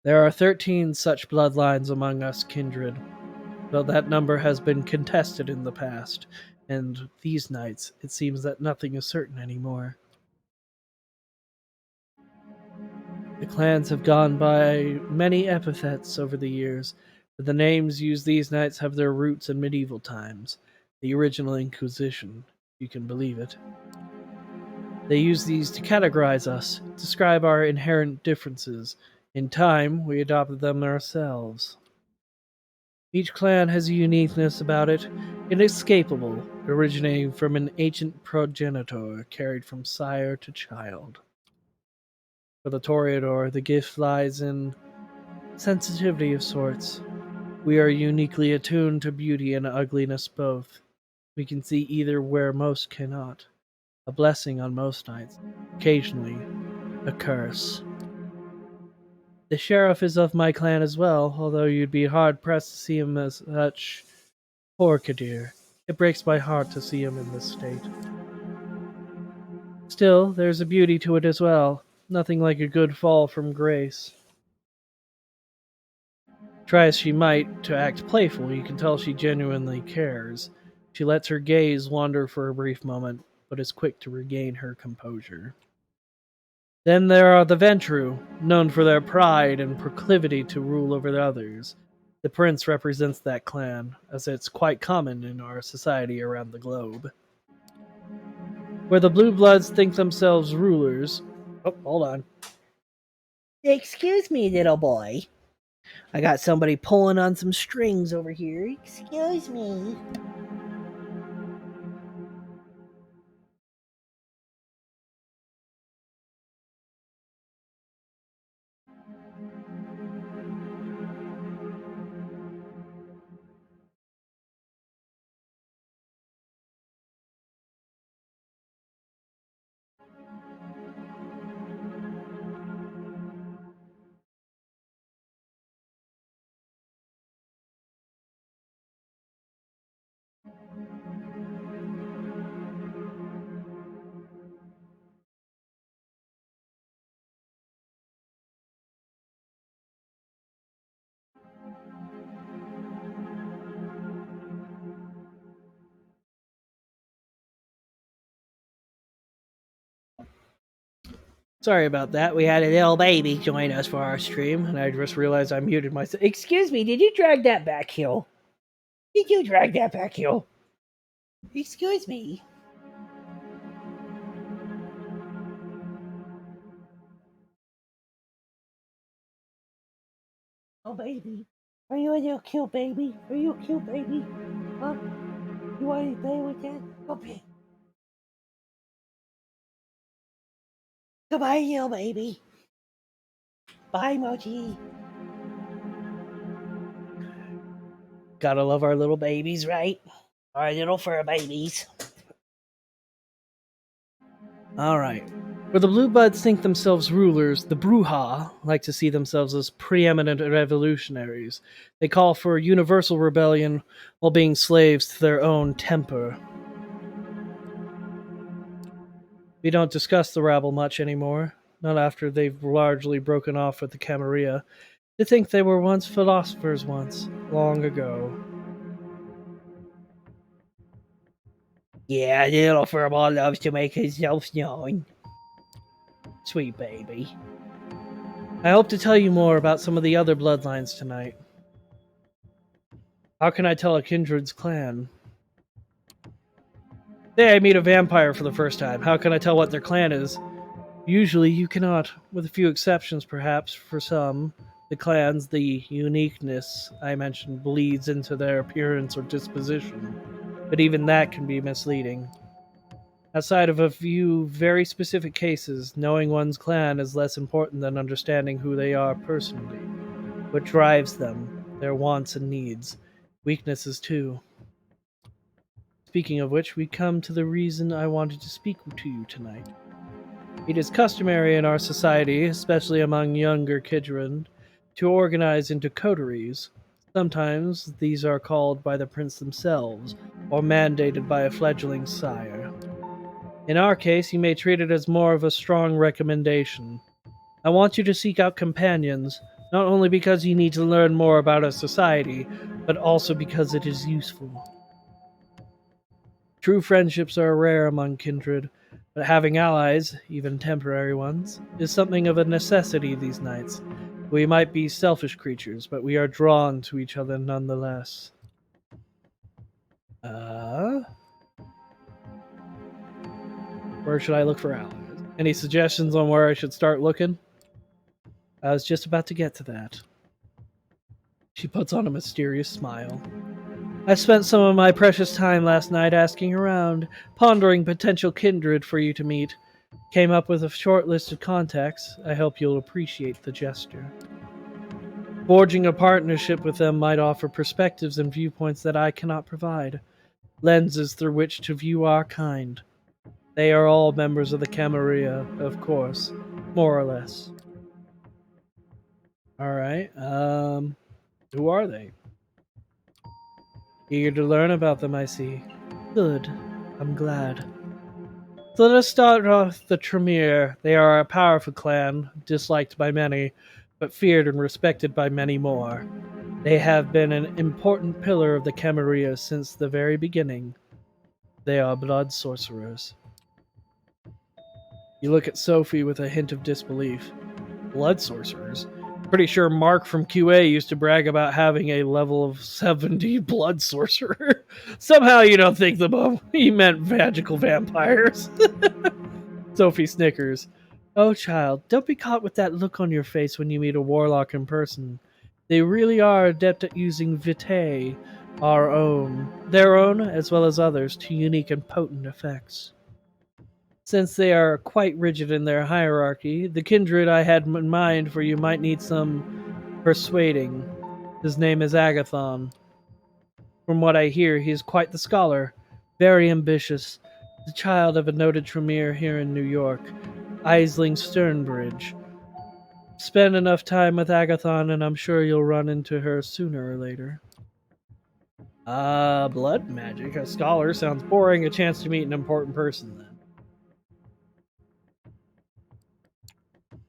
Speaker 1: There are 13 such bloodlines among us kindred, though that number has been contested in the past, and these nights it seems that nothing is certain anymore. The clans have gone by many epithets over the years, but the names used these nights have their roots in medieval times, the original Inquisition, if you can believe it. They used these to categorize us, describe our inherent differences. In time, we adopted them ourselves. Each clan has a uniqueness about it, inescapable, originating from an ancient progenitor carried from sire to child. For the Toreador, the gift lies in sensitivity of sorts. We are uniquely attuned to beauty and ugliness both. We can see either where most cannot. A blessing on most nights, occasionally a curse. The sheriff is of my clan as well, although you'd be hard-pressed to see him as such. Poor Kadir. It breaks my heart to see him in this state. Still, there's a beauty to it as well. Nothing like a good fall from grace. Try as she might to act playful, you can tell she genuinely cares. She lets her gaze wander for a brief moment, but is quick to regain her composure. Then there are the Ventru, known for their pride and proclivity to rule over others. The prince represents that clan, as it's quite common in our society around the globe. Where the blue bloods think themselves rulers. Oh, hold on.
Speaker 2: Excuse me, little boy. I got somebody pulling on some strings over here. Excuse me.
Speaker 1: Sorry about that.
Speaker 2: We had a little baby join us for our stream.
Speaker 1: And I just realized I muted myself.
Speaker 2: Excuse me, did you drag that back hill? Did you drag that back hill? Excuse me. Oh, baby. Are you a little cute baby? Are you a cute baby? Huh? You want to play with that? Okay. Goodbye, little baby. Bye, Mochi. Gotta love our little babies, right? Our little fur babies.
Speaker 1: Alright. Where the blue buds think themselves rulers, the Bruja like to see themselves as preeminent revolutionaries. They call for universal rebellion while being slaves to their own temper. We don't discuss the rabble much anymore, not after they've largely broken off with the Camarilla. They think they were once philosophers once, long ago.
Speaker 2: Yeah, the little furball loves to make himself known. Sweet baby.
Speaker 1: I hope to tell you more about some of the other bloodlines tonight. How can I tell a kindred's clan? Say I meet a vampire for the first time. How can I tell what their clan is? Usually you cannot, with a few exceptions perhaps for some. The clans, the uniqueness I mentioned bleeds into their appearance or disposition, but even that can be misleading. Outside of a few very specific cases, knowing one's clan is less important than understanding who they are personally, what drives them, their wants and needs, weaknesses too. Speaking of which, we come to the reason I wanted to speak to you tonight. It is customary in our society, especially among younger kindred, to organize into coteries. Sometimes these are called by the prince themselves, or mandated by a fledgling sire. In our case, you may treat it as more of a strong recommendation. I want you to seek out companions, not only because you need to learn more about a society, but also because it is useful. True friendships are rare among kindred, but having allies, even temporary ones, is something of a necessity these nights. We might be selfish creatures, but we are drawn to each other nonetheless. Where should I look for allies? Any suggestions on where I should start looking? I was just about to get to that. She puts on a mysterious smile. I spent some of my precious time last night asking around, pondering potential kindred for you to meet. Came up with a short list of contacts. I hope you'll appreciate the gesture. Forging a partnership with them might offer perspectives and viewpoints that I cannot provide, lenses through which to view our kind. They are all members of the Camarilla, of course, more or less. All right. Who are they? Eager to learn about them, I see. Good. I'm glad. So let us start off the Tremere. They are a powerful clan, disliked by many, but feared and respected by many more. They have been an important pillar of the Camarilla since the very beginning. They are blood sorcerers. You look at Sophie with a hint of disbelief. Blood sorcerers? Pretty sure Mark from QA used to brag about having a level of 70 blood sorcerer. Somehow you don't think he meant magical vampires. Sophie snickers. Oh, child, don't be caught with that look on your face when you meet a warlock in person. They really are adept at using vitae, their own as well as others, to unique and potent effects. Since they are quite rigid in their hierarchy, the kindred I had in mind for you might need some persuading. His name is Agathon. From what I hear, he is quite the scholar, very ambitious, the child of a noted Tremere here in New York, Aisling Sternbridge. Spend enough time with Agathon and I'm sure you'll run into her sooner or later. Blood magic. A scholar sounds boring. A chance to meet an important person then.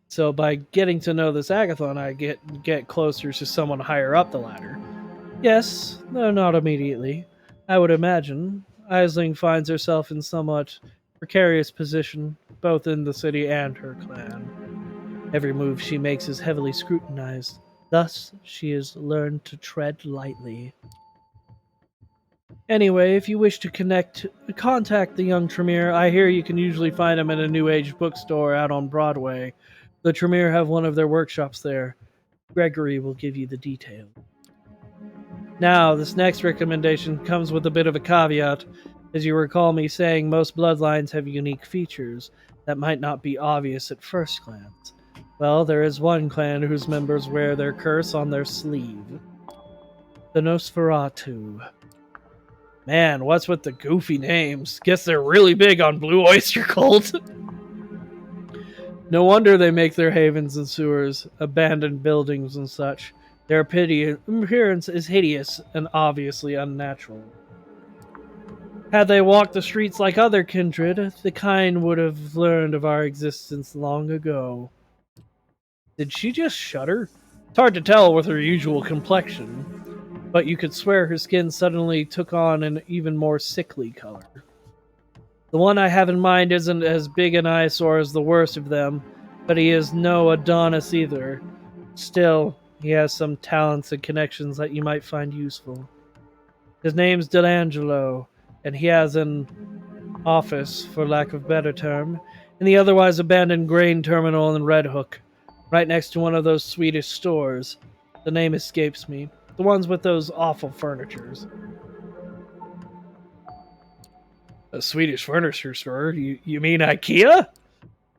Speaker 1: So by getting to know this Agathon, I get closer to someone higher up the ladder. Yes, though not immediately. I would imagine. Aisling finds herself in somewhat precarious position, both in the city and her clan. Every move she makes is heavily scrutinized. Thus, she has learned to tread lightly. Anyway, if you wish to contact the young Tremere. I hear you can usually find him at a New Age bookstore out on Broadway. The Tremere have one of their workshops there. Gregory will give you the details. Now, this next recommendation comes with a bit of a caveat. As you recall me saying, most bloodlines have unique features that might not be obvious at first glance. Well, there is one clan whose members wear their curse on their sleeve. The Nosferatu. Man, what's with the goofy names? Guess they're really big on Blue Oyster Cult. No wonder they make their havens in sewers, abandoned buildings and such. Their appearance is hideous and obviously unnatural. Had they walked the streets like other kindred, the kind would have learned of our existence long ago. Did she just shudder? It's hard to tell with her usual complexion, but you could swear her skin suddenly took on an even more sickly color. The one I have in mind isn't as big an eyesore as the worst of them, but he is no Adonis either. Still, he has some talents and connections that you might find useful. His name's Delangelo, and he has an office, for lack of a better term, in the otherwise abandoned grain terminal in Red Hook, right next to one of those Swedish stores. The name escapes me. The ones with those awful furnitures. A Swedish furniture store? You mean IKEA?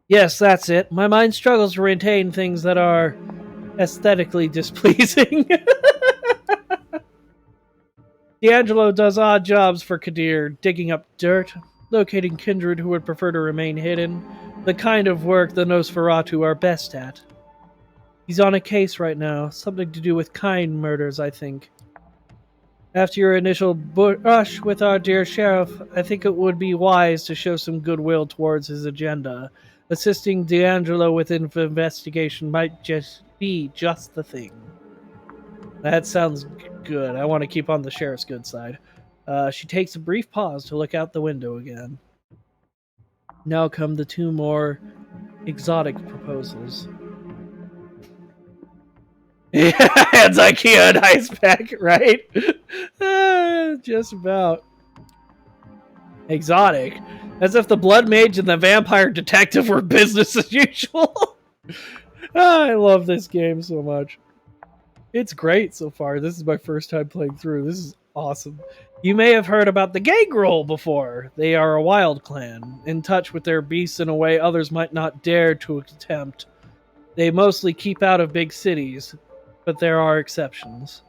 Speaker 1: Yes, that's it. My mind struggles to retain things that are aesthetically displeasing. D'Angelo does odd jobs for Kadir, digging up dirt, locating kindred who would prefer to remain hidden, the kind of work the Nosferatu are best at. He's on a case right now, something to do with kind murders, I think. After your initial brush with our dear sheriff, I think it would be wise to show some goodwill towards his agenda. Assisting D'Angelo with investigation might just be just the thing. That sounds good. I want to keep on the sheriff's good side. She takes a brief pause to look out the window again. Now come the two more exotic proposals. Yeah, it's IKEA and ice pack, right? Just about. Exotic. As if the blood mage and the vampire detective were business as usual. I love this game so much. It's great so far. This is my first time playing through. This is awesome. You may have heard about the Gangrel before. They are a wild clan, in touch with their beasts in a way others might not dare to attempt. They mostly keep out of big cities. but there are exceptions.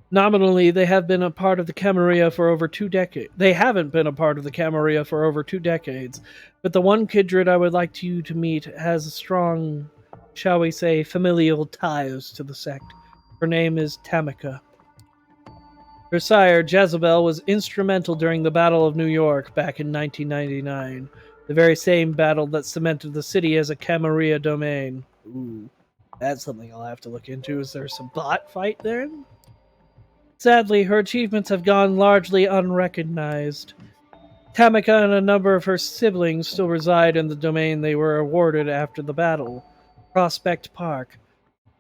Speaker 1: Nominally, they have been a part of the Camarilla for over 2 decades. They haven't been a part of the Camarilla for over 2 decades, but the one kindred I would like you to meet has strong, shall we say, familial ties to the sect. Her name is Tamika. Her sire, Jezebel, was instrumental during the Battle of New York back in 1999, the very same battle that cemented the city as a Camarilla domain. Ooh, that's something I'll have to look into. Is there some bot fight there? Sadly, her achievements have gone largely unrecognized. Tamika and a number of her siblings still reside in the domain they were awarded after the battle, Prospect Park.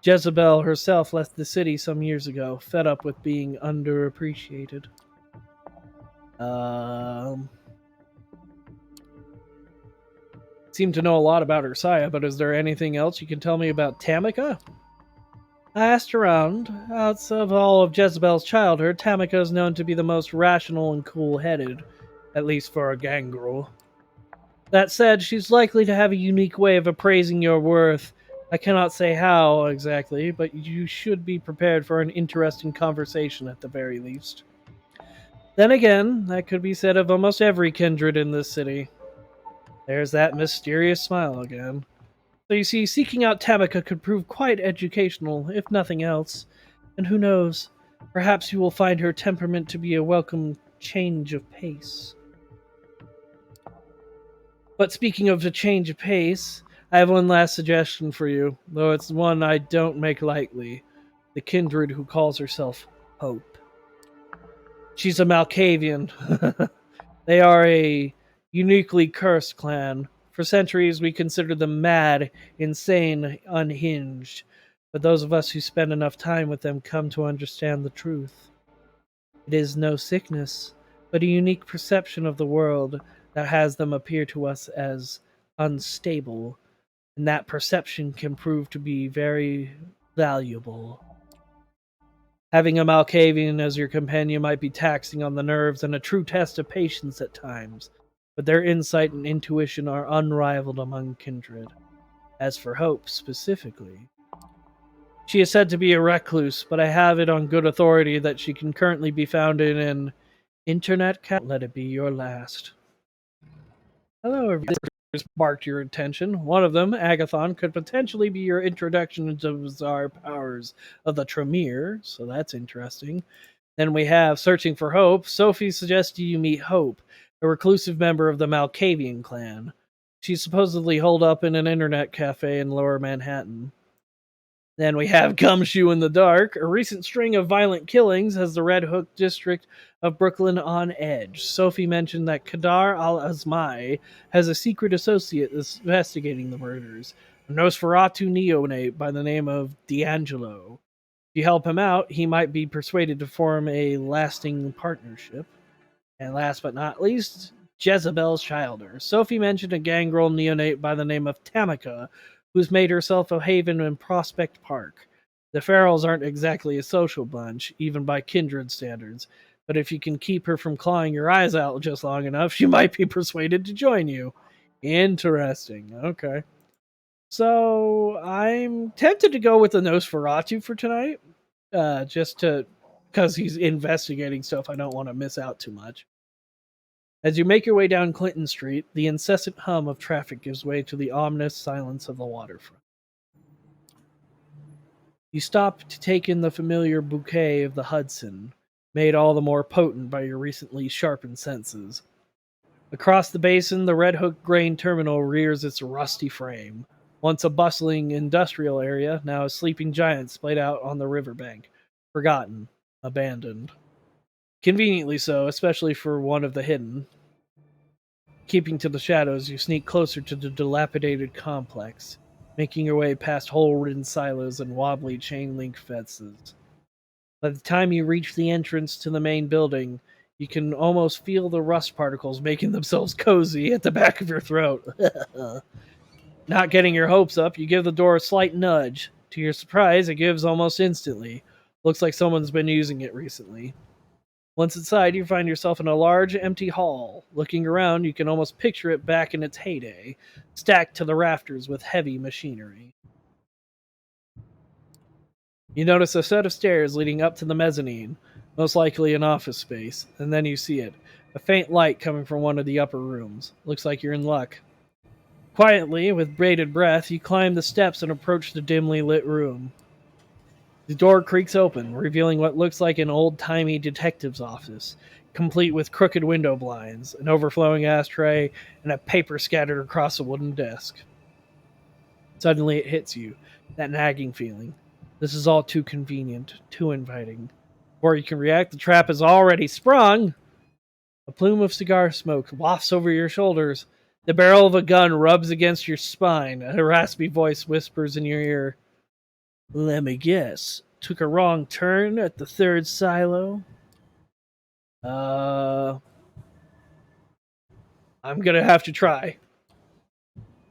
Speaker 1: Jezebel herself left the city some years ago, fed up with being underappreciated. Um, Seem to know a lot about her Sire, but is there anything else you can tell me about Tamika? I asked around. Out of all of Jezebel's childhood, Tamika is known to be the most rational and cool-headed, at least for a gangrel. That said, she's likely to have a unique way of appraising your worth. I cannot say how exactly, but you should be prepared for an interesting conversation at the very least. Then again, that could be said of almost every kindred in this city. There's that mysterious smile again. So you see, seeking out Tamika could prove quite educational, if nothing else. And who knows, perhaps you will find her temperament to be a welcome change of pace. But speaking of a change of pace, I have one last suggestion for you, though it's one I don't make lightly. The kindred who calls herself Hope. She's a Malkavian. They are a uniquely cursed clan. For centuries, we considered them mad, insane, unhinged. But those of us who spend enough time with them come to understand the truth. It is no sickness, but a unique perception of the world that has them appear to us as unstable, and that perception can prove to be very valuable. Having a Malkavian as your companion might be taxing on the nerves and a true test of patience at times, but their insight and intuition are unrivaled among kindred. As for Hope specifically, she is said to be a recluse, but I have it on good authority that she can currently be found in an internet cafe. Let it be your last. Hello, everyone. Sparked your attention. One of them, Agathon, could potentially be your introduction into the bizarre powers of the Tremere, so that's interesting. Then we have Searching for Hope. Sophie suggests you meet Hope, a reclusive member of the Malkavian clan. She's supposedly holed up in an internet cafe in Lower Manhattan. Then we have Gumshoe in the Dark. A recent string of violent killings has the Red Hook district of Brooklyn on edge. Sophie mentioned that Kadar al-Azmai has a secret associate investigating the murders, a Nosferatu neonate by the name of D'Angelo. If you help him out, he might be persuaded to form a lasting partnership. And last but not least, Jezebel's Childe. Sophie mentioned a gangrel neonate by the name of Tamika, who's made herself a haven in Prospect Park. The Ferals aren't exactly a social bunch, even by kindred standards, but if you can keep her from clawing your eyes out just long enough, she might be persuaded to join you. Interesting. Okay. So I'm tempted to go with the Nosferatu for tonight, just to because he's investigating stuff I don't want to miss out too much. As you make your way down Clinton Street, the incessant hum of traffic gives way to the ominous silence of the waterfront. You stop to take in the familiar bouquet of the Hudson, made all the more potent by your recently sharpened senses. Across the basin, the Red Hook grain terminal rears its rusty frame. Once a bustling industrial area, now a sleeping giant splayed out on the riverbank, forgotten, abandoned. Conveniently so, especially for one of the hidden. Keeping to the shadows, you sneak closer to the dilapidated complex, making your way past hole-ridden silos and wobbly chain-link fences. By the time you reach the entrance to the main building, you can almost feel the rust particles making themselves cozy at the back of your throat. Not getting your hopes up, you give the door a slight nudge. To your surprise, it gives almost instantly. Looks like someone's been using it recently. Once inside, you find yourself in a large, empty hall. Looking around, you can almost picture it back in its heyday, stacked to the rafters with heavy machinery. You notice a set of stairs leading up to the mezzanine, most likely an office space, and then you see it. A faint light coming from one of the upper rooms. Looks like you're in luck. Quietly, with bated breath, you climb the steps and approach the dimly lit room. The door creaks open, revealing what looks like an old-timey detective's office, complete with crooked window blinds, an overflowing ashtray, and a paper scattered across a wooden desk. Suddenly it hits you, that nagging feeling. This is all too convenient, too inviting. Before you can react, the trap is already sprung. A plume of cigar smoke wafts over your shoulders. The barrel of a gun rubs against your spine. A raspy voice whispers in your ear. Let me guess. Took a wrong turn at the third silo? I'm gonna have to try.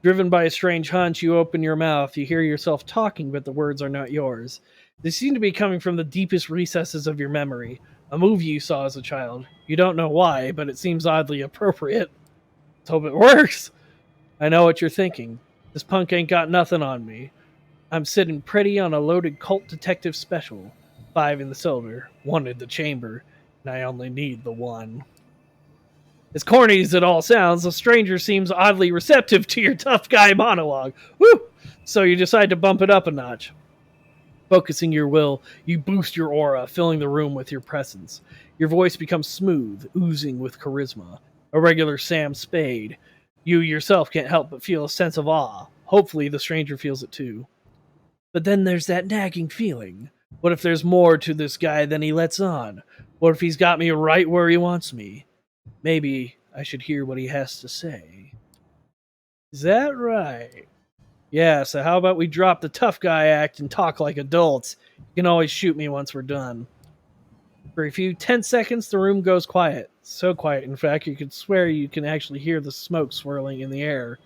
Speaker 1: Driven by a strange hunch, you open your mouth. You hear yourself talking, but the words are not yours. They seem to be coming from the deepest recesses of your memory. A movie you saw as a child. You don't know why, but it seems oddly appropriate. Let's hope it works. I know what you're thinking. This punk ain't got nothing on me. I'm sitting pretty on a loaded cult detective special. 5 in the silver, 1 in the chamber, and I only need the 1. As corny as it all sounds, the stranger seems oddly receptive to your tough guy monologue. Woo! So you decide to bump it up a notch. Focusing your will, you boost your aura, filling the room with your presence. Your voice becomes smooth, oozing with charisma. A regular Sam Spade. You yourself can't help but feel a sense of awe. Hopefully the stranger feels it too. But then there's that nagging feeling. What if there's more to this guy than he lets on? What if he's got me right where he wants me? Maybe I should hear what he has to say. Is that right? Yeah, so how about we drop the tough guy act and talk like adults? You can always shoot me once we're done. For a few 10 seconds, the room goes quiet. So quiet, in fact, you could swear you can actually hear the smoke swirling in the air.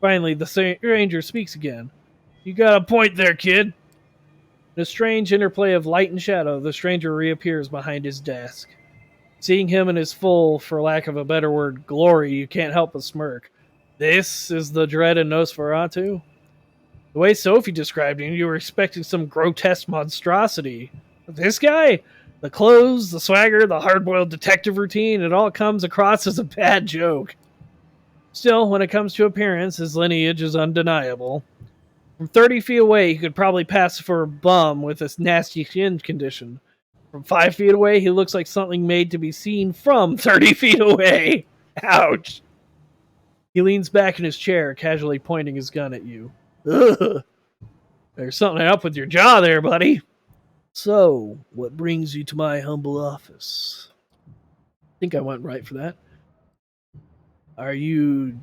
Speaker 1: Finally, the stranger speaks again. You got a point there, kid. In a strange interplay of light and shadow, the stranger reappears behind his desk. Seeing him in his full, for lack of a better word, glory, you can't help but smirk. This is the dreaded Nosferatu? The way Sophie described him, you were expecting some grotesque monstrosity. But this guy? The clothes, the swagger, the hard-boiled detective routine, it all comes across as a bad joke. Still, when it comes to appearance, his lineage is undeniable. From 30 feet away, he could probably pass for a bum with this nasty skin condition. From 5 feet away, he looks like something made to be seen from 30 feet away. Ouch. He leans back in his chair, casually pointing his gun at you. Ugh. There's something up with your jaw there, buddy. So, what brings you to my humble office? I think I went right for that. Are you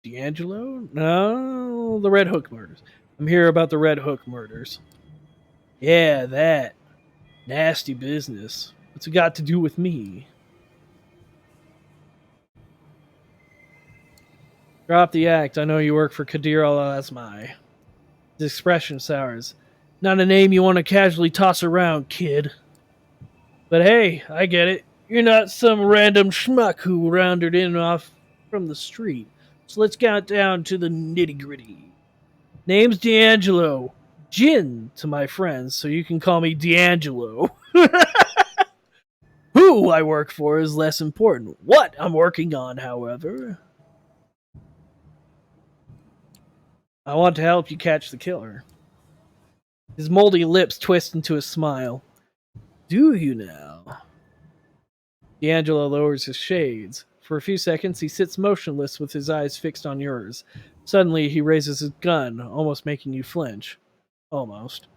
Speaker 1: D'Angelo? No, the Red Hook murders. I'm here about the Red Hook murders. Yeah, that. Nasty business. What's it got to do with me? Drop the act. I know you work for Kadir al-Azmai. His expression sours. Not a name you want to casually toss around, kid. But hey, I get it. You're not some random schmuck who rounded in off from the street. So let's get down to the nitty-gritty. Name's D'Angelo. Gin to my friends, so you can call me D'Angelo. Who I work for is less important. What I'm working on, however. I want to help you catch the killer. His moldy lips twist into a smile. Do you now? D'Angelo lowers his shades. For a few seconds, he sits motionless with his eyes fixed on yours. Suddenly, he raises his gun, almost making you flinch. Almost.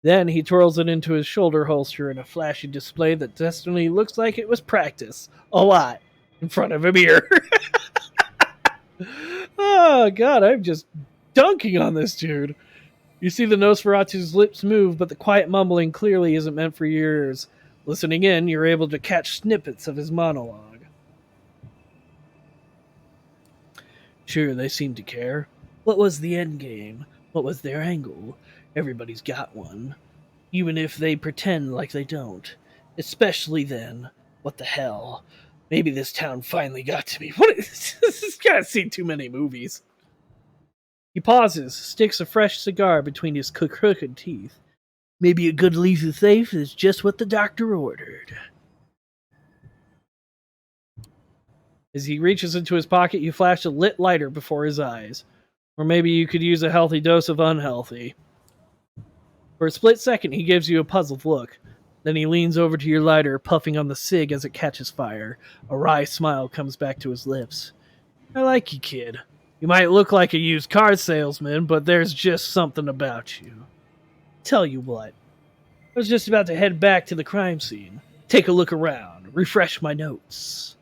Speaker 1: Then he twirls it into his shoulder holster in a flashy display that definitely looks like it was practice. A lot. In front of a mirror. Oh, God, I'm just dunking on this dude. You see the Nosferatu's lips move, but the quiet mumbling clearly isn't meant for your ears. Listening in, you're able to catch snippets of his monologue. Sure, they seem to care. What was the end game? What was their angle? Everybody's got one. Even if they pretend like they don't. Especially then. What the hell? Maybe this town finally got to me. What is this guy's seen too many movies. He pauses, sticks a fresh cigar between his crooked teeth.
Speaker 2: Maybe a good lethal safe is just what the doctor ordered.
Speaker 1: As he reaches into his pocket, you flash a lit lighter before his eyes. Or maybe you could use a healthy dose of unhealthy. For a split second, he gives you a puzzled look. Then he leans over to your lighter, puffing on the cig as it catches fire. A wry smile comes back to his lips. I like you, kid. You might look like a used car salesman, but there's just something about you. Tell you what, I was just about to head back to the crime scene. Take a look around, refresh my notes.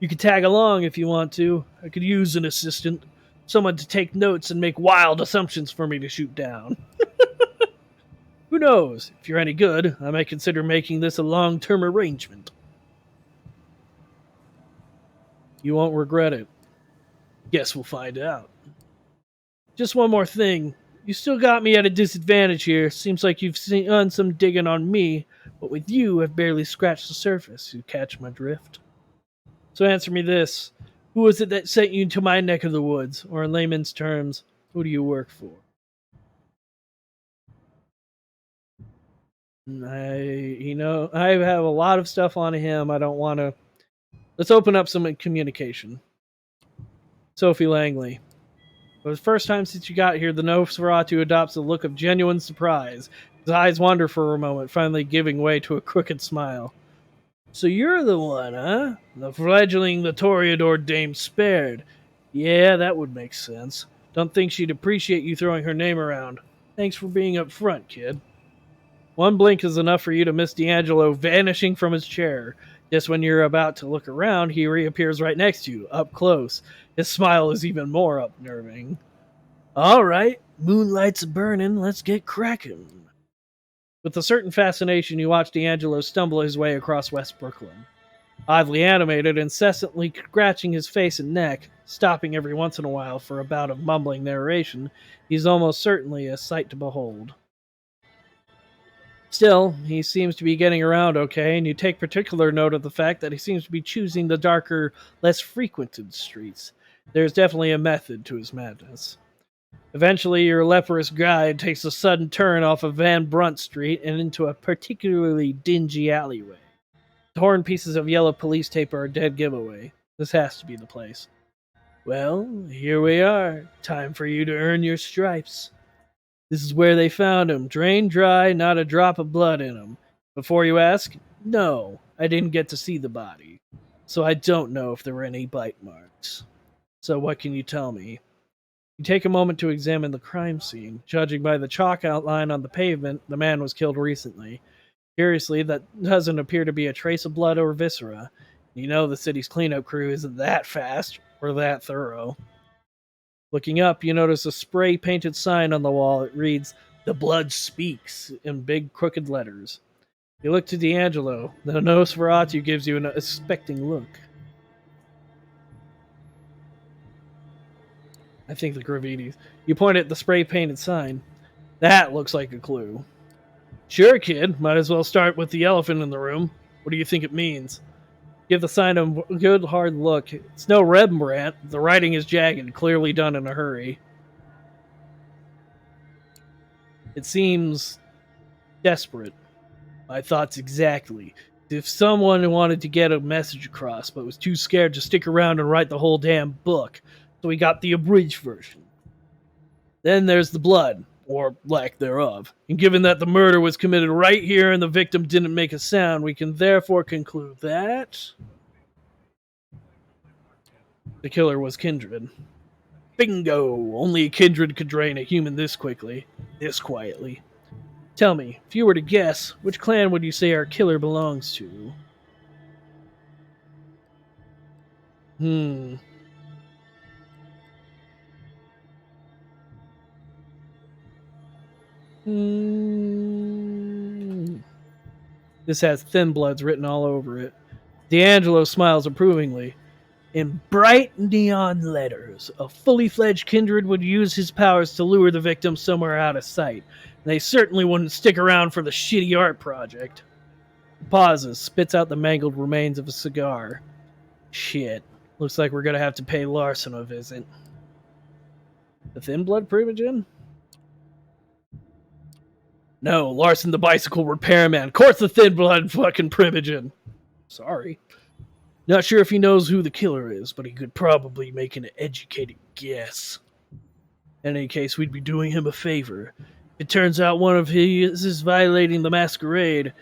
Speaker 1: You could tag along if you want to. I could use an assistant. Someone to take notes and make wild assumptions for me to shoot down. Who knows? If you're any good, I might consider making this a long-term arrangement. You won't regret it. Guess we'll find out. Just one more thing. You still got me at a disadvantage here. Seems like you've done some digging on me, but with you, I've barely scratched the surface. You catch my drift? So answer me this. Who was it that sent you to my neck of the woods? Or in layman's terms, who do you work for? I have a lot of stuff on him. I don't want to. Let's open up some communication. Sophie Langley. For the first time since you got here, the Nosferatu adopts a look of genuine surprise. His eyes wander for a moment, finally giving way to a crooked smile. So you're the one, huh? The fledgling the Toreador Dame spared. Yeah, that would make sense. Don't think she'd appreciate you throwing her name around. Thanks for being up front, kid. One blink is enough for you to miss D'Angelo vanishing from his chair. Just when you're about to look around, he reappears right next to you, up close. His smile is even more unnerving. All right, moonlight's burning. Let's get cracking. With a certain fascination, you watch D'Angelo stumble his way across West Brooklyn. Oddly animated, incessantly scratching his face and neck, stopping every once in a while for a bout of mumbling narration, he's almost certainly a sight to behold. Still, he seems to be getting around okay, and you take particular note of the fact that he seems to be choosing the darker, less frequented streets. There's definitely a method to his madness. Eventually, your leprous guide takes a sudden turn off of Van Brunt Street and into a particularly dingy alleyway. Torn pieces of yellow police tape are a dead giveaway. This has to be the place. Well, here we are. Time for you to earn your stripes. This is where they found him, drained dry, not a drop of blood in him. Before you ask, no, I didn't get to see the body, so I don't know if there were any bite marks. So what can you tell me? You take a moment to examine the crime scene. Judging by the chalk outline on the pavement, the man was killed recently. Curiously, that doesn't appear to be a trace of blood or viscera. You know the city's cleanup crew isn't that fast or that thorough. Looking up, you notice a spray-painted sign on the wall. It reads, "The Blood Speaks," in big crooked letters. You look to D'Angelo. The Nosferatu gives you an expecting look. I think the graffiti's. You point at the spray-painted sign. That looks like a clue. Sure, kid. Might as well start with the elephant in the room. What do you think it means? Give the sign a good hard look. It's no Rembrandt. The writing is jagged, clearly done in a hurry. It seems desperate. My thoughts exactly. If someone wanted to get a message across, but was too scared to stick around and write the whole damn book, so he got the abridged version. Then there's the blood, or lack thereof. And given that the murder was committed right here and the victim didn't make a sound, we can therefore conclude that the killer was kindred. Bingo! Only a kindred could drain a human this quickly, this quietly. Tell me, if you were to guess, which clan would you say our killer belongs to? Hmm. Hmm. This has Thin Bloods written all over it. D'Angelo smiles approvingly. In bright neon letters, a fully fledged kindred would use his powers to lure the victim somewhere out of sight. They certainly wouldn't stick around for the shitty art project. He pauses, spits out the mangled remains of a cigar. Shit. Looks like we're gonna have to pay Larson a visit. The Thin Blood Primogen? No, Larson the bicycle repairman. Course the thin blood fucking primogen. Sorry. Not sure if he knows who the killer is, but he could probably make an educated guess. In any case, we'd be doing him a favor. If it turns out one of his is violating the masquerade,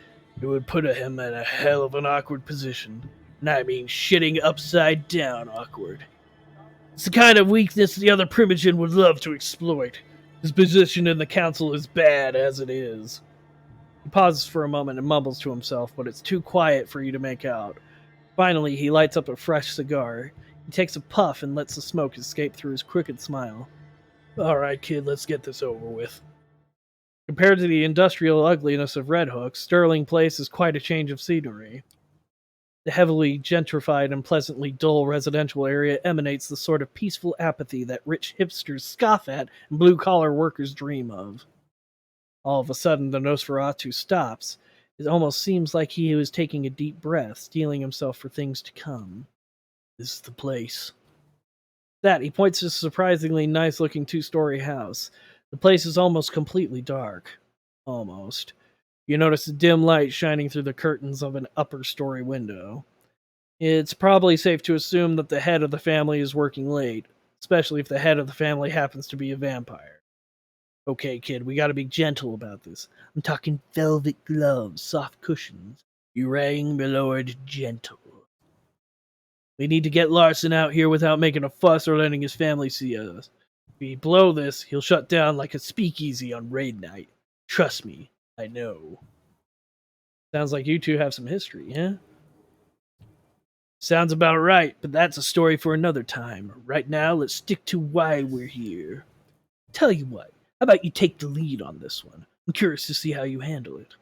Speaker 1: it would put him in a hell of an awkward position. And I mean shitting upside down awkward. It's the kind of weakness the other primogen would love to exploit. His position in the council is bad as it is. He pauses for a moment and mumbles to himself, but it's too quiet for you to make out. Finally, he lights up a fresh cigar. He takes a puff and lets the smoke escape through his crooked smile. All right, kid, let's get this over with. Compared to the industrial ugliness of Red Hook, Sterling Place is quite a change of scenery. The heavily gentrified and pleasantly dull residential area emanates the sort of peaceful apathy that rich hipsters scoff at and blue-collar workers dream of. All of a sudden, the Nosferatu stops. It almost seems like he was taking a deep breath, steeling himself for things to come. This is the place. That, he points to a surprisingly nice-looking two-story house. The place is almost completely dark. Almost. You notice a dim light shining through the curtains of an upper-story window. It's probably safe to assume that the head of the family is working late, especially if the head of the family happens to be a vampire. Okay, kid, we gotta be gentle about this. I'm talking velvet gloves, soft cushions. You rang, my lord, gentle. We need to get Larson out here without making a fuss or letting his family see us. If we blow this, he'll shut down like a speakeasy on raid night. Trust me, I know. Sounds like you two have some history, huh? Sounds about right, but that's a story for another time. Right now, let's stick to why we're here. Tell you what, how about you take the lead on this one? I'm curious to see how you handle it.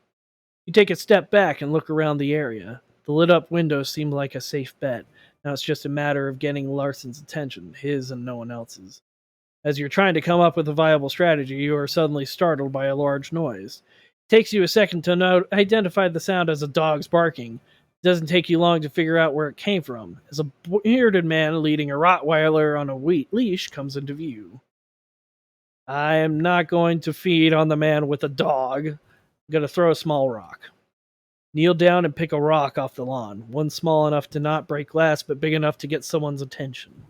Speaker 1: You take a step back and look around the area. The lit-up windows seem like a safe bet. Now it's just a matter of getting Larson's attention, his and no one else's. As you're trying to come up with a viable strategy, you are suddenly startled by a large noise. It takes you a second to identify the sound as a dog's barking. It doesn't take you long to figure out where it came from, as a bearded man leading a Rottweiler on a leash comes into view. I am not going to feed on the man with a dog. I'm going to throw a small rock. Kneel down and pick a rock off the lawn, one small enough to not break glass, but big enough to get someone's attention.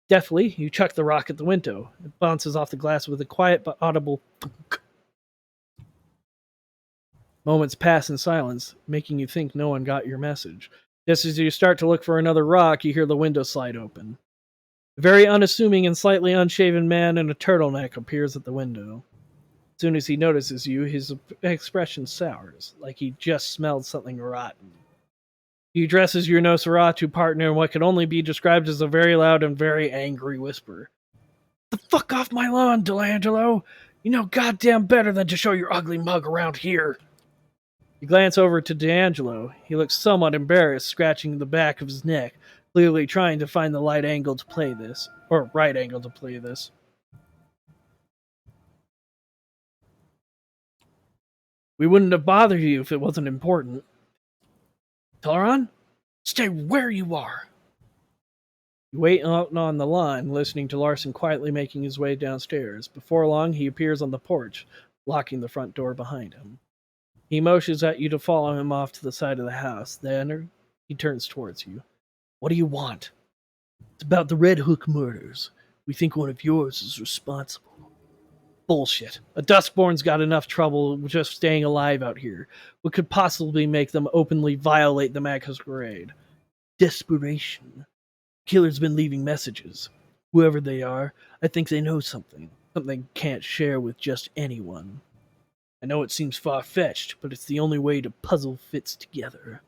Speaker 1: Deftly, you chuck the rock at the window. It bounces off the glass with a quiet but audible thunk. Moments pass in silence, making you think no one got your message. Just as you start to look for another rock, you hear the window slide open. A very unassuming and slightly unshaven man in a turtleneck appears at the window. As soon as he notices you, his expression sours, like he just smelled something rotten. He addresses your Nosferatu partner in what can only be described as a very loud and very angry whisper. The fuck off my lawn, Delangelo! You know goddamn better than to show your ugly mug around here! You glance over to D'Angelo. He looks somewhat embarrassed, scratching the back of his neck, clearly trying to find the right angle to play this. We wouldn't have bothered you if it wasn't important. Toluron? Stay where you are! You wait out on the lawn, listening to Larson quietly making his way downstairs. Before long, he appears on the porch, locking the front door behind him. He motions at you to follow him off to the side of the house. Then he turns towards you. What do you want? It's about the Red Hook murders. We think one of yours is responsible. Bullshit. A Duskborn's got enough trouble just staying alive out here. What could possibly make them openly violate the masquerade? Desperation. Killer's been leaving messages. Whoever they are, I think they know something. Something can't share with just anyone. I know it seems far-fetched, but it's the only way the puzzle fits together.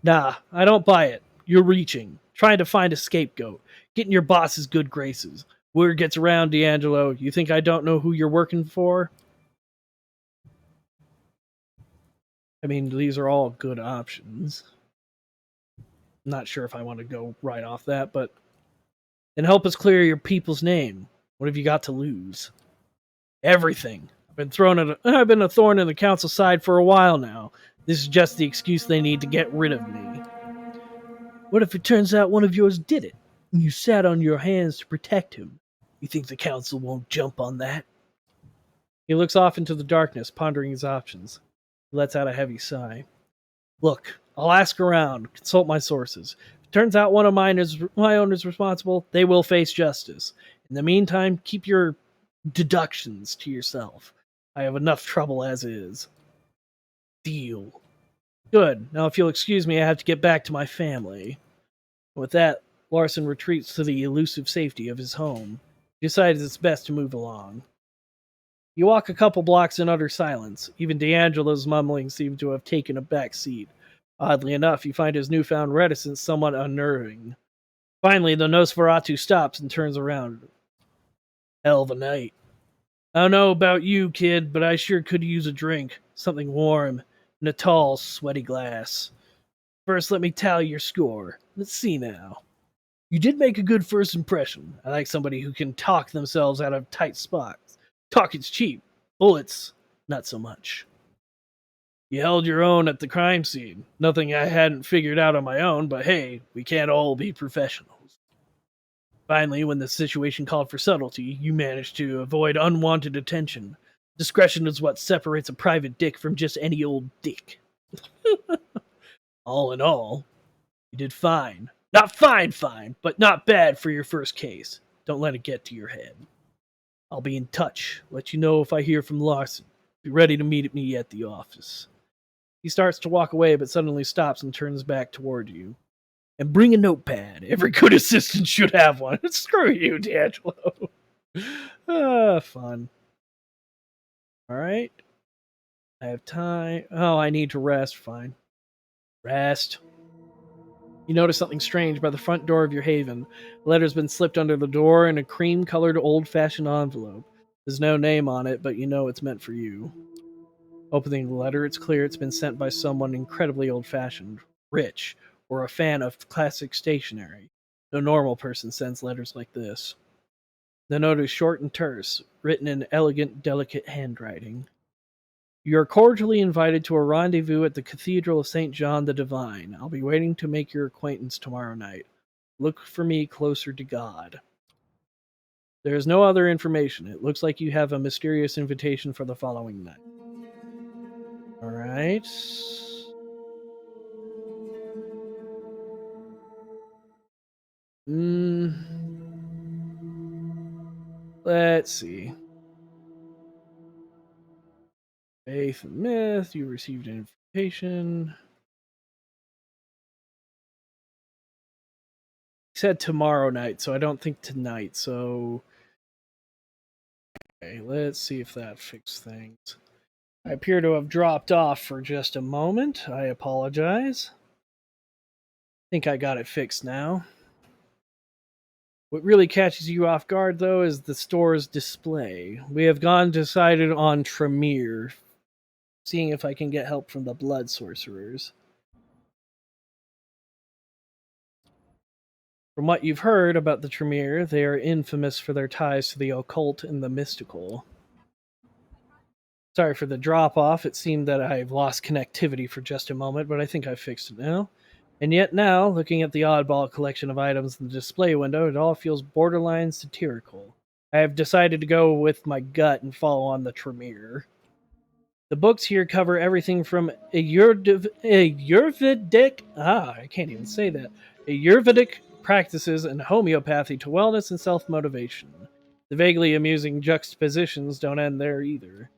Speaker 1: Nah, I don't buy it. You're reaching. Trying to find a scapegoat. Getting your boss's good graces. Word gets around, D'Angelo. You think I don't know who you're working for? I mean, these are all good options. I'm not sure if I want to go right off that, but... And help us clear your people's name. What have you got to lose? Everything. I've been a thorn in the council's side for a while now. This is just the excuse they need to get rid of me. What if it turns out one of yours did it, and you sat on your hands to protect him? You think the council won't jump on that? He looks off into the darkness, pondering his options. He lets out a heavy sigh. Look, I'll ask around, consult my sources. If it turns out one of my own is responsible, they will face justice. In the meantime, keep your deductions to yourself. I have enough trouble as is. Deal. Good. Now, if you'll excuse me, I have to get back to my family. With that, Larson retreats to the elusive safety of his home. He decides it's best to move along. You walk a couple blocks in utter silence. Even D'Angelo's mumbling seems to have taken a back seat. Oddly enough, you find his newfound reticence somewhat unnerving. Finally, the Nosferatu stops and turns around. Hell of a night. I don't know about you, kid, but I sure could use a drink. Something warm, in a tall, sweaty glass. First, let me tally your score. Let's see now. You did make a good first impression. I like somebody who can talk themselves out of tight spots. Talking's cheap. Bullets, not so much. You held your own at the crime scene. Nothing I hadn't figured out on my own, but hey, we can't all be professionals. Finally, when the situation called for subtlety, you managed to avoid unwanted attention. Discretion is what separates a private dick from just any old dick. All in all, you did fine. Not fine, but not bad for your first case. Don't let it get to your head. I'll be in touch. Let you know if I hear from Larson. Be ready to meet me at the office. He starts to walk away, but suddenly stops and turns back toward you. And bring a notepad. Every good assistant should have one. Screw you, D'Angelo. Fun. All right. I have time. Oh, I need to rest. Fine. Rest. You notice something strange by the front door of your haven. A letter's been slipped under the door in a cream-colored old-fashioned envelope. There's no name on it, but you know it's meant for you. Opening the letter, it's clear it's been sent by someone incredibly old-fashioned, rich, or a fan of classic stationery. No normal person sends letters like this. The note is short and terse, written in elegant, delicate handwriting. You are cordially invited to a rendezvous at the Cathedral of St. John the Divine. I'll be waiting to make your acquaintance tomorrow night. Look for me closer to God. There is no other information. It looks like you have a mysterious invitation for the following night. All right. Let's see. Faith and myth. You received an invitation. He said tomorrow night, so I don't think tonight. So, okay, let's see if that fixed things. I appear to have dropped off for just a moment. I apologize. I think I got it fixed now. What really catches you off guard, though, is the store's display. We have decided on Tremere, seeing if I can get help from the blood sorcerers. From what you've heard about the Tremere, they are infamous for their ties to the occult and the mystical. Sorry for the drop-off. It seemed that I've lost connectivity for just a moment, but I think I fixed it now. And yet now, looking at the oddball collection of items in the display window, it all feels borderline satirical. I have decided to go with my gut and follow on the Tremere. The books here cover everything from Ayurvedic, I can't even say that, Ayurvedic practices and homeopathy to wellness and self-motivation. The vaguely amusing juxtapositions don't end there either.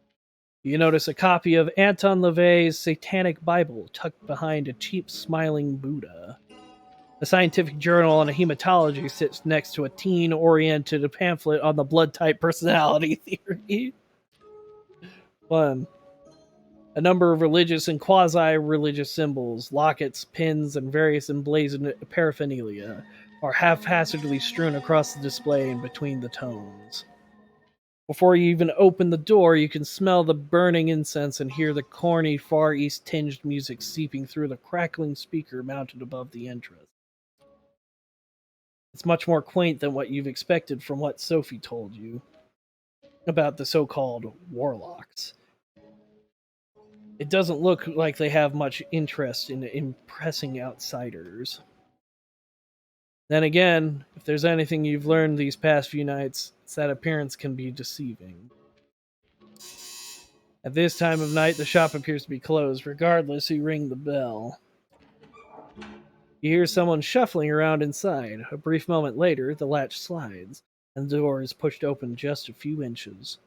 Speaker 1: You notice a copy of Anton LaVey's Satanic Bible tucked behind a cheap, smiling Buddha. A scientific journal on hematology sits next to a teen-oriented pamphlet on the blood-type personality theory. Fun. A number of religious and quasi-religious symbols, lockets, pins, and various emblazoned paraphernalia are haphazardly strewn across the display and between the tomes. Before you even open the door, you can smell the burning incense and hear the corny, Far East-tinged music seeping through the crackling speaker mounted above the entrance. It's much more quaint than what you've expected from what Sophie told you about the so-called warlocks. It doesn't look like they have much interest in impressing outsiders. Then again, if there's anything you've learned these past few nights, it's that appearance can be deceiving. At this time of night, the shop appears to be closed. Regardless, you ring the bell. You hear someone shuffling around inside. A brief moment later, the latch slides, and the door is pushed open just a few inches.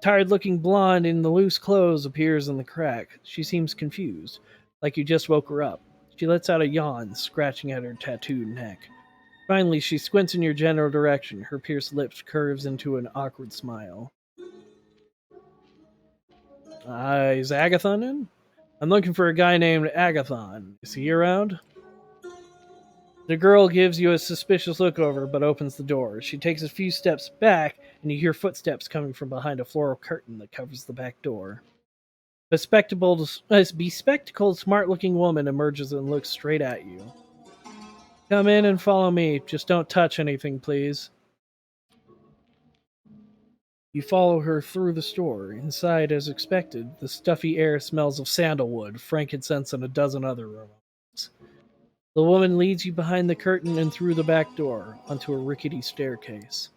Speaker 1: Tired-looking blonde in the loose clothes appears in the crack. She seems confused, like you just woke her up. She lets out a yawn, scratching at her tattooed neck. Finally, she squints in your general direction. Her pierced lips curves into an awkward smile. Is Agathon in? I'm looking for a guy named Agathon. Is he around? The girl gives you a suspicious look over, but opens the door. She takes a few steps back, and you hear footsteps coming from behind a floral curtain that covers the back door. A bespectacled, smart-looking woman emerges and looks straight at you. Come in and follow me. Just don't touch anything, please. You follow her through the store. Inside, as expected, the stuffy air smells of sandalwood, frankincense, and a dozen other aromas. The woman leads you behind the curtain and through the back door, onto a rickety staircase.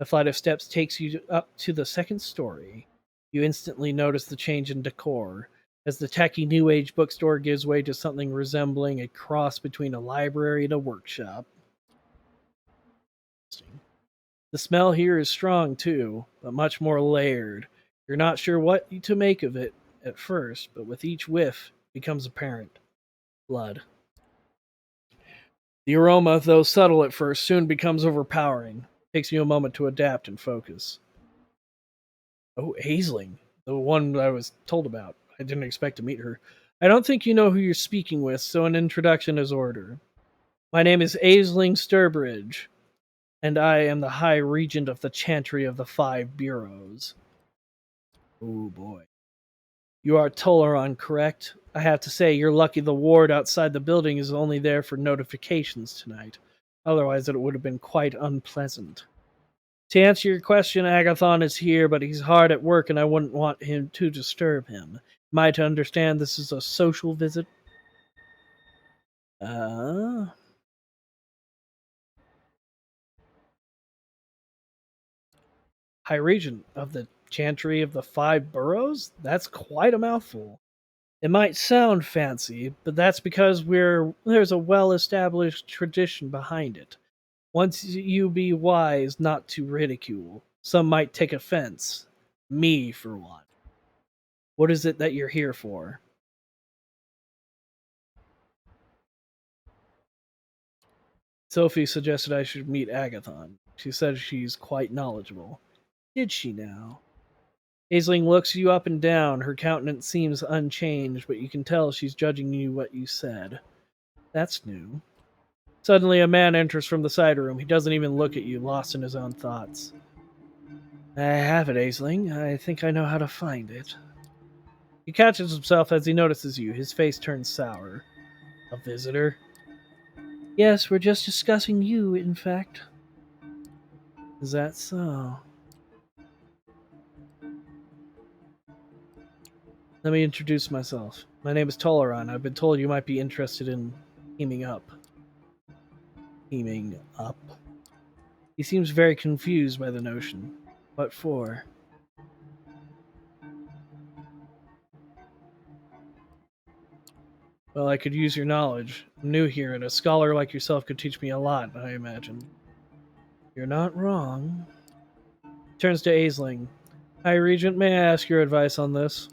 Speaker 1: A flight of steps takes you up to the second story. You instantly notice the change in decor, as the tacky New Age bookstore gives way to something resembling a cross between a library and a workshop. The smell here is strong too, but much more layered. You're not sure what to make of it at first, but with each whiff, it becomes apparent. Blood. The aroma, though subtle at first, soon becomes overpowering. It takes you a moment to adapt and focus. Oh, Aisling, the one I was told about. I didn't expect to meet her. I don't think you know who you're speaking with, so an introduction is ordered. My name is Aisling Sturbridge, and I am the High Regent of the Chantry of the Five Bureaus. Oh boy. You are Toluron, correct? I have to say, you're lucky the ward outside the building is only there for notifications tonight. Otherwise, it would have been quite unpleasant. To answer your question, Agathon is here, but he's hard at work and I wouldn't want him to disturb him. Am I to understand this is a social visit? Uh... High Regent of the Chantry of the Five Boroughs? That's quite a mouthful. It might sound fancy, but that's because there's a well-established tradition behind it. Once you be wise not to ridicule, some might take offense. Me, for one. What is it that you're here for? Sophie suggested I should meet Agathon. She said she's quite knowledgeable. Did she now? Aisling looks you up and down. Her countenance seems unchanged, but you can tell she's judging you what you said. That's new. Suddenly, a man enters from the side room. He doesn't even look at you, lost in his own thoughts. I have it, Aisling. I think I know how to find it. He catches himself as he notices you. His face turns sour. A visitor? Yes, we're just discussing you, in fact. Is that so? Let me introduce myself. My name is Toluron. I've been told you might be interested in teaming up. Teaming up? He seems very confused by the notion. What for? Well, I could use your knowledge. I'm new here, and a scholar like yourself could teach me a lot, I imagine. You're not wrong. Turns to Aisling. High Regent, may I ask your advice on this?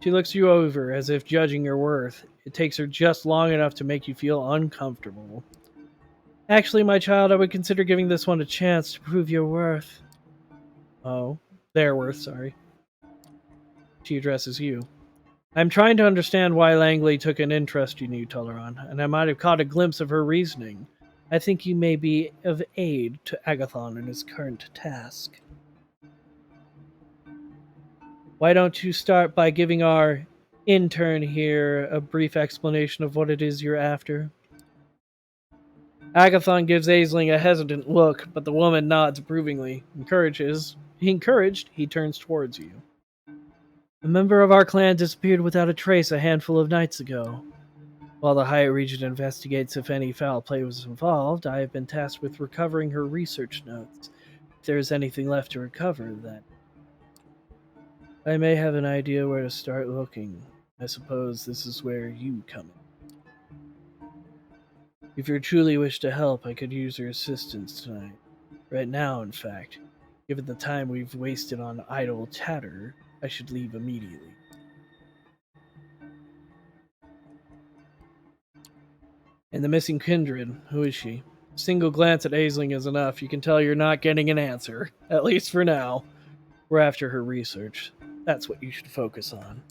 Speaker 1: She looks you over, as if judging your worth. It takes her just long enough to make you feel uncomfortable. Actually, my child, I would consider giving this one a chance to prove your worth. Oh, their worth, sorry. She addresses you. I'm trying to understand why Langley took an interest in you, Toluron, and I might have caught a glimpse of her reasoning. I think you may be of aid to Agathon in his current task. Why don't you start by giving our intern here a brief explanation of what it is you're after? Agathon gives Aisling a hesitant look, but the woman nods approvingly. Encouraged, he turns towards you. A member of our clan disappeared without a trace a handful of nights ago. While the High Regent investigates if any foul play was involved, I have been tasked with recovering her research notes. If there is anything left to recover, then... I may have an idea where to start looking. I suppose this is where you come in. If you truly wish to help, I could use your assistance tonight. Right now, in fact. Given the time we've wasted on idle chatter, I should leave immediately. And the missing kindred, who is she? A single glance at Aisling is enough. You can tell you're not getting an answer, at least for now. We're after her research. That's what you should focus on.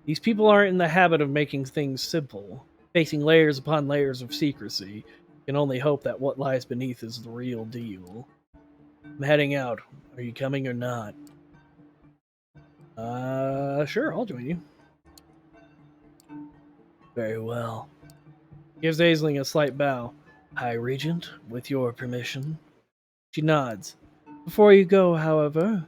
Speaker 1: These people aren't in the habit of making things simple, facing layers upon layers of secrecy. You can only hope that what lies beneath is the real deal. I'm heading out. Are you coming or not? Sure, I'll join you. Very well. Gives Aisling a slight bow. High Regent, with your permission. She nods. Before you go, however,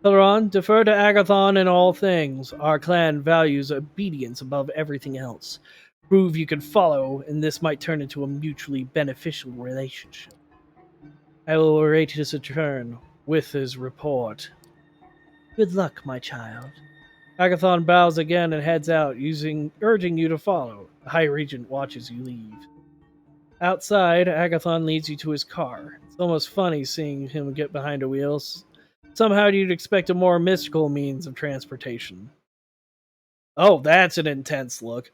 Speaker 1: Toluron, defer to Agathon in all things. Our clan values obedience above everything else. Prove you can follow, and this might turn into a mutually beneficial relationship. I will await his return with his report. Good luck, my child. Agathon bows again and heads out, urging you to follow. The High Regent watches you leave. Outside, Agathon leads you to his car. It's almost funny seeing him get behind a wheel. Somehow you'd expect a more mystical means of transportation. Oh, that's an intense look.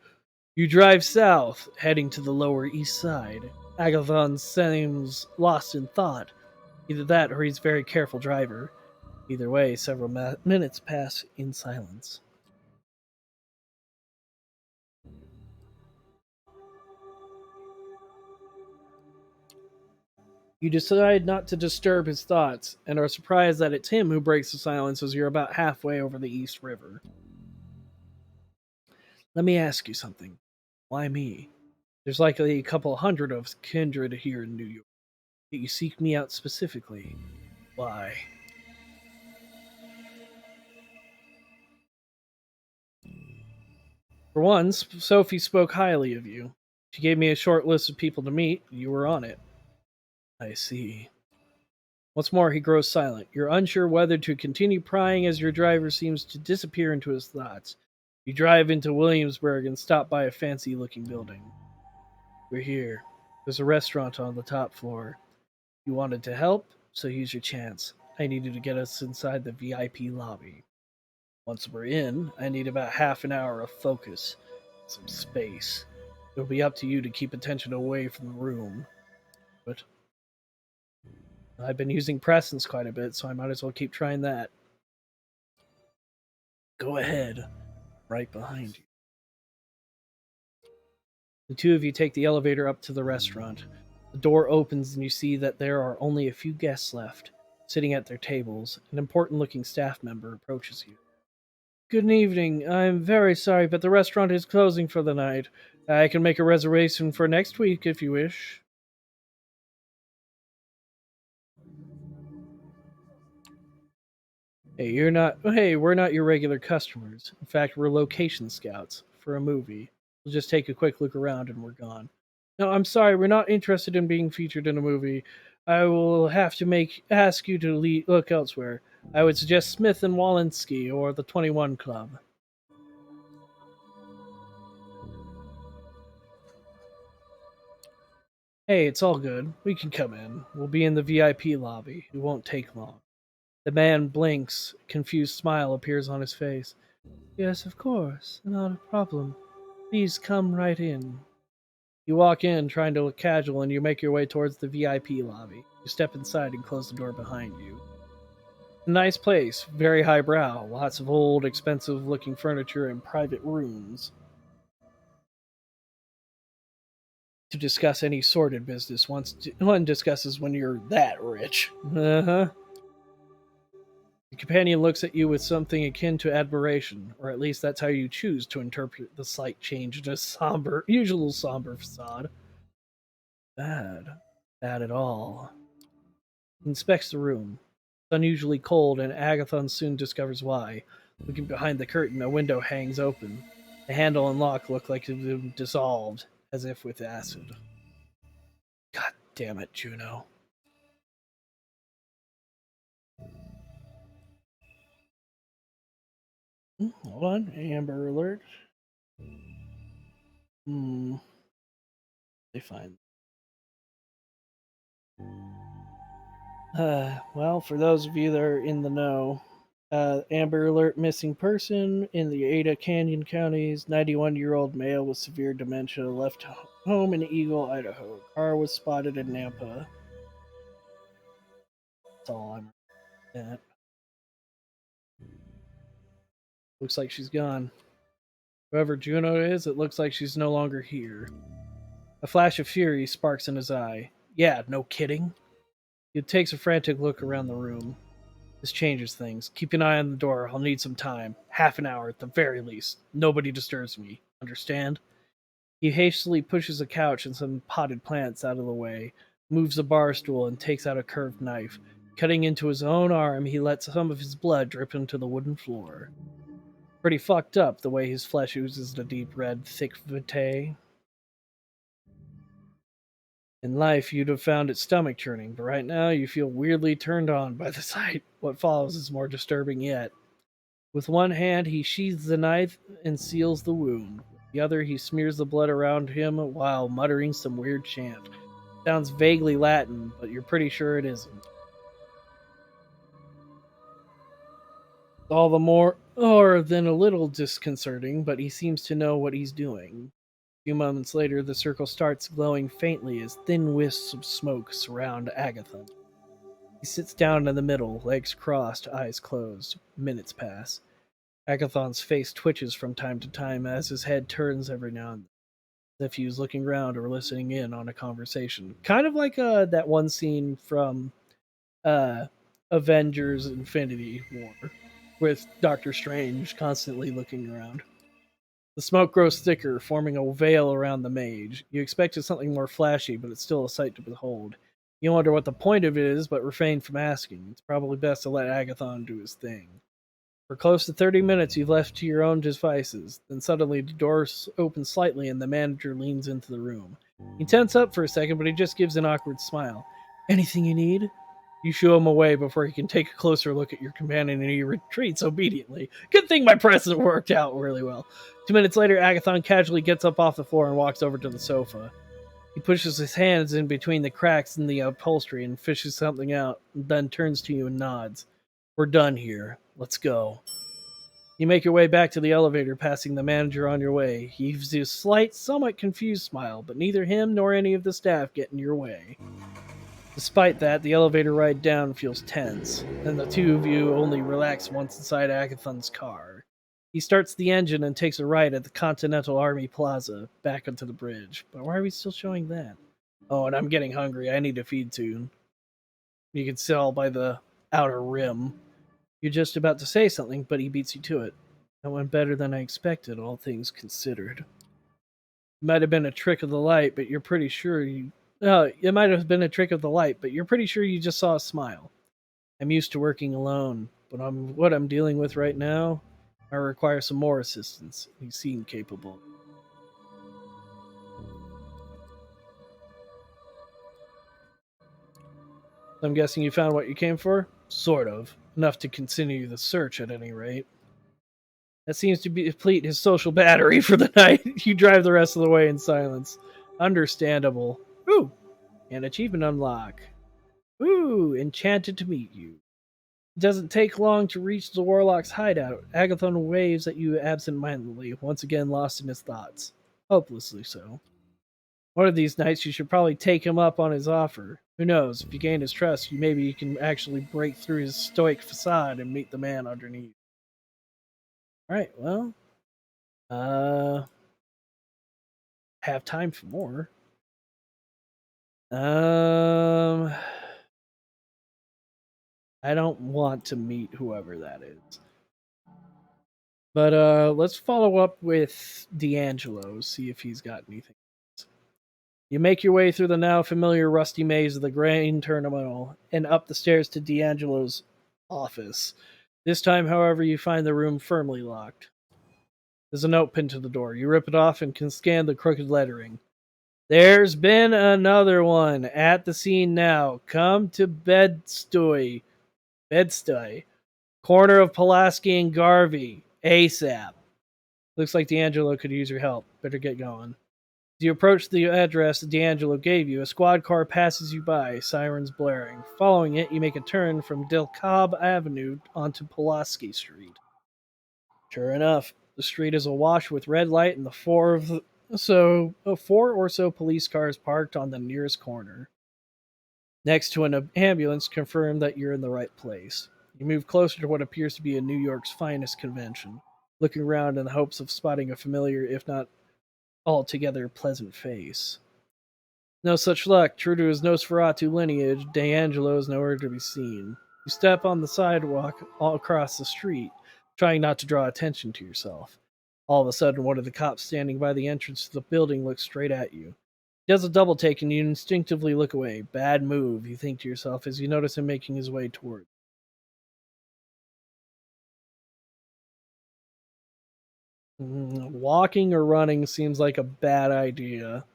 Speaker 1: You drive south, heading to the Lower East Side. Agathon seems lost in thought. Either that or he's a very careful driver. Either way, several minutes pass in silence. You decide not to disturb his thoughts, and are surprised that it's him who breaks the silence as you're about halfway over the East River. Let me ask you something. Why me? There's likely a couple hundred of kindred here in New York. Yet you seek me out specifically. Why? For once, Sophie spoke highly of you. She gave me a short list of people to meet. You were on it. I see. Once more, he grows silent. You're unsure whether to continue prying as your driver seems to disappear into his thoughts. You drive into Williamsburg and stop by a fancy looking building. We're here. There's a restaurant on the top floor. You wanted to help, so here's your chance. I need you to get us inside the VIP lobby. Once we're in, I need about half an hour of focus, some space. It'll be up to you to keep attention away from the room. But I've been using presence quite a bit, so I might as well keep trying that. Go ahead. Right behind you. The two of you take the elevator up to the restaurant. The door opens and you see that there are only a few guests left, sitting at their tables. An important looking staff member approaches you. Good evening. I'm very sorry, but the restaurant is closing for the night. I can make a reservation for next week if you wish. Hey, we're not your regular customers. In fact, we're location scouts for a movie. We'll just take a quick look around and we're gone. No, I'm sorry, we're not interested in being featured in a movie. I will have to ask you to look elsewhere. I would suggest Smith and Walensky or the 21 Club. Hey, it's all good. We can come in. We'll be in the VIP lobby. It won't take long. The man blinks. A confused smile appears on his face. Yes, of course. Not a problem. Please come right in. You walk in, trying to look casual, and you make your way towards the VIP lobby. You step inside and close the door behind you. A nice place, very highbrow, lots of old, expensive looking furniture and private rooms. To discuss any sordid business once one discusses when you're that rich. Uh-huh. The companion looks at you with something akin to admiration, or at least that's how you choose to interpret the slight change in a usual somber facade. Bad. Bad at all. He inspects the room. It's unusually cold, and Agathon soon discovers why. Looking behind the curtain, a window hangs open. The handle and lock look like they've been dissolved, as if with acid. God damn it, Juno. Hold on. Amber alert. They find. Well, for those of you that are in the know, Amber Alert missing person in the Ada Canyon counties. 91-year-old male with severe dementia left home in Eagle, Idaho. Car was spotted in Nampa. That's all I'm at. Looks like she's gone. Whoever Juno is, it looks like she's no longer here. A flash of fury sparks in his eye. Yeah, no kidding. He takes a frantic look around the room. This changes things. Keep an eye on the door. I'll need some time. Half an hour at the very least. Nobody disturbs me. Understand? He hastily pushes a couch and some potted plants out of the way, moves a bar stool, and takes out a curved knife. Cutting into his own arm, he lets some of his blood drip into the wooden floor. Pretty fucked up the way his flesh oozes the deep red, thick vitae. In life, you'd have found it stomach churning, but right now you feel weirdly turned on by the sight. What follows is more disturbing yet. With one hand, he sheathes the knife and seals the wound. With the other, he smears the blood around him while muttering some weird chant. Sounds vaguely Latin, but you're pretty sure it isn't. All the more, or than a little disconcerting, but he seems to know what he's doing. A few moments later, the circle starts glowing faintly as thin wisps of smoke surround Agathon. He sits down in the middle, legs crossed, eyes closed. Minutes pass. Agathon's face twitches from time to time as his head turns every now and then, as if he was looking around or listening in on a conversation. Kind of like that one scene from uh, Avengers Infinity War with Doctor Strange constantly looking around. The smoke grows thicker, forming a veil around the mage. You expected something more flashy, but it's still a sight to behold. You wonder what the point of it is, but refrain from asking. It's probably best to let Agathon do his thing. For close to 30 minutes, you've left to your own devices. Then suddenly the door opens slightly and the manager leans into the room. He tenses up for a second, but he just gives an awkward smile. Anything you need? You shoo him away before he can take a closer look at your companion, and he retreats obediently. Good thing my present worked out really well. 2 minutes later, Agathon casually gets up off the floor and walks over to the sofa. He pushes his hands in between the cracks in the upholstery and fishes something out, and then turns to you and nods. We're done here. Let's go. You make your way back to the elevator, passing the manager on your way. He gives you a slight, somewhat confused smile, but neither him nor any of the staff get in your way. Despite that, the elevator ride down feels tense, and the two of you only relax once inside Agathon's car. He starts the engine and takes a ride at the Continental Army Plaza, back onto the bridge. But why are we still showing that? Oh, and I'm getting hungry. I need a feed tune. You can tell by the outer rim. You're just about to say something, but he beats you to it. That went better than I expected, all things considered. It might have been a trick of the light, but you're pretty sure you. It might have been a trick of the light, but you're pretty sure you just saw a smile. I'm used to working alone, but what I'm dealing with right now, I require some more assistance. You seem capable. I'm guessing you found what you came for? Sort of. Enough to continue the search, at any rate. That seems to deplete his social battery for the night. You drive the rest of the way in silence. Understandable. Ooh, an achievement unlock. Ooh, enchanted to meet you. It doesn't take long to reach the warlock's hideout. Agathon waves at you absent-mindedly, once again lost in his thoughts. Hopelessly so. One of these nights you should probably take him up on his offer. Who knows, if you gain his trust, maybe you can actually break through his stoic facade and meet the man underneath. Alright, well, uh have time for more. Um, I don't want to meet whoever that is. But let's follow up with D'Angelo, see if he's got anything. You make your way through the now familiar rusty maze of the grain terminal and up the stairs to D'Angelo's office. This time, however, you find the room firmly locked. There's a note pinned to the door. You rip it off and can scan the crooked lettering. There's been another one at the scene now. Come to Bedstuy, corner of Pulaski and Garvey. ASAP. Looks like D'Angelo could use your help. Better get going. As you approach the address D'Angelo gave you, a squad car passes you by, sirens blaring. Following it, you make a turn from Del Cobb Avenue onto Pulaski Street. Sure enough, the street is awash with red light and the four or so police cars parked on the nearest corner. Next to an ambulance confirm that you're in the right place. You move closer to what appears to be a New York's finest convention, looking around in the hopes of spotting a familiar, if not altogether pleasant face. No such luck. True to his Nosferatu lineage, D'Angelo is nowhere to be seen. You step on the sidewalk all across the street, trying not to draw attention to yourself. All of a sudden, one of the cops standing by the entrance to the building looks straight at you. He does a double take and you instinctively look away. Bad move, you think to yourself as you notice him making his way toward you. Walking or running seems like a bad idea.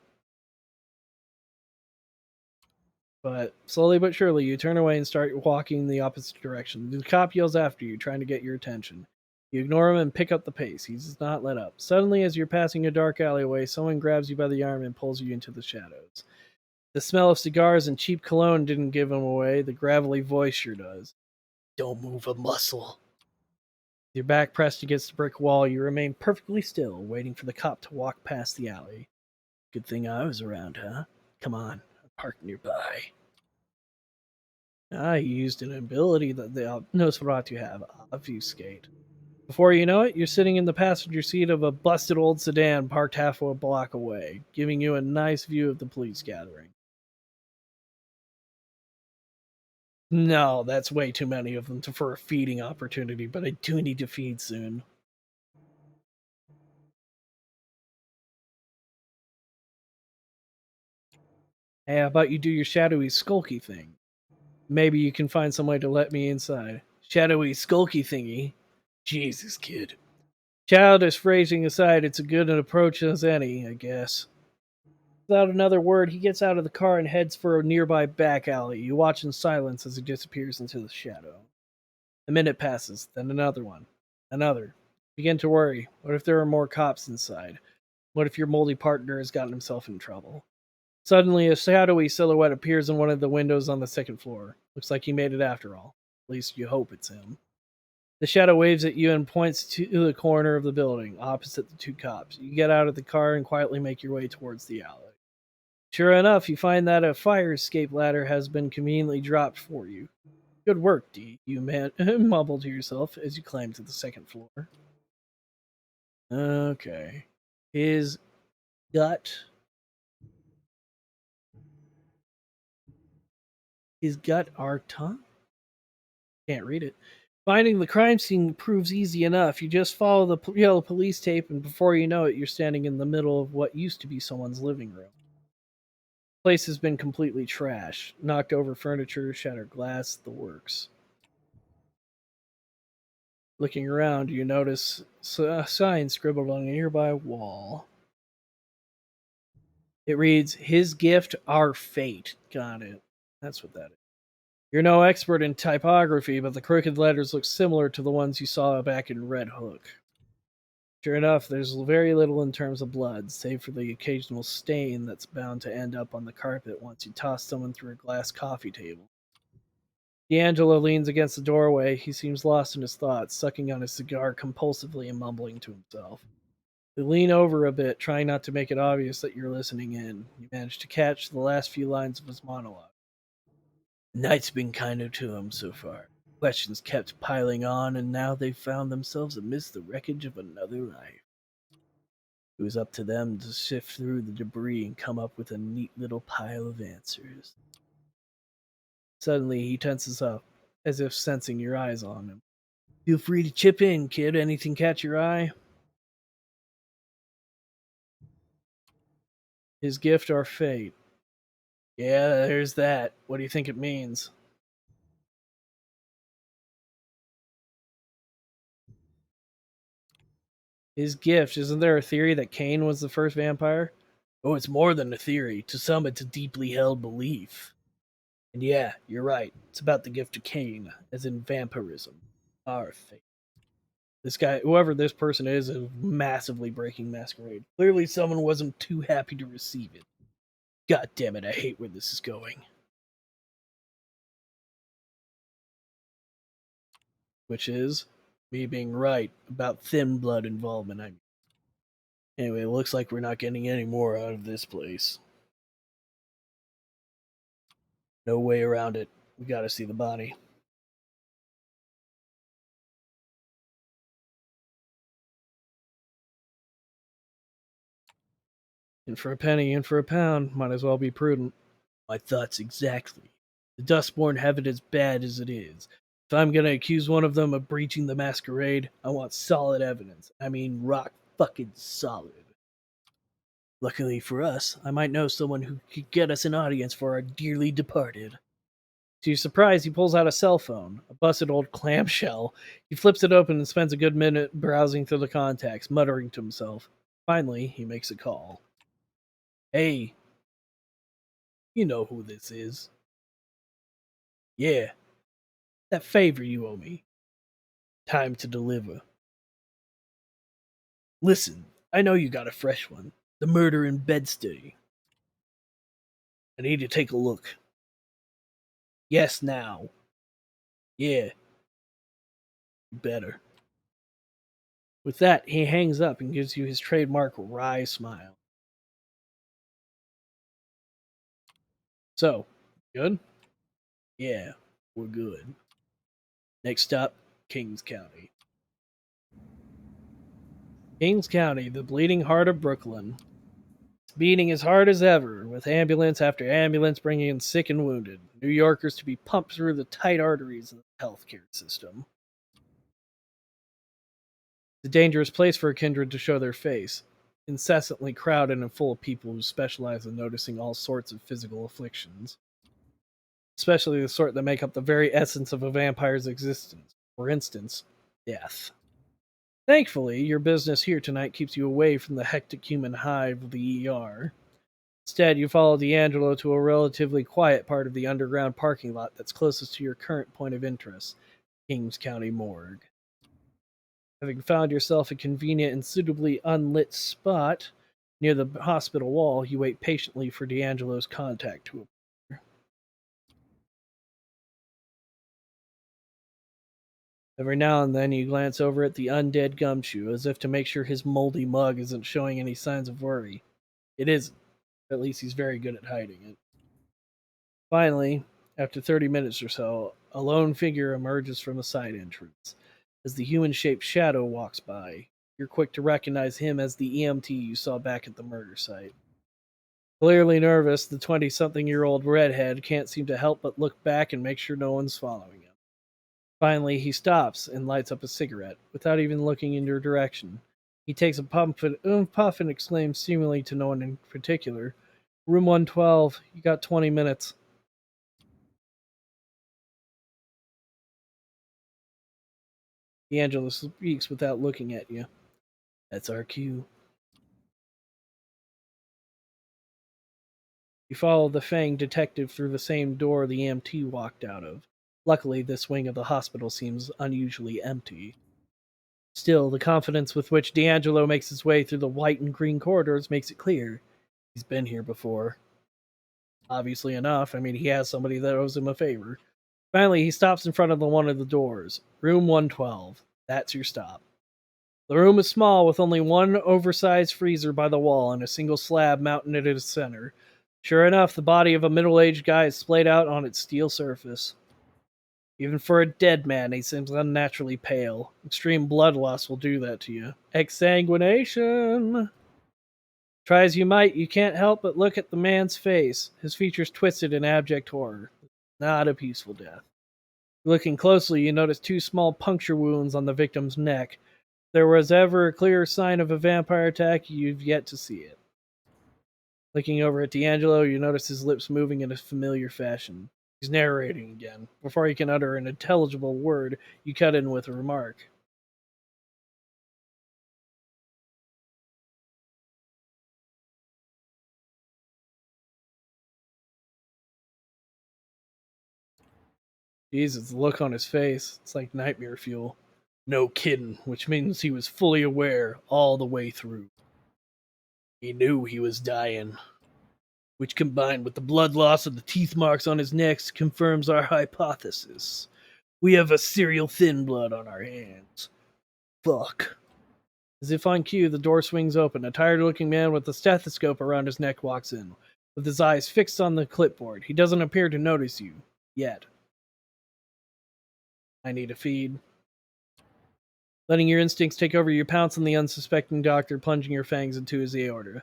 Speaker 1: But slowly but surely, you turn away and start walking in the opposite direction. The cop yells after you, trying to get your attention. You ignore him and pick up the pace. He does not let up. Suddenly, as you're passing a dark alleyway, someone grabs you by the arm and pulls you into the shadows. The smell of cigars and cheap cologne didn't give him away. The gravelly voice sure does. Don't move a muscle. With your back pressed against the brick wall, you remain perfectly still, waiting for the cop to walk past the alley. Good thing I was around, huh? Come on, I'm parked nearby. I used an ability that the Nosferatu have, obfuscate. Before you know it, you're sitting in the passenger seat of a busted old sedan parked half a block away, giving you a nice view of the police gathering. No, that's way too many of them for a feeding opportunity, but I do need to feed soon. Hey, how about you do your shadowy, skulky thing? Maybe you can find some way to let me inside. Shadowy, skulky thingy. Jesus, kid. Childish phrasing aside, it's a good an approach as any, I guess. Without another word, he gets out of the car and heads for a nearby back alley. You watch in silence as he disappears into the shadow. A minute passes, then another one. Another. You begin to worry. What if there are more cops inside? What if your moldy partner has gotten himself in trouble? Suddenly, a shadowy silhouette appears in one of the windows on the second floor. Looks like he made it after all. At least you hope it's him. The shadow waves at you and points to the corner of the building, opposite the two cops. You get out of the car and quietly make your way towards the alley. Sure enough, you find that a fire escape ladder has been conveniently dropped for you. Good work, D, you mumble to yourself as you climb to the second floor. Okay. His gut. His gut our tongue? Can't read it. Finding the crime scene proves easy enough. You just follow the yellow police tape, and before you know it, you're standing in the middle of what used to be someone's living room. The place has been completely trashed. Knocked over furniture, shattered glass, the works. Looking around, you notice a sign scribbled on a nearby wall. It reads, His gift, our fate. Got it. That's what that is. You're no expert in typography, but the crooked letters look similar to the ones you saw back in Red Hook. Sure enough, there's very little in terms of blood, save for the occasional stain that's bound to end up on the carpet once you toss someone through a glass coffee table. D'Angelo leans against the doorway. He seems lost in his thoughts, sucking on his cigar compulsively and mumbling to himself. You lean over a bit, trying not to make it obvious that you're listening in. You manage to catch the last few lines of his monologue. Night's been kinder to him so far. Questions kept piling on, and now they've found themselves amidst the wreckage of another life. It was up to them to sift through the debris and come up with a neat little pile of answers. Suddenly, he tenses up, as if sensing your eyes on him. Feel free to chip in, kid. Anything catch your eye? His gift or fate? Yeah, there's that. What do you think it means? His gift. Isn't there a theory that Cain was the first vampire? Oh, it's more than a theory. To some, it's a deeply held belief. And yeah, you're right. It's about the gift of Cain, as in vampirism. Our fate. This guy, whoever this person is massively breaking Masquerade. Clearly, someone wasn't too happy to receive it. God damn it, I hate where this is going. Which is me being right about thin blood involvement. Anyway, it looks like we're not getting any more out of this place. No way around it. We gotta see the body. In for a penny, in for a pound. Might as well be prudent. My thoughts exactly. The Dustborn have it as bad as it is. If I'm gonna accuse one of them of breaching the Masquerade, I want solid evidence. I mean, rock fucking solid. Luckily for us, I might know someone who could get us an audience for our dearly departed. To your surprise, he pulls out a cell phone, a busted old clamshell. He flips it open and spends a good minute browsing through the contacts, muttering to himself. Finally, he makes a call. Hey, you know who this is. Yeah, that favor you owe me. Time to deliver. Listen, I know you got a fresh one. The murder in Bed-Stuy. I need to take a look. Yes, now. Yeah, better. With that, he hangs up and gives you his trademark wry smile. So, good? Yeah, we're good. Next stop, Kings County. Kings County, the bleeding heart of Brooklyn. It's beating as hard as ever, with ambulance after ambulance bringing in sick and wounded, New Yorkers to be pumped through the tight arteries of the healthcare system. It's a dangerous place for a kindred to show their face, incessantly crowded and full of people who specialize in noticing all sorts of physical afflictions, especially the sort that make up the very essence of a vampire's existence. For instance, death. Thankfully, your business here tonight keeps you away from the hectic human hive of the ER. Instead, you follow D'Angelo to a relatively quiet part of the underground parking lot that's closest to your current point of interest, Kings County Morgue. Having found yourself a convenient and suitably unlit spot near the hospital wall, you wait patiently for D'Angelo's contact to appear. Every now and then, you glance over at the undead gumshoe as if to make sure his moldy mug isn't showing any signs of worry. It isn't. At least he's very good at hiding it. Finally, after 30 minutes or so, a lone figure emerges from a side entrance. As the human shaped shadow walks by, you're quick to recognize him as the EMT you saw back at the murder site. Clearly nervous, the 20-something-year-old redhead can't seem to help but look back and make sure no one's following him. Finally, he stops and lights up a cigarette, without even looking in your direction. He takes a puff and exclaims, seemingly to no one in particular, Room 112, you got 20 minutes. D'Angelo speaks without looking at you. That's our cue. You follow the fanged detective through the same door the EMT walked out of. Luckily, this wing of the hospital seems unusually empty. Still, the confidence with which D'Angelo makes his way through the white and green corridors makes it clear he's been here before. Obviously enough, I mean, he has somebody that owes him a favor. Finally, he stops in front of one of the doors. Room 112. That's your stop. The room is small, with only one oversized freezer by the wall and a single slab mounted at its center. Sure enough, the body of a middle-aged guy is splayed out on its steel surface. Even for a dead man, he seems unnaturally pale. Extreme blood loss will do that to you. Exsanguination! Try as you might, you can't help but look at the man's face, his features twisted in abject horror. Not a peaceful death. Looking closely, you notice two small puncture wounds on the victim's neck. If there was ever a clear sign of a vampire attack, you've yet to see it. Looking over at D'Angelo, you notice his lips moving in a familiar fashion. He's narrating again. Before he can utter an intelligible word, you cut in with a remark. Jesus, the look on his face, it's like nightmare fuel. No kidding, which means he was fully aware all the way through. He knew he was dying, which combined with the blood loss and the teeth marks on his neck confirms our hypothesis. We have a serial thin blood on our hands. Fuck. As if on cue, the door swings open. A tired-looking man with a stethoscope around his neck walks in, with his eyes fixed on the clipboard. He doesn't appear to notice you. Yet. I need a feed. Letting your instincts take over, you pounce on the unsuspecting doctor, plunging your fangs into his aorta.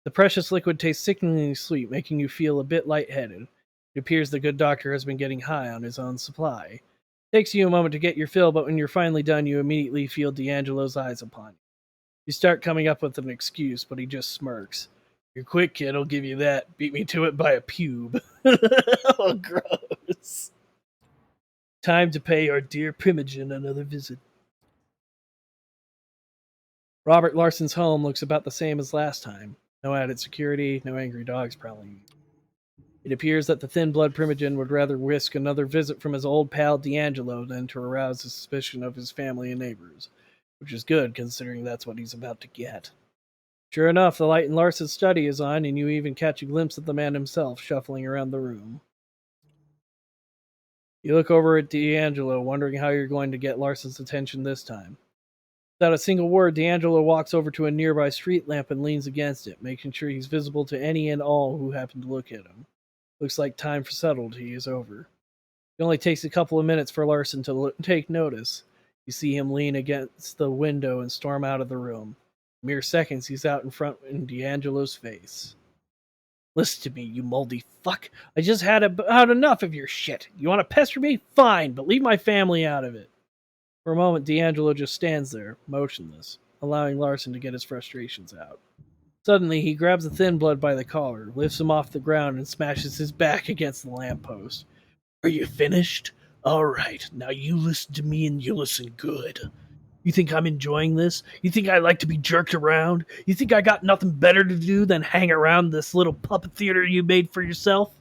Speaker 1: The precious liquid tastes sickeningly sweet, making you feel a bit lightheaded. It appears the good doctor has been getting high on his own supply. It takes you a moment to get your fill, but when you're finally done, you immediately feel D'Angelo's eyes upon you. You start coming up with an excuse, but he just smirks. You're quick, kid, I'll give you that. Beat me to it by a pube. Oh, gross. Time to pay our dear Primogen another visit. Robert Larson's home looks about the same as last time. No added security, no angry dogs prowling. It appears that the thin blood Primogen would rather risk another visit from his old pal D'Angelo than to arouse the suspicion of his family and neighbors, which is good considering that's what he's about to get. Sure enough, the light in Larson's study is on, and you even catch a glimpse of the man himself shuffling around the room. You look over at D'Angelo, wondering how you're going to get Larson's attention this time. Without a single word, D'Angelo walks over to a nearby street lamp and leans against it, making sure he's visible to any and all who happen to look at him. Looks like time for subtlety is over. It only takes a couple of minutes for Larson to take notice. You see him lean against the window and storm out of the room. Mere seconds, he's out in front in D'Angelo's face. Listen to me, you moldy fuck. I just had about enough of your shit. You want to pester me? Fine, but leave my family out of it. For a moment, D'Angelo just stands there, motionless, allowing Larson to get his frustrations out. Suddenly, he grabs the thin blood by the collar, lifts him off the ground, and smashes his back against the lamppost. Are you finished? All right, now you listen to me and you listen good. You think I'm enjoying this? You think I like to be jerked around? You think I got nothing better to do than hang around this little puppet theater you made for yourself?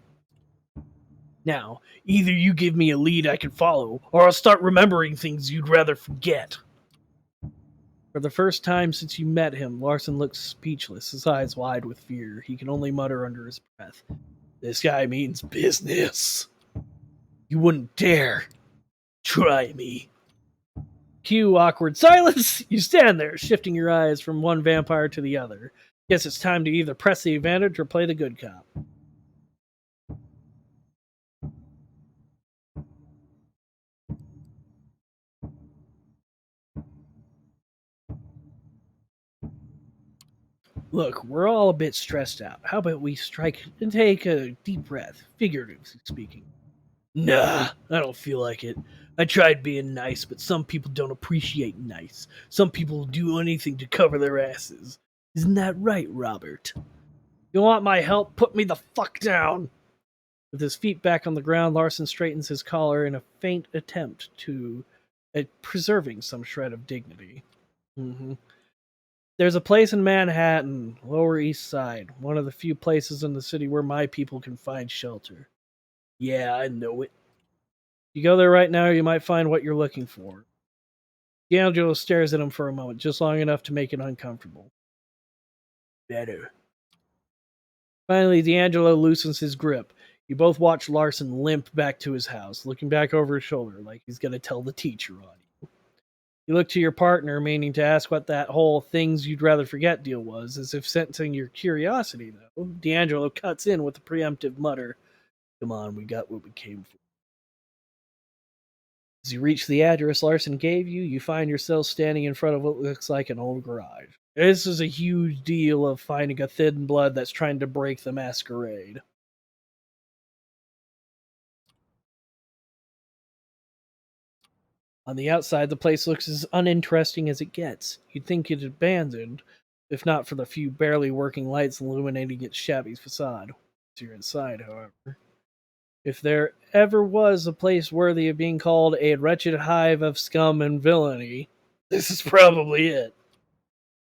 Speaker 1: Now, either you give me a lead I can follow, or I'll start remembering things you'd rather forget. For the first time since you met him, Larson looks speechless, his eyes wide with fear. He can only mutter under his breath, This guy means business. You wouldn't dare try me. Cue awkward silence. You stand there, shifting your eyes from one vampire to the other. Guess it's time to either press the advantage or play the good cop. Look, we're all a bit stressed out. How about we strike and take a deep breath, figuratively speaking? Nah, I don't feel like it. I tried being nice, but some people don't appreciate nice. Some people will do anything to cover their asses. Isn't that right, Robert? You want my help? Put me the fuck down! With his feet back on the ground, Larson straightens his collar in a faint attempt at preserving some shred of dignity. There's a place in Manhattan, Lower East Side, one of the few places in the city where my people can find shelter. Yeah, I know it. You go there right now, you might find what you're looking for. D'Angelo stares at him for a moment, just long enough to make it uncomfortable. Better. Finally, D'Angelo loosens his grip. You both watch Larson limp back to his house, looking back over his shoulder like he's going to tell the teacher on you. You look to your partner, meaning to ask what that whole things you'd rather forget deal was, as if sensing your curiosity, though. D'Angelo cuts in with a preemptive mutter. Come on, we got what we came for. As you reach the address Larson gave you, you find yourself standing in front of what looks like an old garage. This is a huge deal of finding a thin blood that's trying to break the masquerade. On the outside, the place looks as uninteresting as it gets. You'd think it abandoned, if not for the few barely working lights illuminating its shabby facade. Once you're inside, however. If there ever was a place worthy of being called a wretched hive of scum and villainy, this is probably it.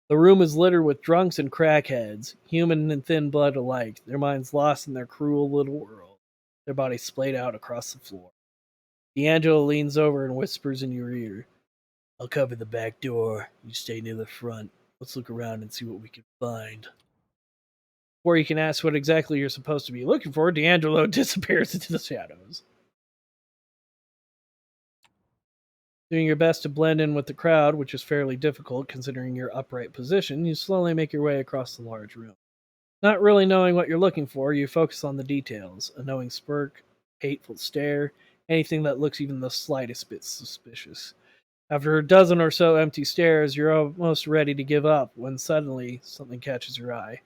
Speaker 1: The room is littered with drunks and crackheads, human and thin blood alike, their minds lost in their cruel little world, their bodies splayed out across the floor. D'Angelo leans over and whispers in your ear. I'll cover the back door. You stay near the front. Let's look around and see what we can find. Before you can ask what exactly you're supposed to be looking for, D'Angelo disappears into the shadows. Doing your best to blend in with the crowd, which is fairly difficult considering your upright position, you slowly make your way across the large room. Not really knowing what you're looking for, you focus on the details, a knowing smirk, hateful stare, anything that looks even the slightest bit suspicious. After a dozen or so empty stares, you're almost ready to give up when suddenly something catches your eye.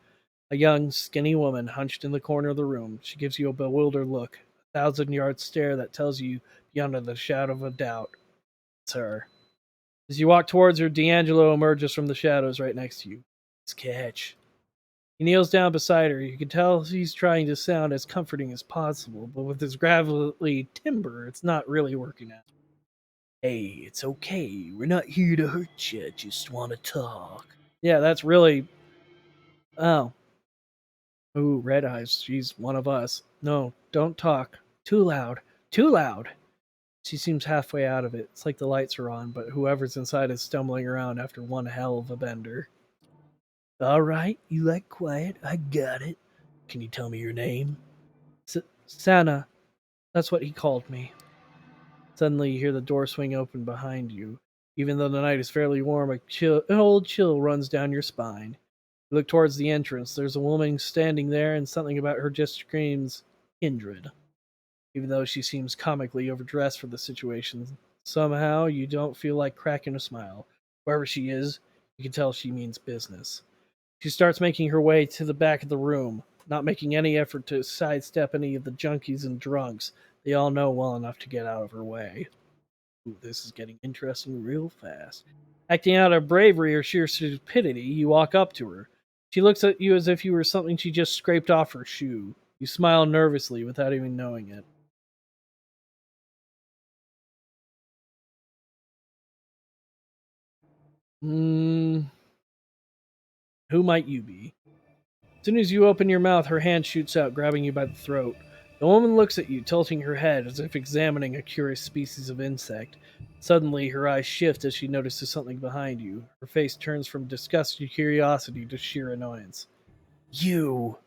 Speaker 1: A young, skinny woman hunched in the corner of the room. She gives you a bewildered look, a 1,000-yard stare that tells you beyond a shadow of a doubt it's her. As you walk towards her, D'Angelo emerges from the shadows right next to you. His catch. He kneels down beside her. You can tell he's trying to sound as comforting as possible, but with his gravelly timbre, it's not really working out. Hey, it's okay. We're not here to hurt you. Just want to talk. Yeah, that's really. Oh. Ooh, red eyes. She's one of us. No, don't talk. Too loud. Too loud. She seems halfway out of it. It's like the lights are on, but whoever's inside is stumbling around after one hell of a bender. All right, you like quiet. I got it. Can you tell me your name? Santa. That's what he called me. Suddenly, you hear the door swing open behind you. Even though the night is fairly warm, an old chill runs down your spine. You look towards the entrance. There's a woman standing there, and something about her just screams, kindred. Even though she seems comically overdressed for the situation, somehow you don't feel like cracking a smile. Wherever she is, you can tell she means business. She starts making her way to the back of the room, not making any effort to sidestep any of the junkies and drunks. They all know well enough to get out of her way. Ooh, this is getting interesting real fast. Acting out of bravery or sheer stupidity, you walk up to her. She looks at you as if you were something she just scraped off her shoe. You smile nervously without even knowing it. Hmm, who might you be? As soon as you open your mouth, her hand shoots out, grabbing you by the throat. The woman looks at you, tilting her head as if examining a curious species of insect. Suddenly, her eyes shift as she notices something behind you. Her face turns from disgusted curiosity to sheer annoyance. You!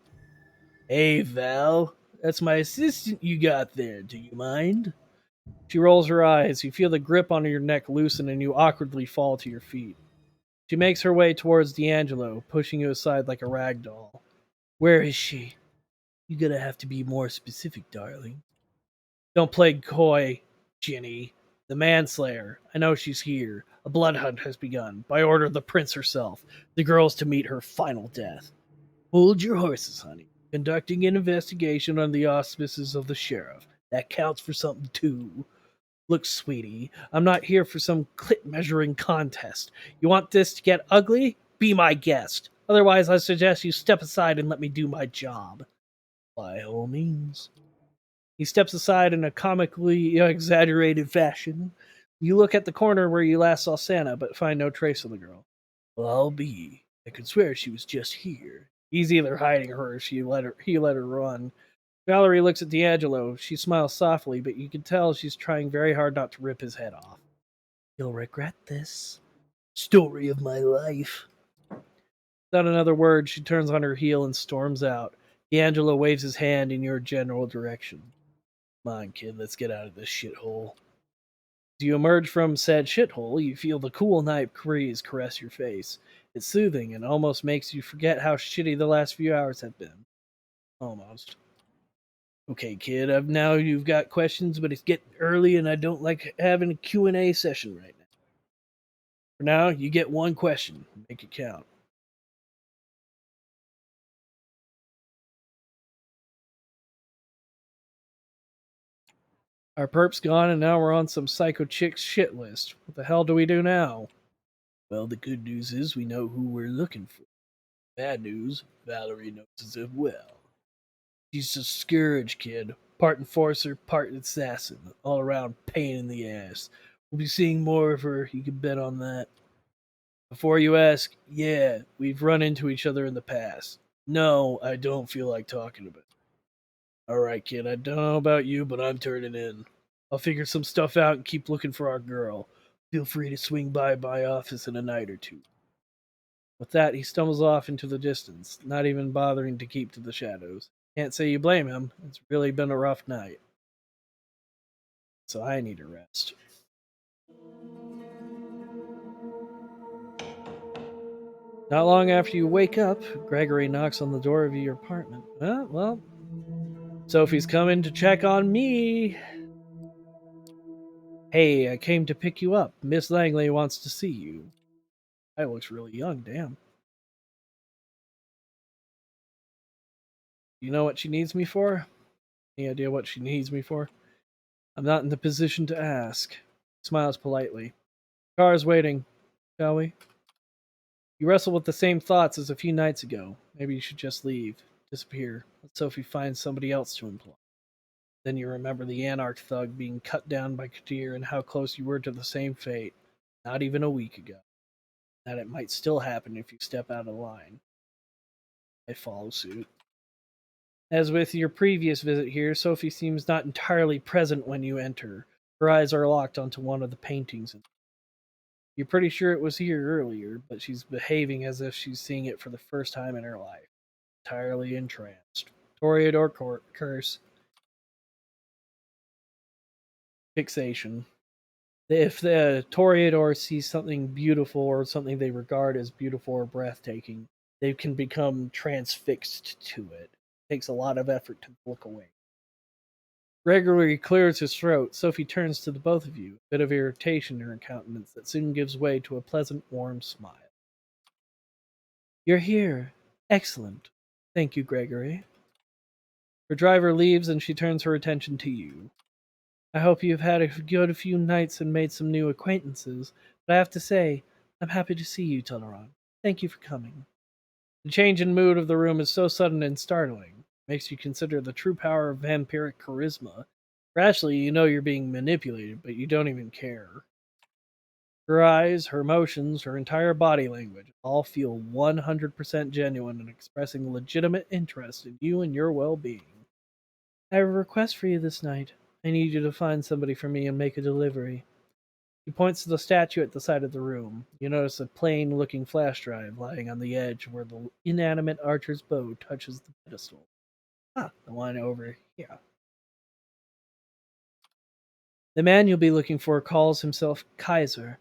Speaker 1: Hey, Val. That's my assistant you got there. Do you mind? She rolls her eyes. You feel the grip on your neck loosen and you awkwardly fall to your feet. She makes her way towards D'Angelo, pushing you aside like a rag doll. Where is she? You're gonna have to be more specific, darling. Don't play coy, Ginny. The manslayer. I know she's here. A blood hunt has begun, by order of the prince herself. The girl's to meet her final death. Hold your horses, honey. Conducting an investigation on the auspices of the sheriff. That counts for something, too. Look, sweetie, I'm not here for some clit measuring contest. You want this to get ugly? Be my guest. Otherwise, I suggest you step aside and let me do my job. By all means. He steps aside in a comically exaggerated fashion. You look at the corner where you last saw Santa, but find no trace of the girl. Well, I'll be. I could swear she was just here. He's either hiding her or he let her run. Valerie looks at D'Angelo. She smiles softly, but you can tell she's trying very hard not to rip his head off. You'll regret this. Story of my life. Without another word, she turns on her heel and storms out. D'Angelo waves his hand in your general direction. Come on, kid, let's get out of this shithole. As you emerge from said shithole, you feel the cool night breeze caress your face. It's soothing and almost makes you forget how shitty the last few hours have been. Almost. Okay, kid, now you've got questions, but it's getting early and I don't like having a Q&A session right now. For now, you get one question. Make it count. Our perp's gone and now we're on some psycho chick's shit list. What the hell do we do now? Well, the good news is we know who we're looking for. Bad news, Valerie knows it well. She's a scourge, kid. Part enforcer, part assassin. All around pain in the ass. We'll be seeing more of her, you can bet on that. Before you ask, yeah, we've run into each other in the past. No, I don't feel like talking about it. Alright, kid, I don't know about you, but I'm turning in. I'll figure some stuff out and keep looking for our girl. Feel free to swing by my office in a night or two. With that, he stumbles off into the distance, not even bothering to keep to the shadows. Can't say you blame him. It's really been a rough night. So I need a rest. Not long after you wake up, Gregory knocks on the door of your apartment. Well, Sophie's coming to check on me. Hey, I came to pick you up. Miss Langley wants to see you. That looks really young, damn. You know what she needs me for? Any idea what she needs me for? I'm not in the position to ask. Smiles politely. Car's waiting. Shall we? You wrestle with the same thoughts as a few nights ago. Maybe you should just leave. Disappear. Let Sophie find somebody else to employ. Then you remember the Anarch thug being cut down by Kadir and how close you were to the same fate, not even a week ago. That it might still happen if you step out of line. I follow suit. As with your previous visit here, Sophie seems not entirely present when you enter. Her eyes are locked onto one of the paintings. You're pretty sure it was here earlier, but she's behaving as if she's seeing it for the first time in her life. Entirely entranced. Toreador curse. Fixation. If the Toreador sees something beautiful or something they regard as beautiful or breathtaking, they can become transfixed to it. It takes a lot of effort to look away. Gregory clears his throat. Sophie turns to the both of you, a bit of irritation in her countenance that soon gives way to a pleasant, warm smile. You're here. Excellent. Thank you, Gregory. Her driver leaves and she turns her attention to you. I hope you've had a good few nights and made some new acquaintances, but I have to say, I'm happy to see you, Toluron. Thank you for coming. The change in mood of the room is so sudden and startling. It makes you consider the true power of vampiric charisma. Rationally, you know you're being manipulated, but you don't even care. Her eyes, her emotions, her entire body language all feel 100% genuine and expressing legitimate interest in you and your well-being. I have a request for you this night. I need you to find somebody for me and make a delivery. He points to the statue at the side of the room. You notice a plain-looking flash drive lying on the edge where the inanimate archer's bow touches the pedestal. Ah, the one over here. The man you'll be looking for calls himself Kaiser.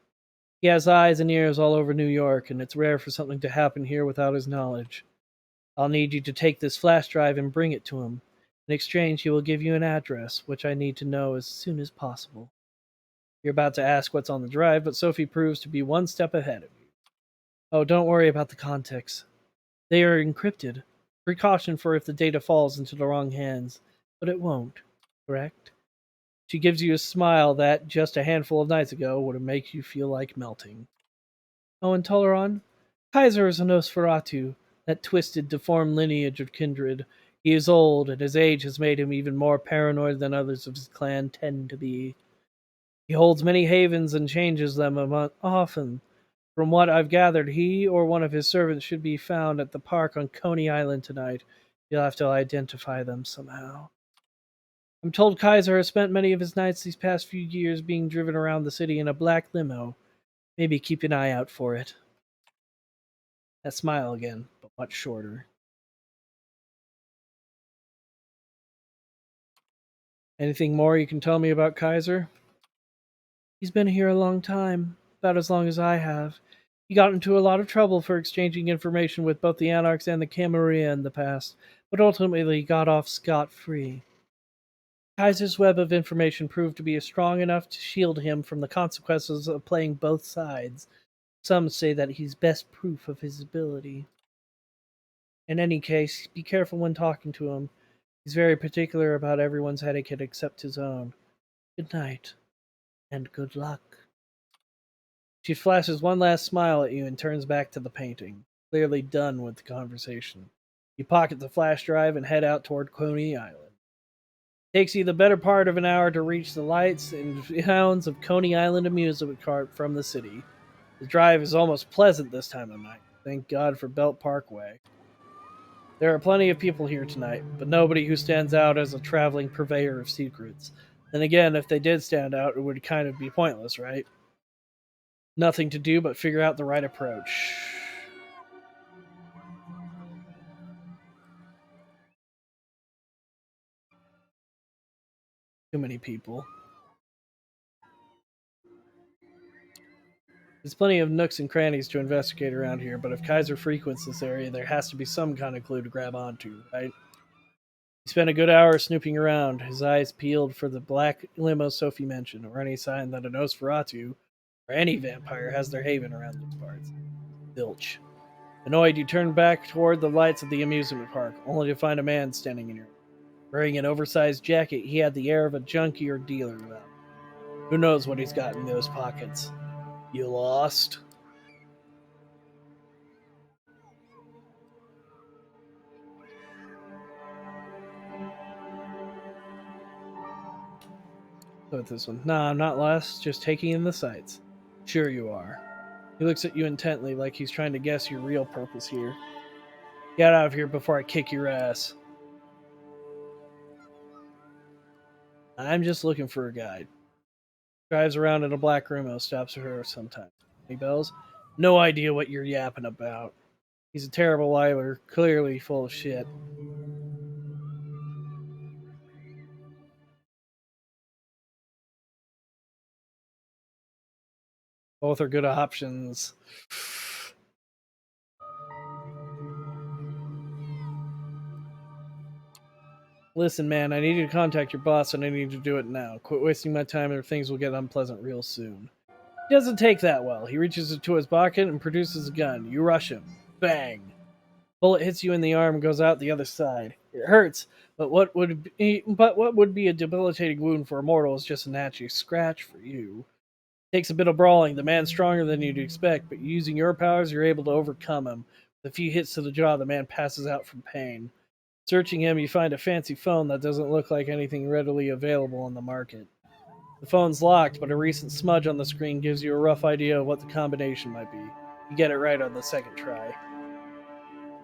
Speaker 1: He has eyes and ears all over New York, and it's rare for something to happen here without his knowledge. I'll need you to take this flash drive and bring it to him. In exchange, he will give you an address, which I need to know as soon as possible. You're about to ask what's on the drive, but Sophie proves to be one step ahead of you. Oh, don't worry about the context. They are encrypted. Precaution for if the data falls into the wrong hands, but it won't, correct? She gives you a smile that, just a handful of nights ago, would have made you feel like melting. Oh, and Toluron? Kaiser is a Nosferatu, that twisted, deformed lineage of kindred. He is old, and his age has made him even more paranoid than others of his clan tend to be. He holds many havens and changes them often. From what I've gathered, he or one of his servants should be found at the park on Coney Island tonight. You'll have to identify them somehow. I'm told Kaiser has spent many of his nights these past few years being driven around the city in a black limo. Maybe keep an eye out for it. That smile again, but much shorter. Anything more you can tell me about Kaiser? He's been here a long time, about as long as I have. He got into a lot of trouble for exchanging information with both the Anarchs and the Camarilla in the past, but ultimately got off scot-free. Kaiser's web of information proved to be strong enough to shield him from the consequences of playing both sides. Some say that he's best proof of his ability. In any case, be careful when talking to him. He's very particular about everyone's etiquette except his own. Good night, and good luck. She flashes one last smile at you and turns back to the painting, clearly done with the conversation. You pocket the flash drive and head out toward Coney Island. It takes you the better part of an hour to reach the lights and sounds of Coney Island amusement park from the city. The drive is almost pleasant this time of night. Thank God for Belt Parkway. There are plenty of people here tonight, but nobody who stands out as a traveling purveyor of secrets. Then again, if they did stand out, it would kind of be pointless, right? Nothing to do but figure out the right approach. Too many people. There's plenty of nooks and crannies to investigate around here, but if Kaiser frequents this area, there has to be some kind of clue to grab onto, right? He spent a good hour snooping around, his eyes peeled for the black limo Sophie mentioned, or any sign that a Nosferatu, or any vampire, has their haven around these parts. Zilch. Annoyed, you turned back toward the lights of the amusement park, only to find a man standing in your way. Wearing an oversized jacket, he had the air of a junkie or dealer about him. Who knows what he's got in those pockets? You lost? Go with this one. Nah, I'm not lost, just taking in the sights. Sure you are. He looks at you intently, like he's trying to guess your real purpose here. Get out of here before I kick your ass. I'm just looking for a guide. Drives around in a black limo, stops her sometimes. Any bells? No idea what you're yapping about. He's a terrible liar, clearly full of shit. Both are good options. Listen, man, I need you to contact your boss and I need to do it now. Quit wasting my time or things will get unpleasant real soon. He doesn't take that well. He reaches into his pocket and produces a gun. You rush him. Bang. Bullet hits you in the arm and goes out the other side. It hurts, but what would be a debilitating wound for a mortal is just a natural scratch for you. Takes a bit of brawling. The man's stronger than you'd expect, but using your powers, you're able to overcome him. With a few hits to the jaw, the man passes out from pain. Searching him, you find a fancy phone that doesn't look like anything readily available on the market. The phone's locked, but a recent smudge on the screen gives you a rough idea of what the combination might be. You get it right on the second try.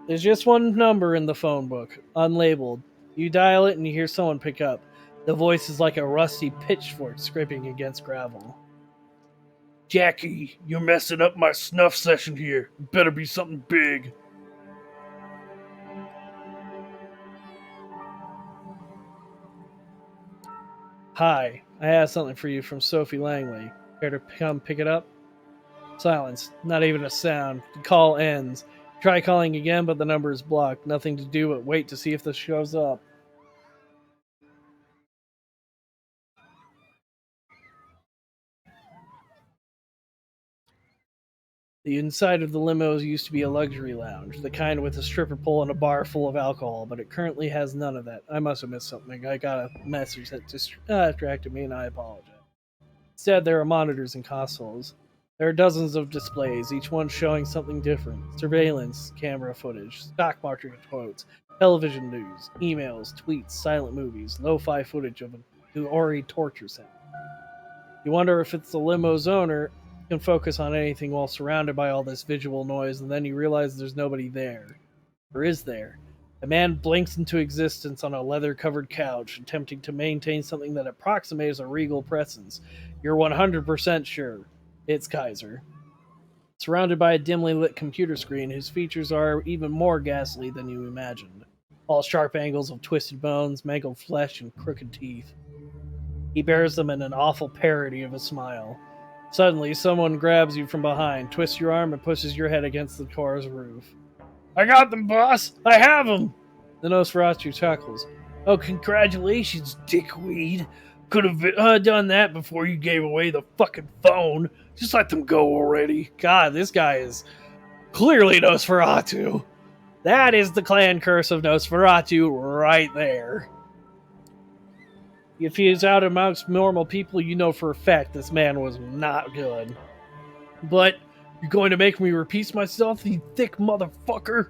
Speaker 1: There's just one number in the phone book, unlabeled. You dial it and you hear someone pick up. The voice is like a rusty pitchfork scraping against gravel.
Speaker 3: Jackie, you're messing up my snuff session here. It better be something big.
Speaker 1: Hi, I have something for you from Sophie Langley. Care to come pick it up? Silence. Not even a sound. The call ends. Try calling again, but the number is blocked. Nothing to do but wait to see if this shows up. The inside of the limo used to be a luxury lounge, the kind with a stripper pole and a bar full of alcohol, but it currently has none of that. I must have missed something. I got a message that distracted me, and I apologize. Instead, there are monitors and consoles. There are dozens of displays, each one showing something different. Surveillance, camera footage, stock market quotes, television news, emails, tweets, silent movies, lo-fi footage of an Ori torture center. You wonder if it's the limo's owner can focus on anything while surrounded by all this visual noise, and then you realize there's nobody there. Or is there? A man blinks into existence on a leather-covered couch, attempting to maintain something that approximates a regal presence. You're 100% sure. It's Kaiser. Surrounded by a dimly lit computer screen, whose features are even more ghastly than you imagined. All sharp angles of twisted bones, mangled flesh, and crooked teeth. He bears them in an awful parody of a smile. Suddenly, someone grabs you from behind, twists your arm, and pushes your head against the car's roof.
Speaker 3: I got them, boss! I have them!
Speaker 1: The Nosferatu chuckles.
Speaker 3: Oh, congratulations, dickweed. Could have done that before you gave away the fucking phone. Just let them go already.
Speaker 1: God, this guy is clearly Nosferatu. That is the clan curse of Nosferatu right there. If he is out amongst normal people, you know for a fact this man was not good.
Speaker 3: But you're going to make me repeat myself, you thick motherfucker?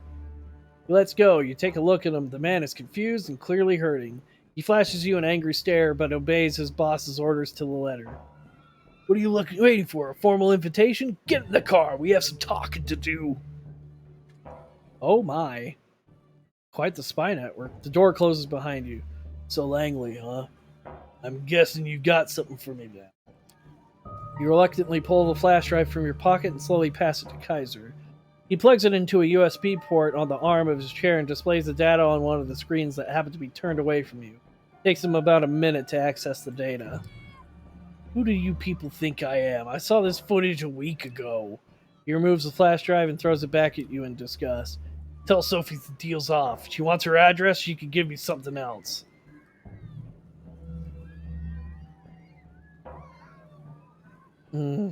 Speaker 1: Let's go. You take a look at him. The man is confused and clearly hurting. He flashes you an angry stare, but obeys his boss's orders to the letter.
Speaker 3: What are you waiting for? A formal invitation? Get in the car. We have some talking to do.
Speaker 1: Oh my. Quite the spy network. The door closes behind you.
Speaker 3: So Langley, huh? I'm guessing you got something for me then.
Speaker 1: You reluctantly pull the flash drive from your pocket and slowly pass it to Kaiser. He plugs it into a USB port on the arm of his chair and displays the data on one of the screens that happen to be turned away from you. It takes him about a minute to access the data. Who do you people think I am? I saw this footage a week ago. He removes the flash drive and throws it back at you in disgust. Tell Sophie the deal's off. If she wants her address, she can give me something else. Hmm.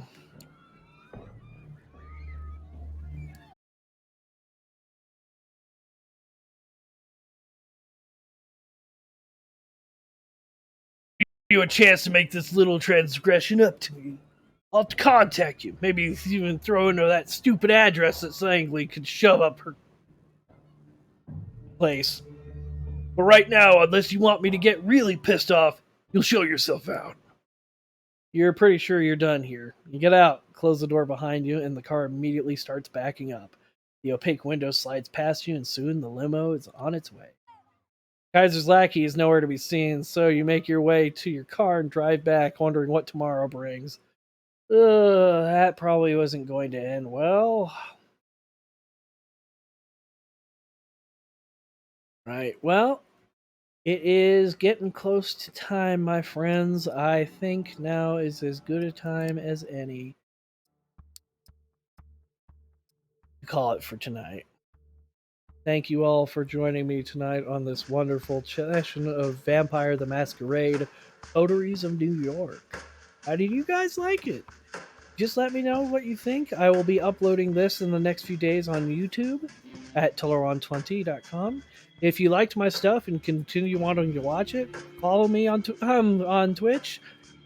Speaker 3: You a chance to make this little transgression up to me. I'll contact you. Maybe even throw into that stupid address that Sangley could shove up her place. But right now, unless you want me to get really pissed off, you'll show yourself out.
Speaker 1: You're pretty sure you're done here. You get out, close the door behind you, and the car immediately starts backing up. The opaque window slides past you, and soon the limo is on its way. Kaiser's lackey is nowhere to be seen, so you make your way to your car and drive back, wondering what tomorrow brings. That probably wasn't going to end well. Right, well, it is getting close to time, my friends. I think now is as good a time as any to call it for tonight. Thank you all for joining me tonight on this wonderful session of Vampire the Masquerade, Coteries of New York. How did you guys like it? Just let me know what you think. I will be uploading this in the next few days on YouTube at Toluron20.com. If you liked my stuff and continue wanting to watch it, follow me on Twitch.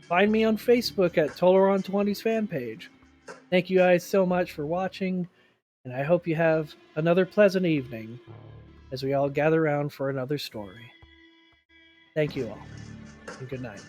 Speaker 1: Find me on Facebook at Toluron20's fan page. Thank you guys so much for watching, and I hope you have another pleasant evening as we all gather around for another story. Thank you all, and good night.